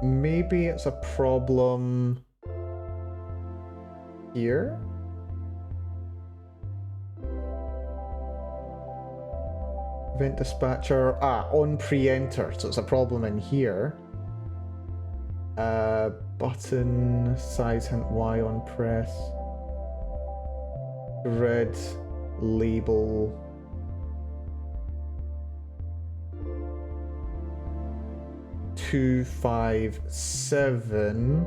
maybe it's a problem here. Event dispatcher, on pre-enter, so it's a problem in here. Button, size hint Y on press. Grid, label. Two, 5, 7.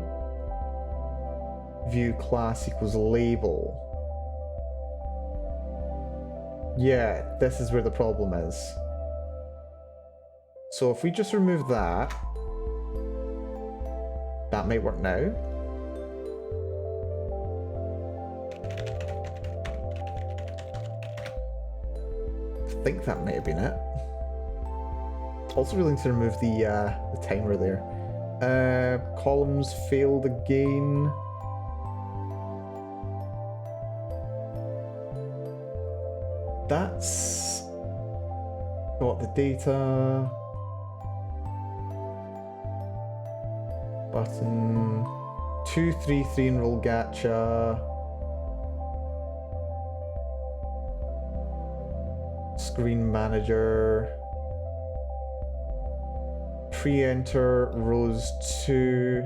View class equals label. Yeah, this is where the problem is. So if we just remove that, that might work now. I think that may have been it. Also willing to remove the timer there. Columns failed again. That's got the data. Button. 233 enroll gacha. Screen manager. Pre-enter rows 2.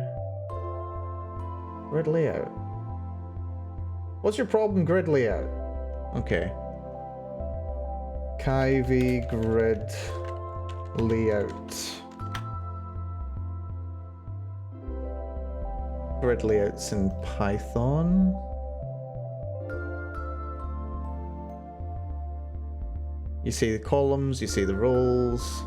Grid layout. What's your problem, grid layout? Okay. Kyvie grid layout. Grid layouts in Python. You see the columns, you see the rows.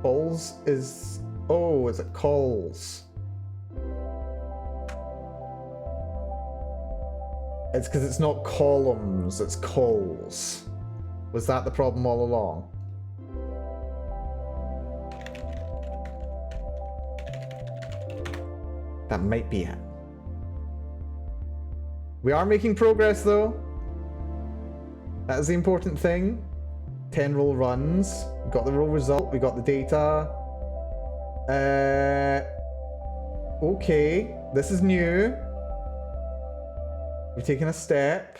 Calls is... Oh, is it calls? It's because it's not columns, it's calls. Was that the problem all along? That might be it. We are making progress though. That is the important thing. 10 roll runs. We got the roll result, we got the data. Okay, this is new. We've taken a step.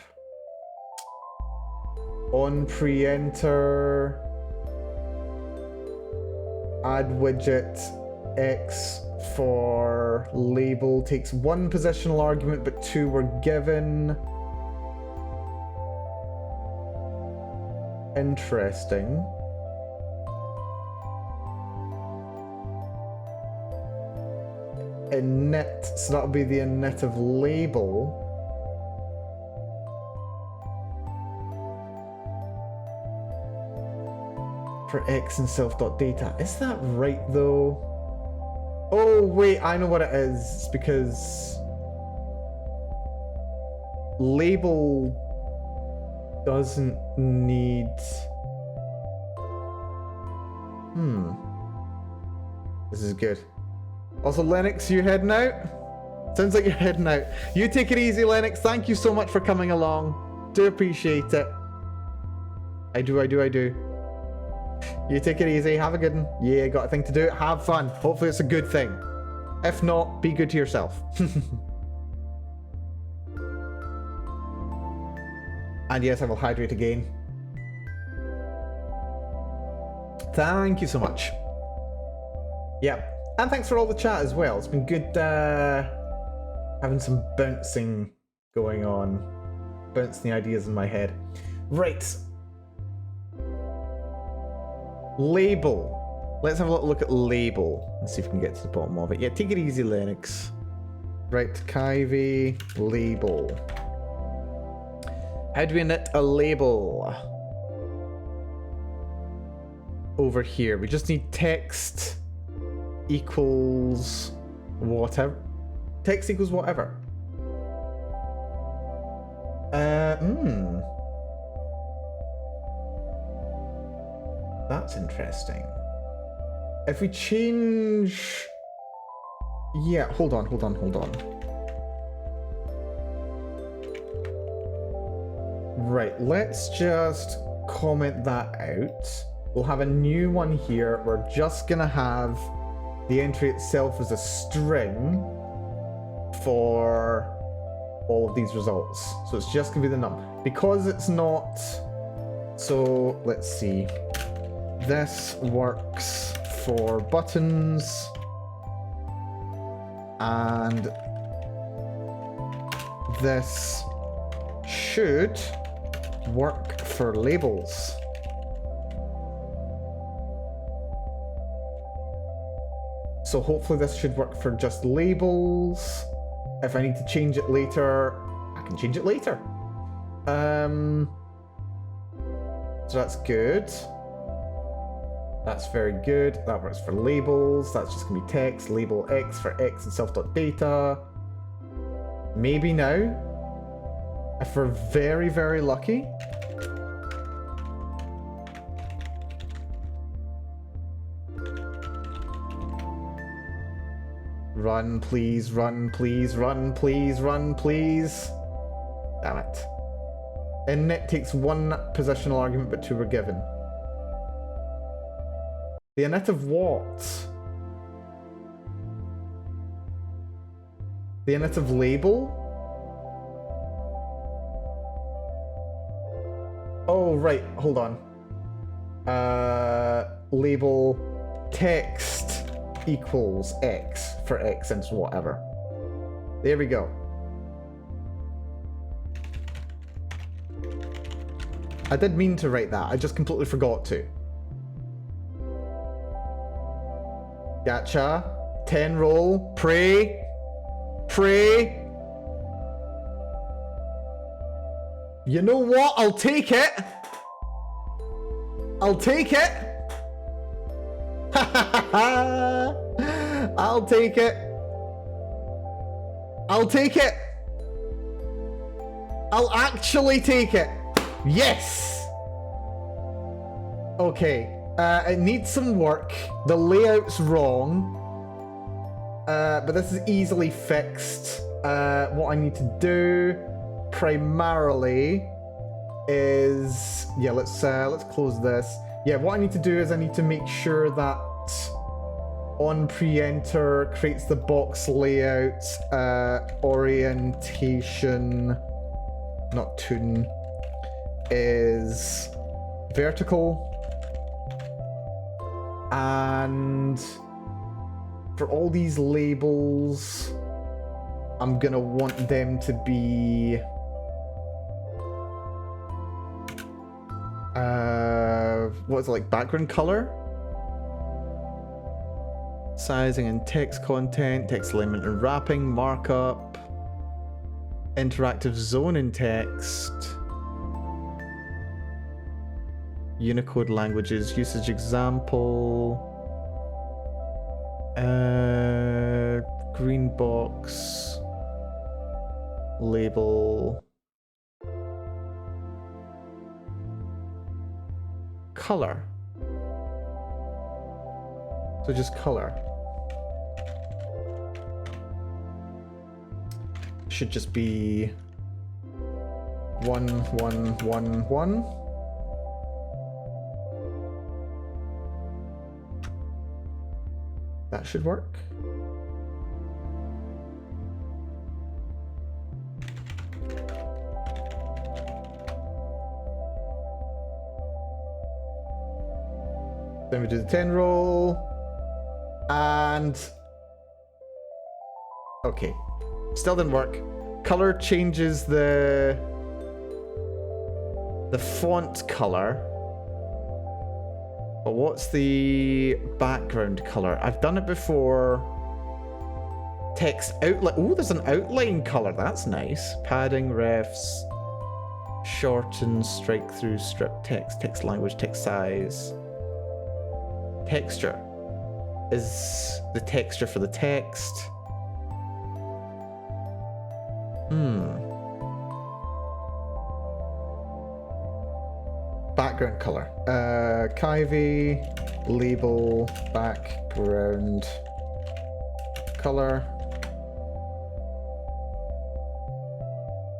On pre-enter. Add widget X for label. Takes 1 positional argument, but 2 were given. Interesting. Init, so that'll be the init of label. For X and self.data. Is that right though? Oh wait, I know what it is. It's because label doesn't need... This is good. Also, Lennox, you heading out? Sounds like you're heading out. You take it easy, Lennox. Thank you so much for coming along. Do appreciate it. I do. You take it easy. Have a good one. Yeah, got a thing to do. Have fun. Hopefully it's a good thing. If not, be good to yourself. And yes, I will hydrate again. Thank you so much. Yeah. And thanks for all the chat as well. It's been good having some bouncing going on. Bouncing the ideas in my head. Right. Label. Let's have a little look at label and see if we can get to the bottom of it. Yeah, take it easy, Linux. Right, Kyvie, label. How do we init a label? Over here. We just need text equals whatever. Text equals whatever. That's interesting. If we change... Yeah, hold on. Right, let's just comment that out. We'll have a new one here. We're just gonna have the entry itself as a string for all of these results. So it's just gonna be the num. Because it's not... So, let's see. This works for buttons. And this should work for labels. So hopefully this should work for just labels. If I need to change it later, I can change it later. So that's good. That's very good. That works for labels. That's just gonna be text, label X for X and self.data. Maybe now, if we're very, very lucky. Run, please, run, please, run, please, run, please. Damn it. Init takes 1 positional argument, but 2 were given. The init of what? The init of label? Oh, right, hold on. Label text equals X for X and whatever. There we go. I did mean to write that, I just completely forgot to. Gacha. 10 roll. Pray. Pray. You know what? I'll take it. I'll take it. I'll take it. I'll take it. I'll actually take it. Yes. Okay. It needs some work. The layout's wrong. But this is easily fixed. What I need to do primarily is, yeah, let's close this. Yeah, what I need to do is I need to make sure that on pre-enter creates the box layout, orientation, not tune, is vertical. And for all these labels, I'm gonna want them to be what is it, like background color? Sizing and text content, text alignment and wrapping, markup, interactive zone in text, Unicode languages, usage example, green box, label, color. So just color. Should just be 1, 1, 1, 1. That should work. Then we do the 10 roll. And okay, still didn't work. Color changes the font color. But what's the background color? I've done it before. Text outline. Oh, there's an outline color. That's nice. Padding, refs, shorten, strike through, strip text, text language, text size. Texture is the texture for the text. Background color. Kivy, label, background color.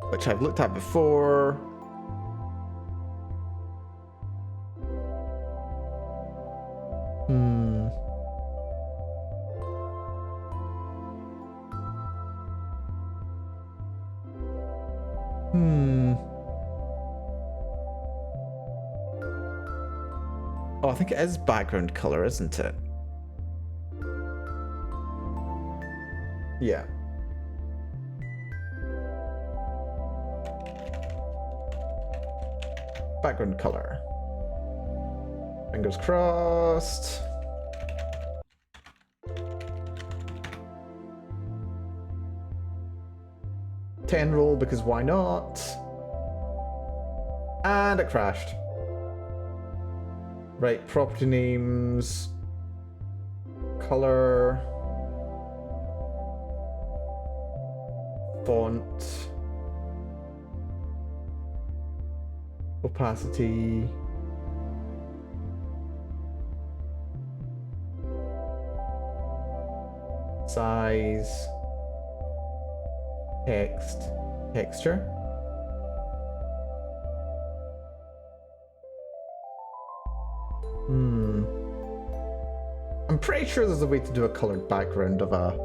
Which I've looked at before. Oh, I think it is background color, isn't it? Yeah. Background color. Fingers crossed. Ten roll because why not? And it crashed. Right, property names, color, font, opacity. Size. Text. Texture. I'm pretty sure there's a way to do a colored background of a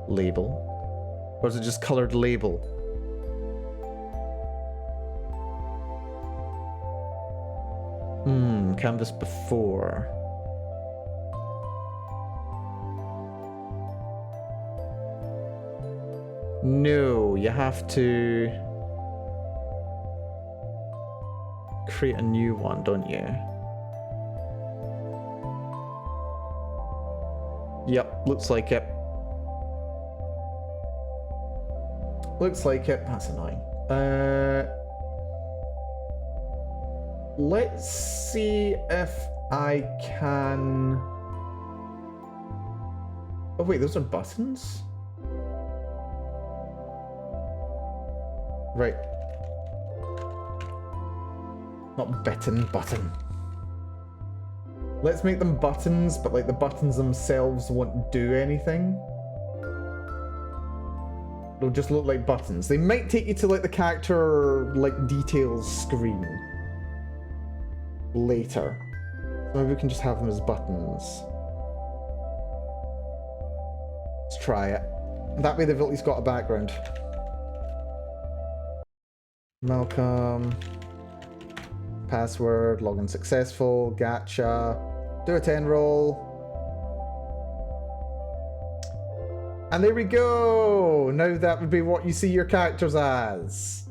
label. Or is it just colored label? Canvas before. No, you have to create a new one, don't you? Yep, looks like it. Looks like it. That's annoying. Let's see if I can... Oh wait, those are buttons? Right. Not button. Let's make them buttons, but like the buttons themselves won't do anything. They'll just look like buttons. They might take you to like the character like details screen later. So maybe we can just have them as buttons. Let's try it. That way they've at least got a background. Malcolm. Password. Login successful. Gacha. Do a 10 roll. And there we go! Now that would be what you see your characters as.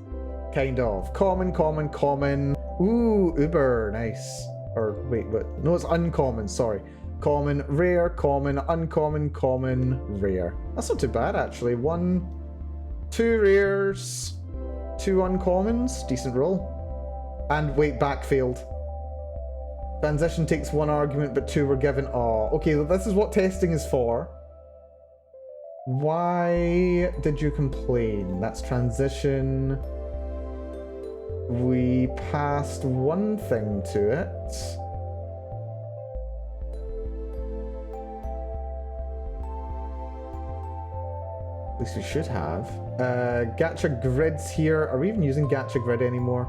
Kind of. Common. Ooh, Uber. Nice. Or, wait, what? No, it's uncommon, sorry. Common, rare, common, uncommon, common, rare. That's not too bad, actually. 2 rares, 2 uncommons. Decent roll. And wait, backfield. Transition takes 1 argument, but 2 were given. Oh, okay, this is what testing is for. Why did you complain? That's transition. We passed 1 thing to it. At least we should have. Gacha grids here. Are we even using gacha grid anymore?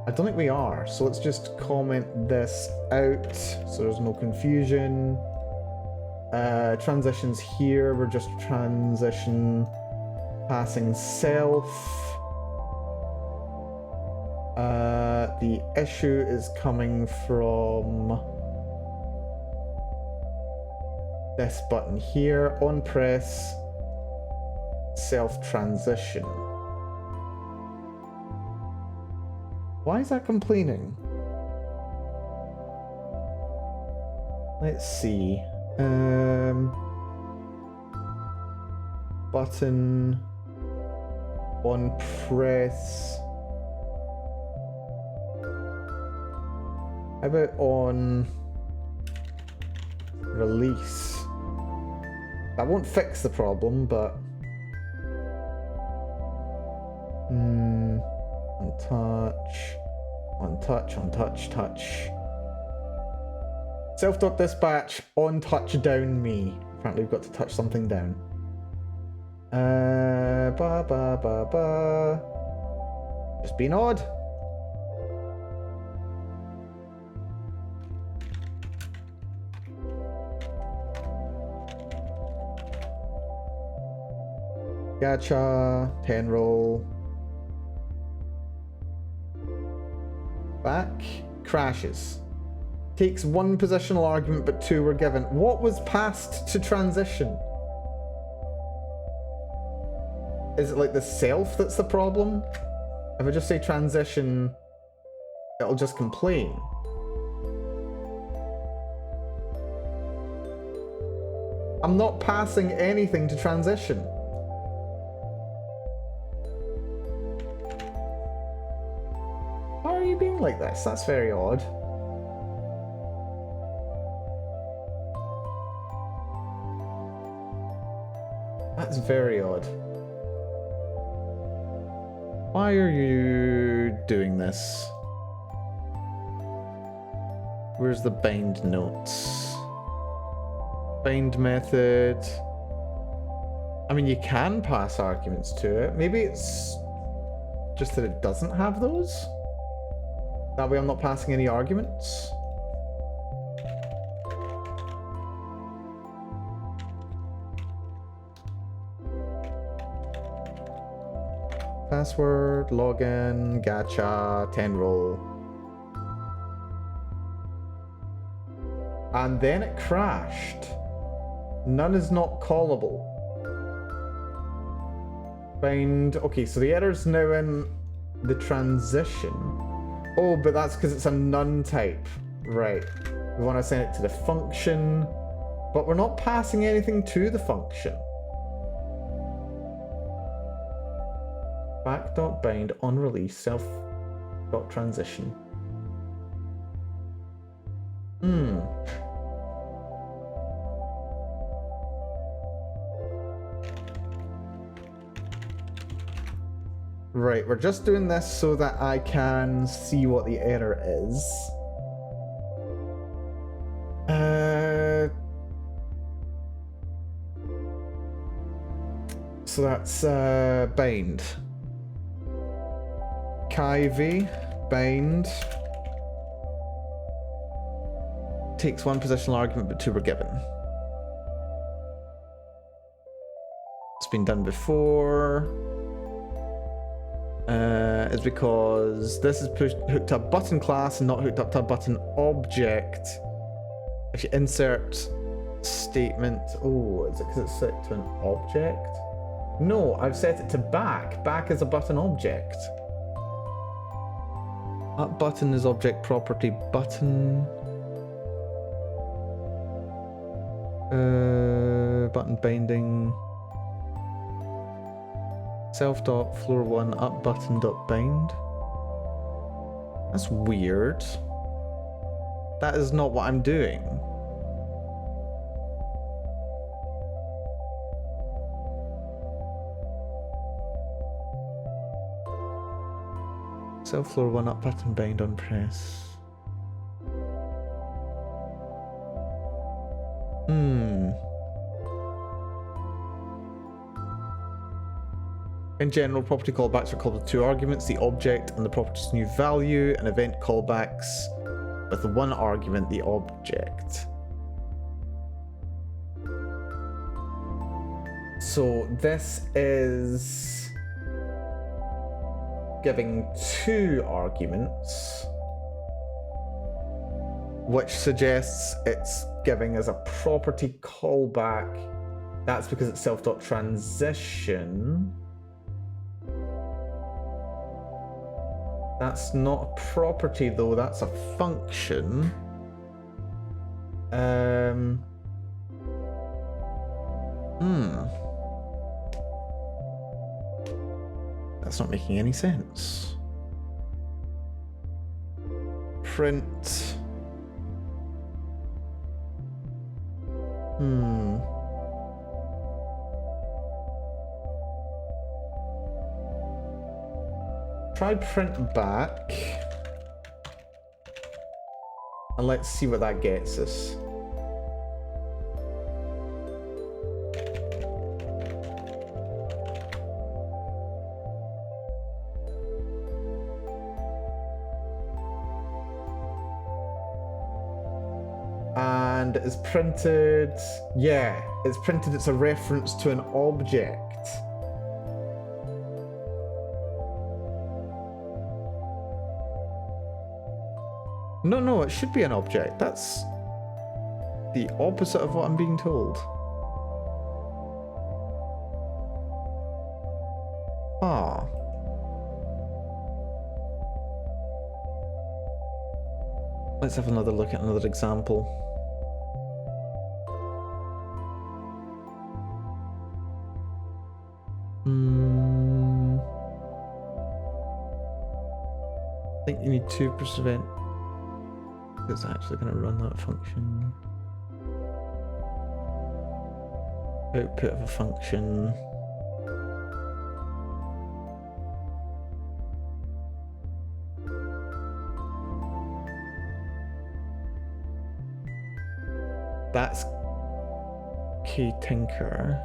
I don't think we are. So let's just comment this out so there's no confusion. Transitions here. We're just transition passing self. The issue is coming from this button here. On press self transition. Why is that complaining? Let's see. Button on press. How about on release? That won't fix the problem, but on touch. Self.dispatch on touch down me. Apparently we've got to touch something down. Just being odd. Gacha, 10 roll. Back, crashes. Takes 1 positional argument, but 2 were given. What was passed to transition? Is it like the self that's the problem? If I just say transition, it'll just complain. I'm not passing anything to transition. Why are you being like this? That's very odd. That's very odd. Why are you doing this? Where's the bind notes? Bind method. I mean, you can pass arguments to it. Maybe it's just that it doesn't have those. That way I'm not passing any arguments. Password, login, gacha, 10 roll. And then it crashed. None is not callable. Bind. Okay, so the error's now in the transition. Oh, but that's because it's a none type. Right. We want to send it to the function, but we're not passing anything to the function. Back.bind on release self.transition. Right, we're just doing this so that I can see what the error is. So that's bind. Kivy, bind. Takes one positional argument, but two were given. It's been done before. Is because this is hooked to a button class and not hooked up to a button object. If you insert statement, oh, is it because it's set to an object? No, I've set it to back. Back is a button object. Up button is object property button. Button binding. Self.floor1 up button.bind. That's weird. That is not what I'm doing. Self.floor1 up button bind on press. In general, property callbacks are called with two arguments, the object and the property's new value, and event callbacks with one argument, the object. So this is giving two arguments, which suggests it's giving as a property callback. That's because it's self.transition. That's not a property though, that's a function. That's not making any sense. Print. Try print back. And let's see what that gets us. And it's printed, yeah, it's printed, it's a reference to an object. No, it should be an object. That's the opposite of what I'm being told. Ah. Let's have another look at another example. I think you need to prevent. It's actually going to run that function. Output of a function. That's Okay, Tinker.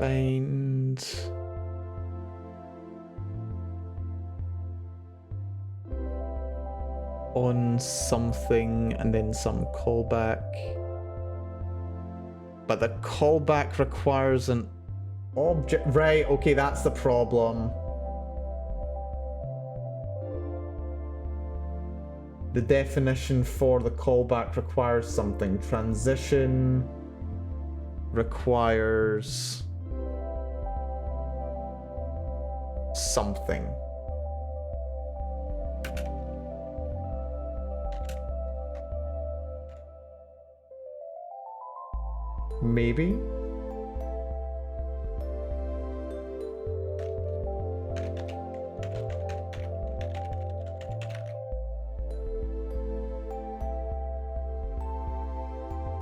Bind. On something and then some callback. But the callback requires an object. Right, okay, that's the problem. The definition for the callback requires something. Transition requires something. Maybe?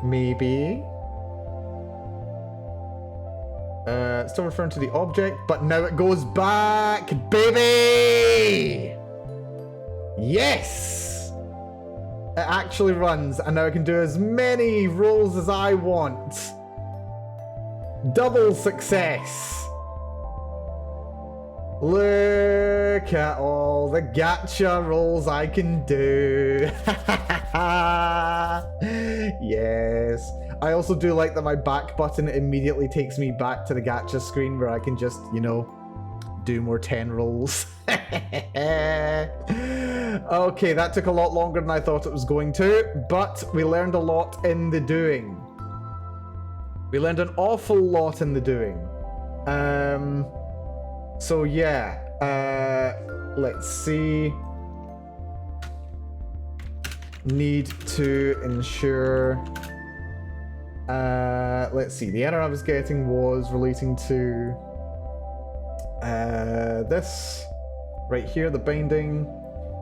Maybe? Still referring to the object, but now it goes back, baby! Yes! It actually runs, and now I can do as many rolls as I want. Double success! Look at all the gacha rolls I can do. Yes. I also do like that my back button immediately takes me back to the gacha screen where I can just, you know, do more 10 rolls. Okay, that took a lot longer than I thought it was going to, but we learned a lot in the doing. We learned an awful lot in the doing. So yeah, let's see. Need to ensure. Let's see. The error I was getting was relating to this right here, the binding.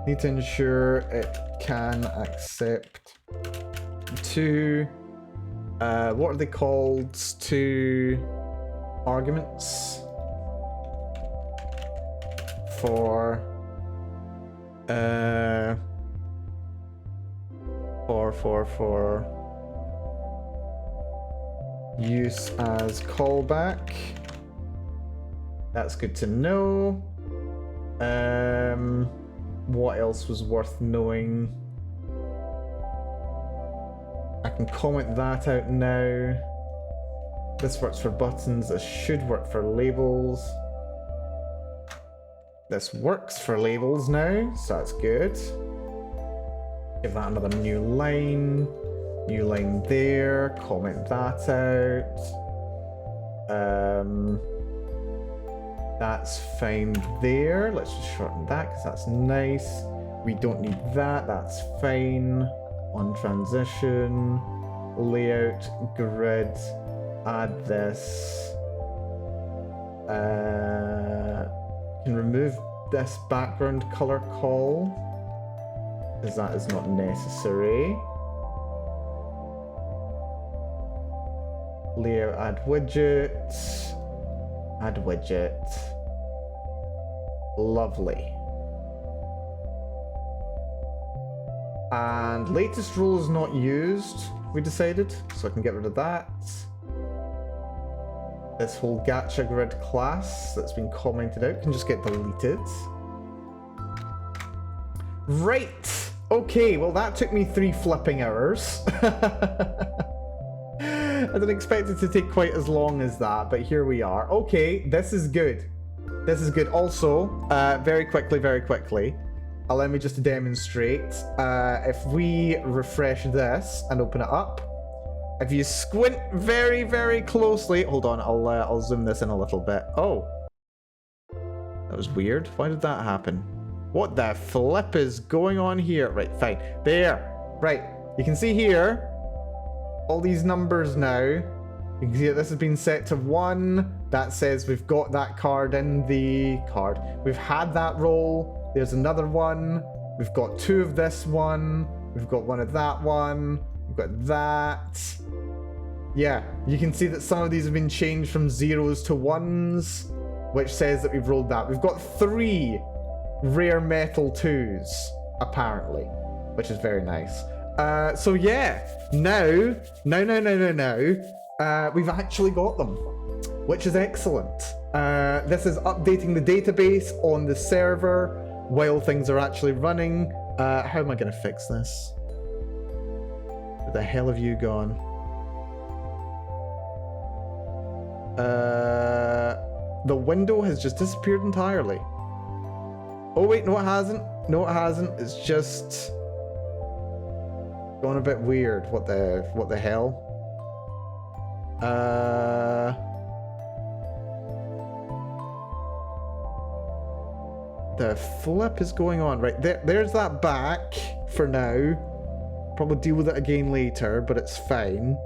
Need to ensure it can accept two. What are they called? Two arguments for use as callback. That's good to know. What else was worth knowing? I can comment that out now. This works for buttons. This should work for labels. This works for labels now, so that's good. Give that another new line. New line there. Comment that out. That's fine there. Let's just shorten that because that's nice. We don't need that. That's fine. On transition, layout, grid, add this. Can remove this background color call because that is not necessary. Layout, add widget. Add widget. Lovely. And latest rule is not used, we decided, so I can get rid of that. This whole gacha grid class that's been commented out can just get deleted. Right. Okay, well that took me 3 flipping hours. I didn't expect it to take quite as long as that, but here we are. Okay, this is good. This is good. Also, very quickly, allow me just to demonstrate. If we refresh this and open it up, if you squint very, very closely, hold on, I'll zoom this in a little bit. Oh, that was weird. Why did that happen? What the flip is going on here? Right, fine. There. Right. You can see here all these numbers now. You can see that this has been set to 1. That says we've got that card in the card. We've had that roll. There's another one. We've got 2 of this one. We've got 1 of that one. We've got that. Yeah, you can see that some of these have been changed from 0s to 1s, which says that we've rolled that. We've got 3 rare metal 2s, apparently, which is very nice. So yeah, now, we've actually got them, which is excellent. This is updating the database on the server while things are actually running. How am I going to fix this? Where the hell have you gone? The window has just disappeared entirely. Oh wait, no it hasn't. No it hasn't. It's just going a bit weird. What the hell? The flip is going on. Right, there's that back for now. Probably deal with it again later, but it's fine.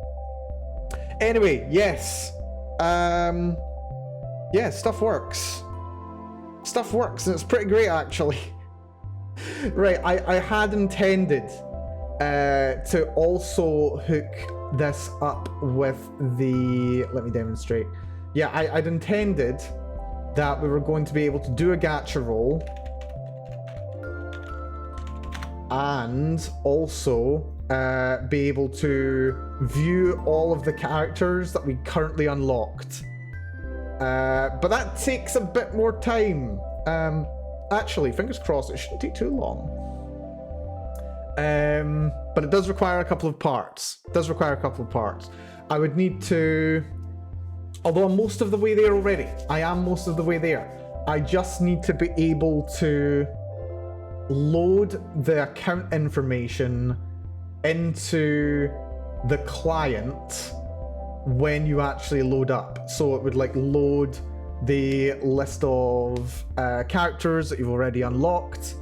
Anyway, yes. Yeah, stuff works. Stuff works, and it's pretty great, actually. Right, I had intended to also hook this up with the... Let me demonstrate. Yeah, I'd intended that we were going to be able to do a gacha roll and also be able to view all of the characters that we currently unlocked. But that takes a bit more time. Actually, fingers crossed, it shouldn't take too long. But it does require a couple of parts. I would need to... Although I'm most of the way there already. I am most of the way there. I just need to be able to load the account information into the client when you actually load up. So it would like load the list of characters that you've already unlocked,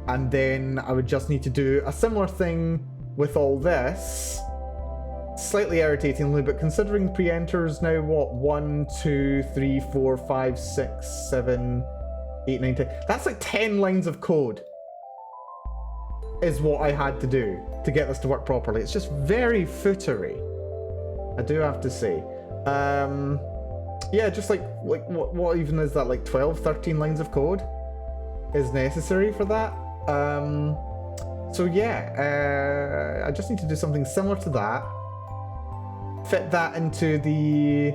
and then I would just need to do a similar thing with all this. Slightly irritatingly, but considering the pre-enters now, what, 1, 2, 3, 4, 5, 6, 7, 8, 9, 10. That's like 10 lines of code is what I had to do to get this to work properly. It's just very footery, I do have to say. Yeah, just like what even is that, like 12, 13 lines of code is necessary for that. So yeah, I just need to do something similar to that. Fit that into the...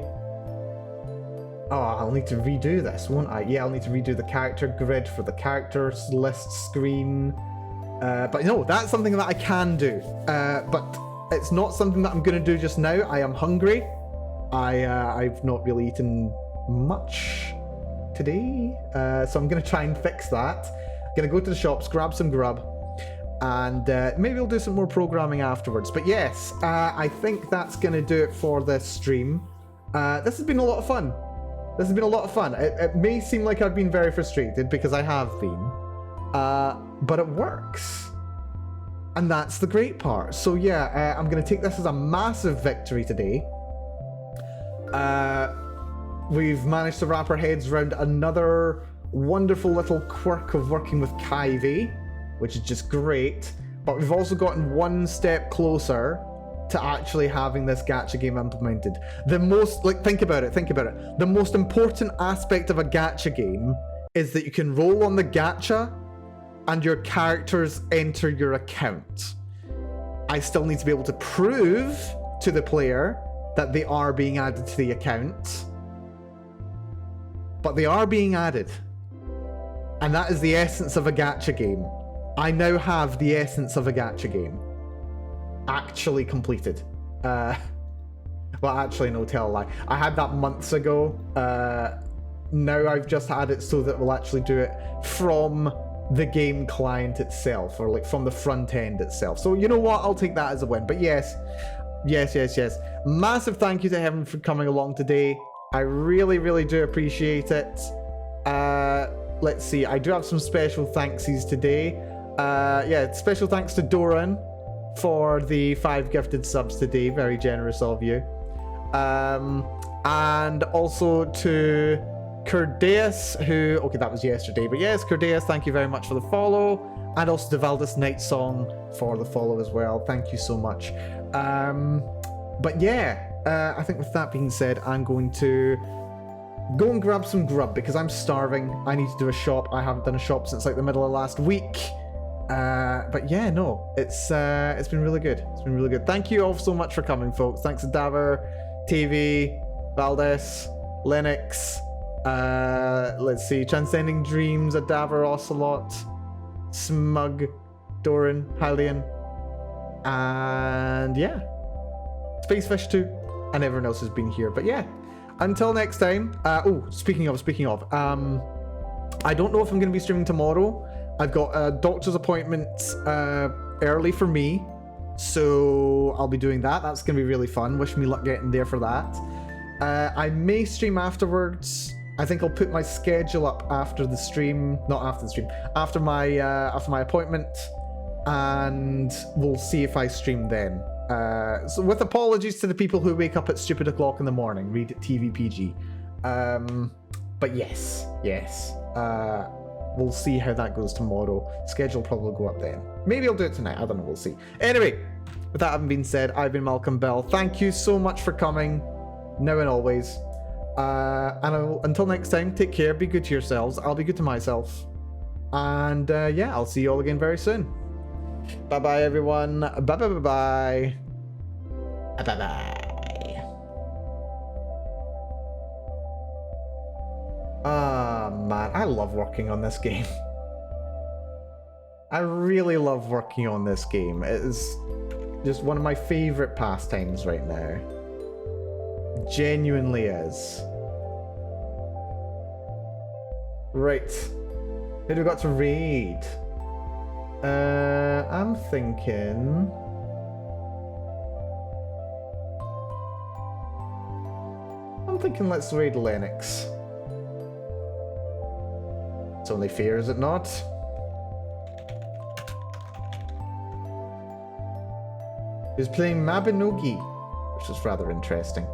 Oh, I'll need to redo this, won't I? Yeah, I'll need to redo the character grid for the characters list screen. But no, that's something that I can do. But it's not something that I'm going to do just now. I am hungry. I've not really eaten much today. So I'm going to try and fix that. I'm going to go to the shops, grab some grub. And maybe we'll do some more programming afterwards. But yes, I think that's going to do it for this stream. This has been a lot of fun. It may seem like I've been very frustrated, because I have been. But it works. And that's the great part. So yeah, I'm going to take this as a massive victory today. We've managed to wrap our heads around another wonderful little quirk of working with Kyvie, which is just great. But we've also gotten one step closer to actually having this gacha game implemented. The most, like, think about it. The most important aspect of a gacha game is that you can roll on the gacha and your characters enter your account. I still need to be able to prove to the player that they are being added to the account. But they are being added. And that is the essence of a gacha game. I now have the essence of a gacha game actually completed. Well, actually, no, tell a lie. I had that months ago. Now I've just had it so that we'll actually do it from the game client itself, or like from the front end itself. So you know what? I'll take that as a win. But yes. Massive thank you to Heaven for coming along today. I really do appreciate it. Let's see. I do have some special thanksies today. Yeah, special thanks to Doran for the 5 gifted subs today. Very generous of you. And also to Kurdeus, who... Okay, that was yesterday. But yes, Kurdeus, thank you very much for the follow. And also to Valdis Night Song for the follow as well. Thank you so much. But yeah, I think with that being said, I'm going to go and grab some grub because I'm starving. I need to do a shop. I haven't done a shop since like the middle of last week. But yeah, no, it's been really good. It's been really good. Thank you all so much for coming, folks. Thanks to Daver, TV, Valdez, Linux. Let's see, Transcending Dreams, Adaver, Ocelot, Smug, Doran, Hylian, and yeah, Spacefish 2, and everyone else has been here. But yeah, until next time. Speaking of, I don't know if I'm going to be streaming tomorrow. I've got a doctor's appointment early for me, so I'll be doing that. That's going to be really fun. Wish me luck getting there for that. I may stream afterwards. I think I'll put my schedule up after the stream, not after the stream, after my appointment, and we'll see if I stream then. So with apologies to the people who wake up at stupid o'clock in the morning, read it TVPG. But yes, we'll see how that goes tomorrow. Schedule will probably go up then. Maybe I'll do it tonight. I don't know. We'll see. Anyway, with that having been said, I've been Malcolm Bell. Thank you so much for coming, now and always. Until next time, take care, be good to yourselves. I'll be good to myself. And yeah, I'll see you all again very soon. Bye-bye, everyone. Bye-bye-bye-bye. Bye-bye. Ah, man, I love working on this game. I really love working on this game. It is just one of my favorite pastimes right now. Genuinely is. Right. Who do we got to raid? I'm thinking... let's raid Lennox. It's only fair, is it not? He's playing Mabinogi, which is rather interesting.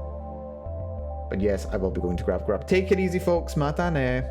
But yes, I will be going to grab. Take it easy, folks. Matane.